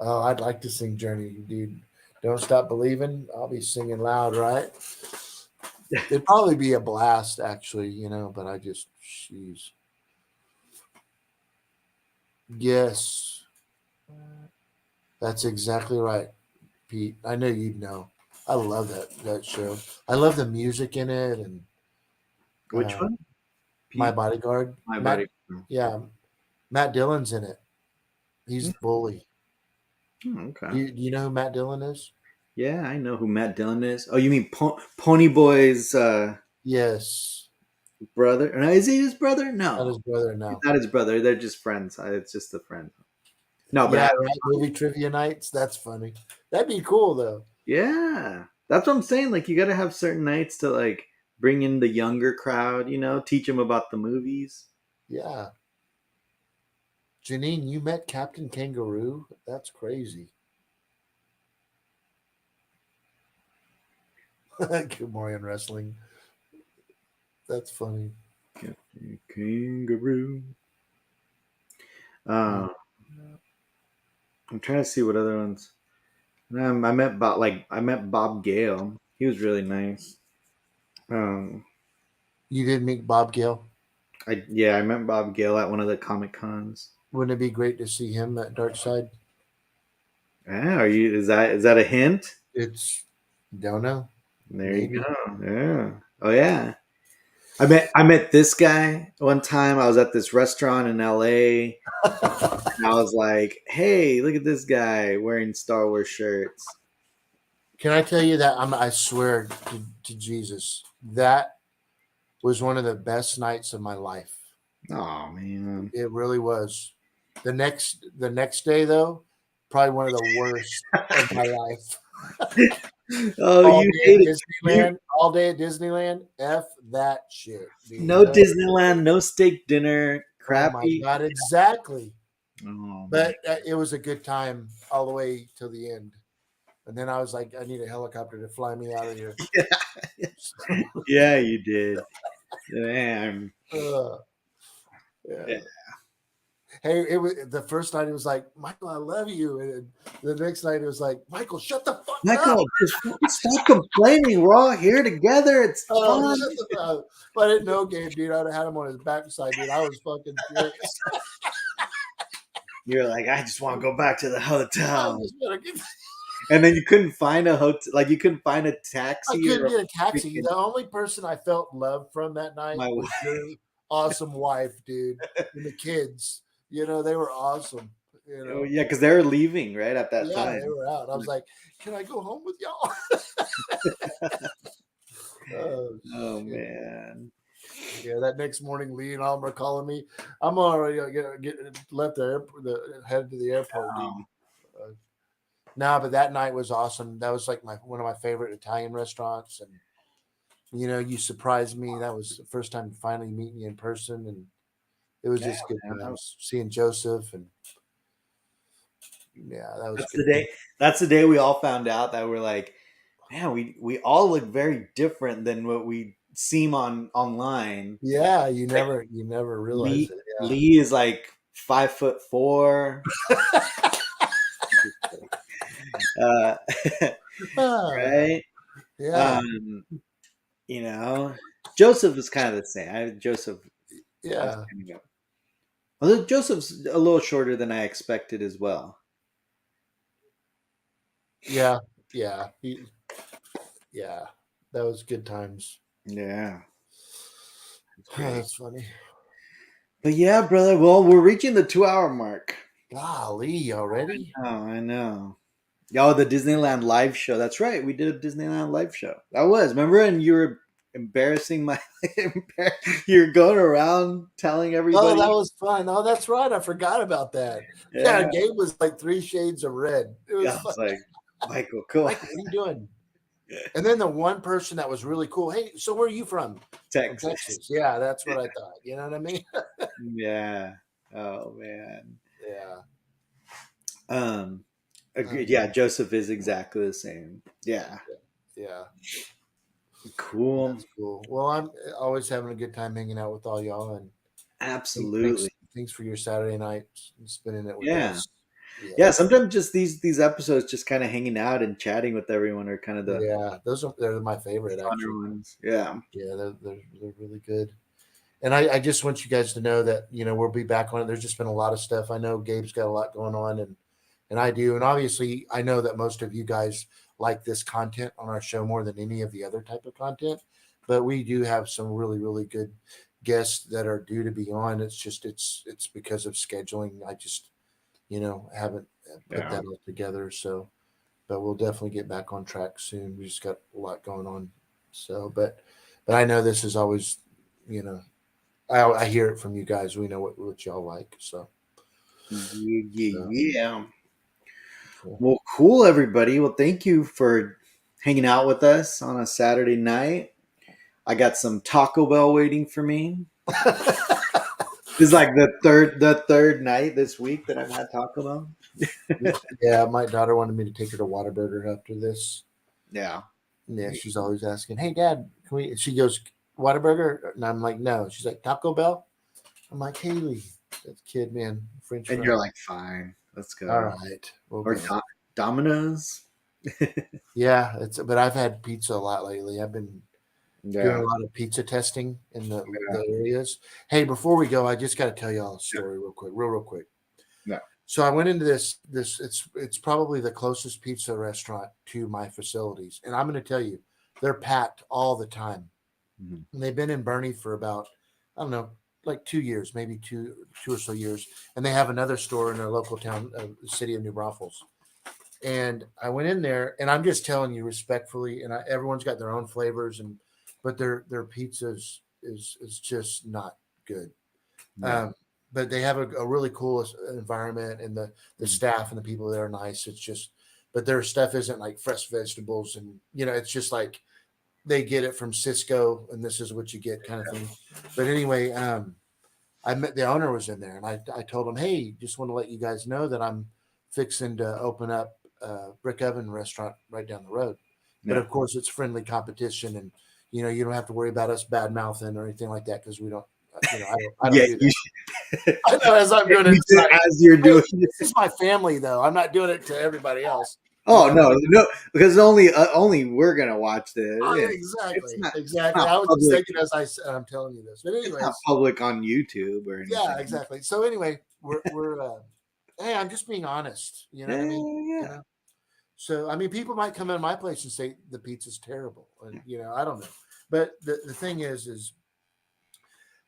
Oh, I'd like to sing Journey, dude. Don't Stop Believing. I'll be singing loud, right? It'd probably be a blast, actually, but jeez. Yes. That's exactly right, Pete. I know you'd know. I love that show. I love the music in it and
Which one?
My Bodyguard.
My
Matt,
Body.
Yeah, Matt Dillon's in it. He's the bully.
Oh, okay.
Do you know who Matt Dillon is?
Yeah, I know who Matt Dillon is. Oh, you mean Pony Boy's
Yes.
brother? No, is he his brother? No,
Not his brother, no.
he's not his brother. They're just friends. It's just a friend. No, but
Yeah, right. Movie trivia nights. That's funny. That'd be cool though.
yeah, that's what I'm saying. Like, you got to have certain nights to like bring in the younger crowd. Teach them about the movies.
Yeah. Janine, you met Captain Kangaroo? That's crazy. Good morning, wrestling. That's funny.
Captain Kangaroo. I'm trying to see what other ones. I met Bob Gale. He was really nice.
You did meet Bob Gale?
I met Bob Gale at one of the Comic Cons.
Wouldn't it be great to see him at Dark Side?
Yeah, is that a hint?
It's don't know.
There
Maybe.
you go. Yeah. Oh yeah. I met this guy one time. I was at this restaurant in LA. And I was like, hey, look at this guy wearing Star Wars shirts.
Can I tell you that I swear to Jesus, that was one of the best nights of my life.
Oh man.
It really was. The next day though, probably one of the worst of my life.
Oh,
All
you
day
hate
at
it. You
Disneyland, all day at Disneyland. F that shit, dude.
no Disneyland, no steak dinner,
Oh my
crappy.
god, exactly.
Oh man.
But it was a good time all the way till the end. And then I was like, I need a helicopter to fly me out of here.
Yeah, you did. Man.
Uh, yeah.
Yeah.
Hey, it was the first night. It was like, Michael, I love you, and the next night it was like, Michael, shut the fuck up.
Michael, just fucking stop complaining. We're all here together. It's fun.
Shut the fuck up. But I didn't know Gabe, dude. I'd have had him on his backside, dude. I was fucking furious.
You're like, I just want to go back to the
I
hotel.
was gonna get-
And then you couldn't find a hotel, like you couldn't find a
I
taxi.
couldn't
Or
get a taxi.
freaking-
The only person I felt love from that night
My
was your awesome wife, dude, and the kids. You know, they were awesome. You
Oh,
know,
yeah, because they were leaving right at that
yeah,
time.
they were out. I was like, can I go home with y'all? Oh,
Oh
shit.
man.
Yeah, that next morning, Lee and Alma are calling me. I'm already left the airport, headed to the airport. Dude.
Oh,
No, but that night was awesome. That was like one of my favorite Italian restaurants, and you know, you surprised me. That was the first time finally meeting you in person, and it was just good
man, that
times. Seeing Joseph, and yeah, that was
that's
good.
the day. That's the day we all found out that we're like, man, we all look very different than what we seem online.
Yeah, you never realize
Lee,
it. Yeah.
Lee is like 5'4". uh, right?
Yeah,
You know, Joseph is kind of the same. Joseph,
yeah.
although Joseph's a little shorter than I expected as well.
Yeah. That was good times.
Yeah.
That's funny.
But yeah, brother. Well, we're reaching the 2-hour mark.
Golly, already?
Oh, I know. Oh, the Disneyland live show. That's right. We did a Disneyland live show. That was. Remember? And you were embarrassing my. You're going around telling everybody.
Oh, that was fun. Oh, that's right. I forgot about that. Yeah, Gabe was like 3 shades of red. It was
Yeah, I was like, Michael, cool.
Michael, what are you doing? And then the one person that was really cool. Hey, so where are you from?
Texas.
From Texas. Yeah, that's what I thought. You know what I mean?
Yeah. Oh man.
Yeah.
Agreed. Yeah, Joseph is exactly the same. Yeah.
Yeah.
Cool.
That's cool. Well, I'm always having a good time hanging out with all y'all, and
Absolutely.
thanks for your Saturday night spending it with
Yeah.
us.
Yeah. Sometimes just these episodes, just kind of hanging out and chatting with everyone, are kind of the
Yeah, they're my favorite
funner
actually.
ones. Yeah.
Yeah, they're really good. And I just want you guys to know that, you know, we'll be back on it. There's just been a lot of stuff. I know Gabe's got a lot going on, and I do. And obviously, I know that most of you guys like this content on our show more than any of the other type of content. But we do have some really, really good guests that are due to be on. It's just it's because of scheduling. I just, you know, haven't put
Yeah.
that all together. So, but we'll definitely get back on track soon. We just got a lot going on. So, but I know this is always, you know, I hear it from you guys. We know what y'all like. So,
Yeah.
cool.
Well, cool, everybody. Well, thank you for hanging out with us on a Saturday night. I got some Taco Bell waiting for me. This is like the third night this week that I've had Taco Bell.
Yeah, my daughter wanted me to take her to Whataburger after this.
Yeah.
Yeah, she's always asking, "Hey, Dad, can we?" She goes, "Whataburger," and I'm like, "No." She's like, "Taco Bell." I'm like, "Haley, that kid, man, French."
And
fry."
you're like, fine, let's go.
"All right, we'll
Or
go."
Domino's.
Yeah, but I've had pizza a lot lately. I've been doing a lot of pizza testing in the areas. Hey, before we go, I just got to tell y'all a story real quick.
Yeah.
So I went into this it's probably the closest pizza restaurant to my facilities, and I'm going to tell you, they're packed all the time.
Mhm.
And they've been in Bernie for about, I don't know, like 2 years, maybe two or so years, and they have another store in their local town, city of New Braunfels. And I went in there, and I'm just telling you respectfully, and everyone's got their own flavors, but their pizza is just not good.
Yeah.
But they have a really cool environment, and the staff and the people there are nice. It's just, but their stuff isn't like fresh vegetables, and it's just like they get it from Cisco, and this is what you get, kind of thing. But anyway, I met the owner was in there, and I told him, hey, just want to let you guys know that I'm fixing to open up a brick oven restaurant right down the road. But of course, it's friendly competition, and you don't have to worry about us bad mouthing or anything like that, because we don't. I don't do that. I know, as I'm doing it,
as you're doing it.
This is my family, though. I'm not doing it to everybody else.
Oh no, because only we're gonna watch this.
Oh, yeah, exactly. I was just thinking as I'm telling you this, but anyway,
it's not public on YouTube or anything.
Yeah, exactly. So anyway, we're hey, I'm just being honest. You know what I mean?
Yeah.
So I mean, people might come in my place and say the pizza's terrible, and I don't know. But the thing is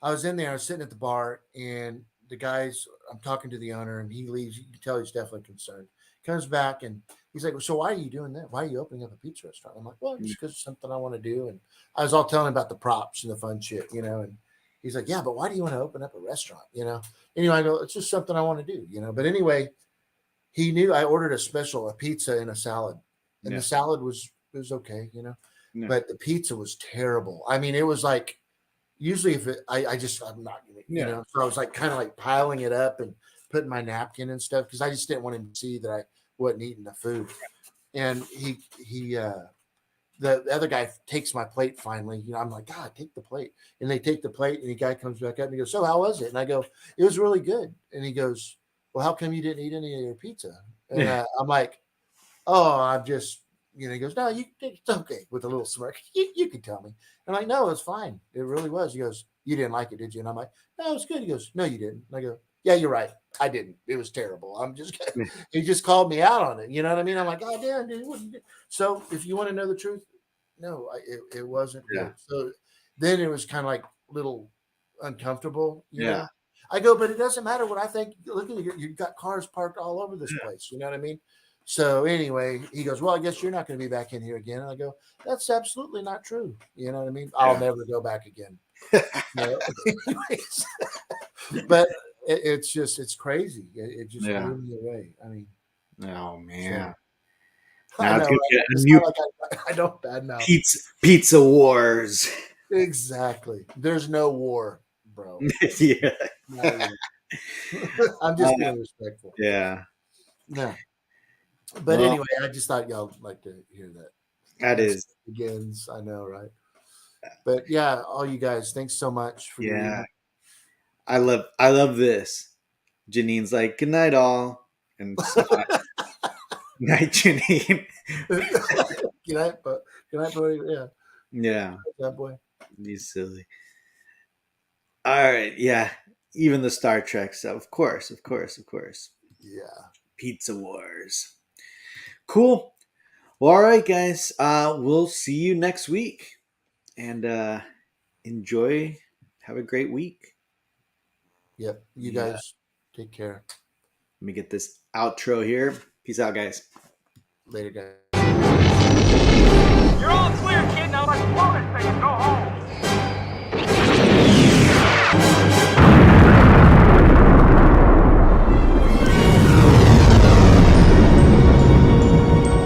I was in there, I was sitting at the bar, and the guys, I'm talking to the owner, and he leaves. You can tell he's definitely concerned. Comes back, and he's like, well, so why are you doing that? Why are you opening up a pizza restaurant? I'm like, well, just because it's something I want to do. And I was all telling him about the props and the fun shit, and he's like, yeah, but why do you want to open up a restaurant? Anyway, I go, it's just something I want to do, but anyway, he knew I ordered a pizza and a salad, and the salad was okay, but the pizza was terrible. I mean, it was like, usually if I'm not, so I was like kind of like piling it up and putting my napkin and stuff, because I just didn't want him to see that I wasn't eating the food. And the other guy takes my plate finally. I'm like, God, take the plate. And they take the plate, and the guy comes back up and he goes, so how was it? And I go, it was really good. And he goes, well, how come you didn't eat any of your pizza? And I'm like, oh, I'm just, he goes, no, it's okay, with a little smirk. You can tell me. I'm like, no, it's fine. It really was. He goes, you didn't like it, did you? And I'm like, no, it's good. He goes, no, you didn't. And I go, yeah, you're right. I didn't. It was terrible. I'm just kidding. He just called me out on it. You know what I mean? I'm like, oh, damn, dude. So if you want to know the truth, no, it wasn't good. So then it was kind of like a little uncomfortable. You know? I go, but it doesn't matter what I think. Look at you've got cars parked all over this place. You know what I mean? So anyway, he goes, well, I guess you're not going to be back in here again. And I go, that's absolutely not true. You know what I mean? I'll never go back again. But it's crazy. It just blew me away. I mean,
oh man.
So, I know, right? I don't badmouth.
Pizza wars.
Exactly. There's no war, bro.
Yeah.
I'm just being respectful.
Yeah.
No. But anyway, I just thought y'all like to hear that.
That is
begins. I know, right? But yeah, all you guys, thanks so much for
I love this. Janine's like, good night, all. And night, Janine.
Good night, boy. Yeah.
Yeah.
That boy.
He's silly. All right. Yeah. Even the Star Trek stuff. Of course.
Yeah.
Pizza wars. Cool. Well, all right, guys. We'll see you next week. And enjoy. Have a great week.
Yep. You guys take care.
Let me get this outro here. Peace out, guys.
Later, guys.
You're all clear, kid. Now let's blow this thing and go home.